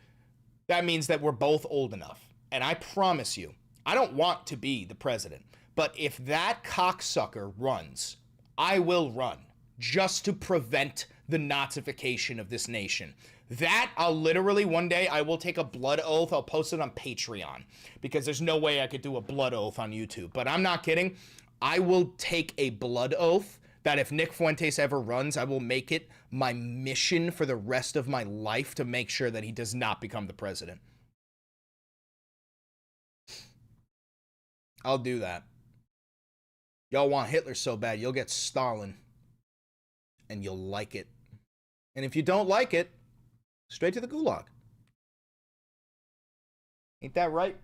that means that we're both old enough. And I promise you, I don't want to be the president. But if that cocksucker runs, I will run just to prevent the Nazification of this nation. That, I'll literally, one day, I will take a blood oath. I'll post it on Patreon because there's no way I could do a blood oath on YouTube. But I'm not kidding. I will take a blood oath that if Nick Fuentes ever runs, I will make it my mission for the rest of my life to make sure that he does not become the president. I'll do that. Y'all want Hitler so bad, you'll get Stalin. And you'll like it. And if you don't like it, straight to the gulag. Ain't that right?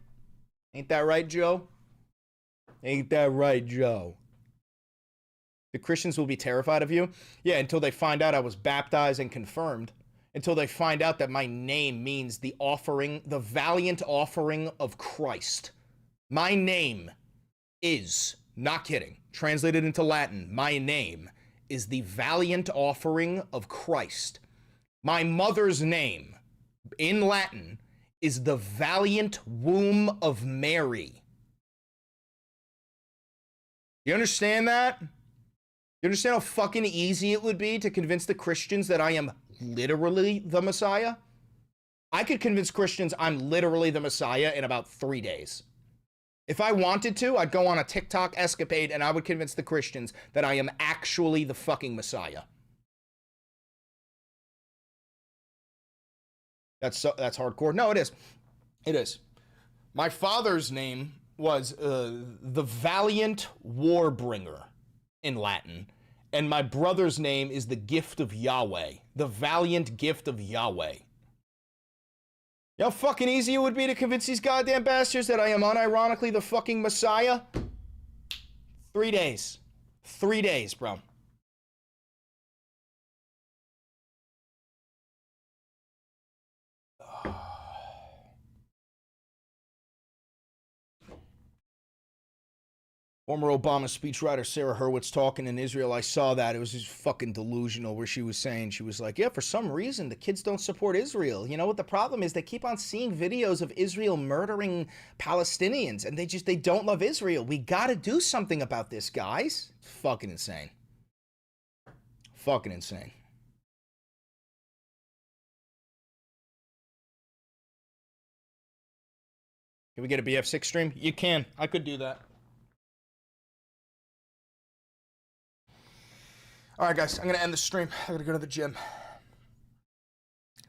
Ain't that right, Joe? Ain't that right, Joe? The Christians will be terrified of you? Yeah, until they find out I was baptized and confirmed. Until they find out that my name means the offering, the valiant offering of Christ. My name is, not kidding, translated into Latin, my name is the valiant offering of Christ. My mother's name, in Latin, is the valiant womb of Mary. You understand that? You understand how fucking easy it would be to convince the Christians that I am literally the Messiah? I could convince Christians I'm literally the Messiah in about 3 days. If I wanted to, I'd go on a TikTok escapade and I would convince the Christians that I am actually the fucking Messiah. That's hardcore. No, it is. It is. My father's name was the Valiant Warbringer in Latin, and my brother's name is the Gift of Yahweh, the Valiant Gift of Yahweh. You know how fucking easy it would be to convince these goddamn bastards that I am unironically the fucking Messiah? 3 days. 3 days, bro. Former Obama speechwriter Sarah Hurwitz talking in Israel. I saw that. It was just fucking delusional where she was saying, she was like, yeah, for some reason, the kids don't support Israel. You know what the problem is? They keep on seeing videos of Israel murdering Palestinians, and they don't love Israel. We got to do something about this, guys. It's fucking insane. Fucking insane. Can we get a BF6 stream? You can. I could do that. All right, guys. I'm going to end the stream. I got to go to the gym.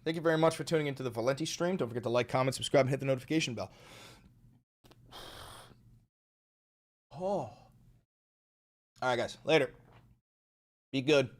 Thank you very much for tuning into the Valenti stream. Don't forget to like, comment, subscribe, and hit the notification bell. Oh. All right, guys. Later. Be good.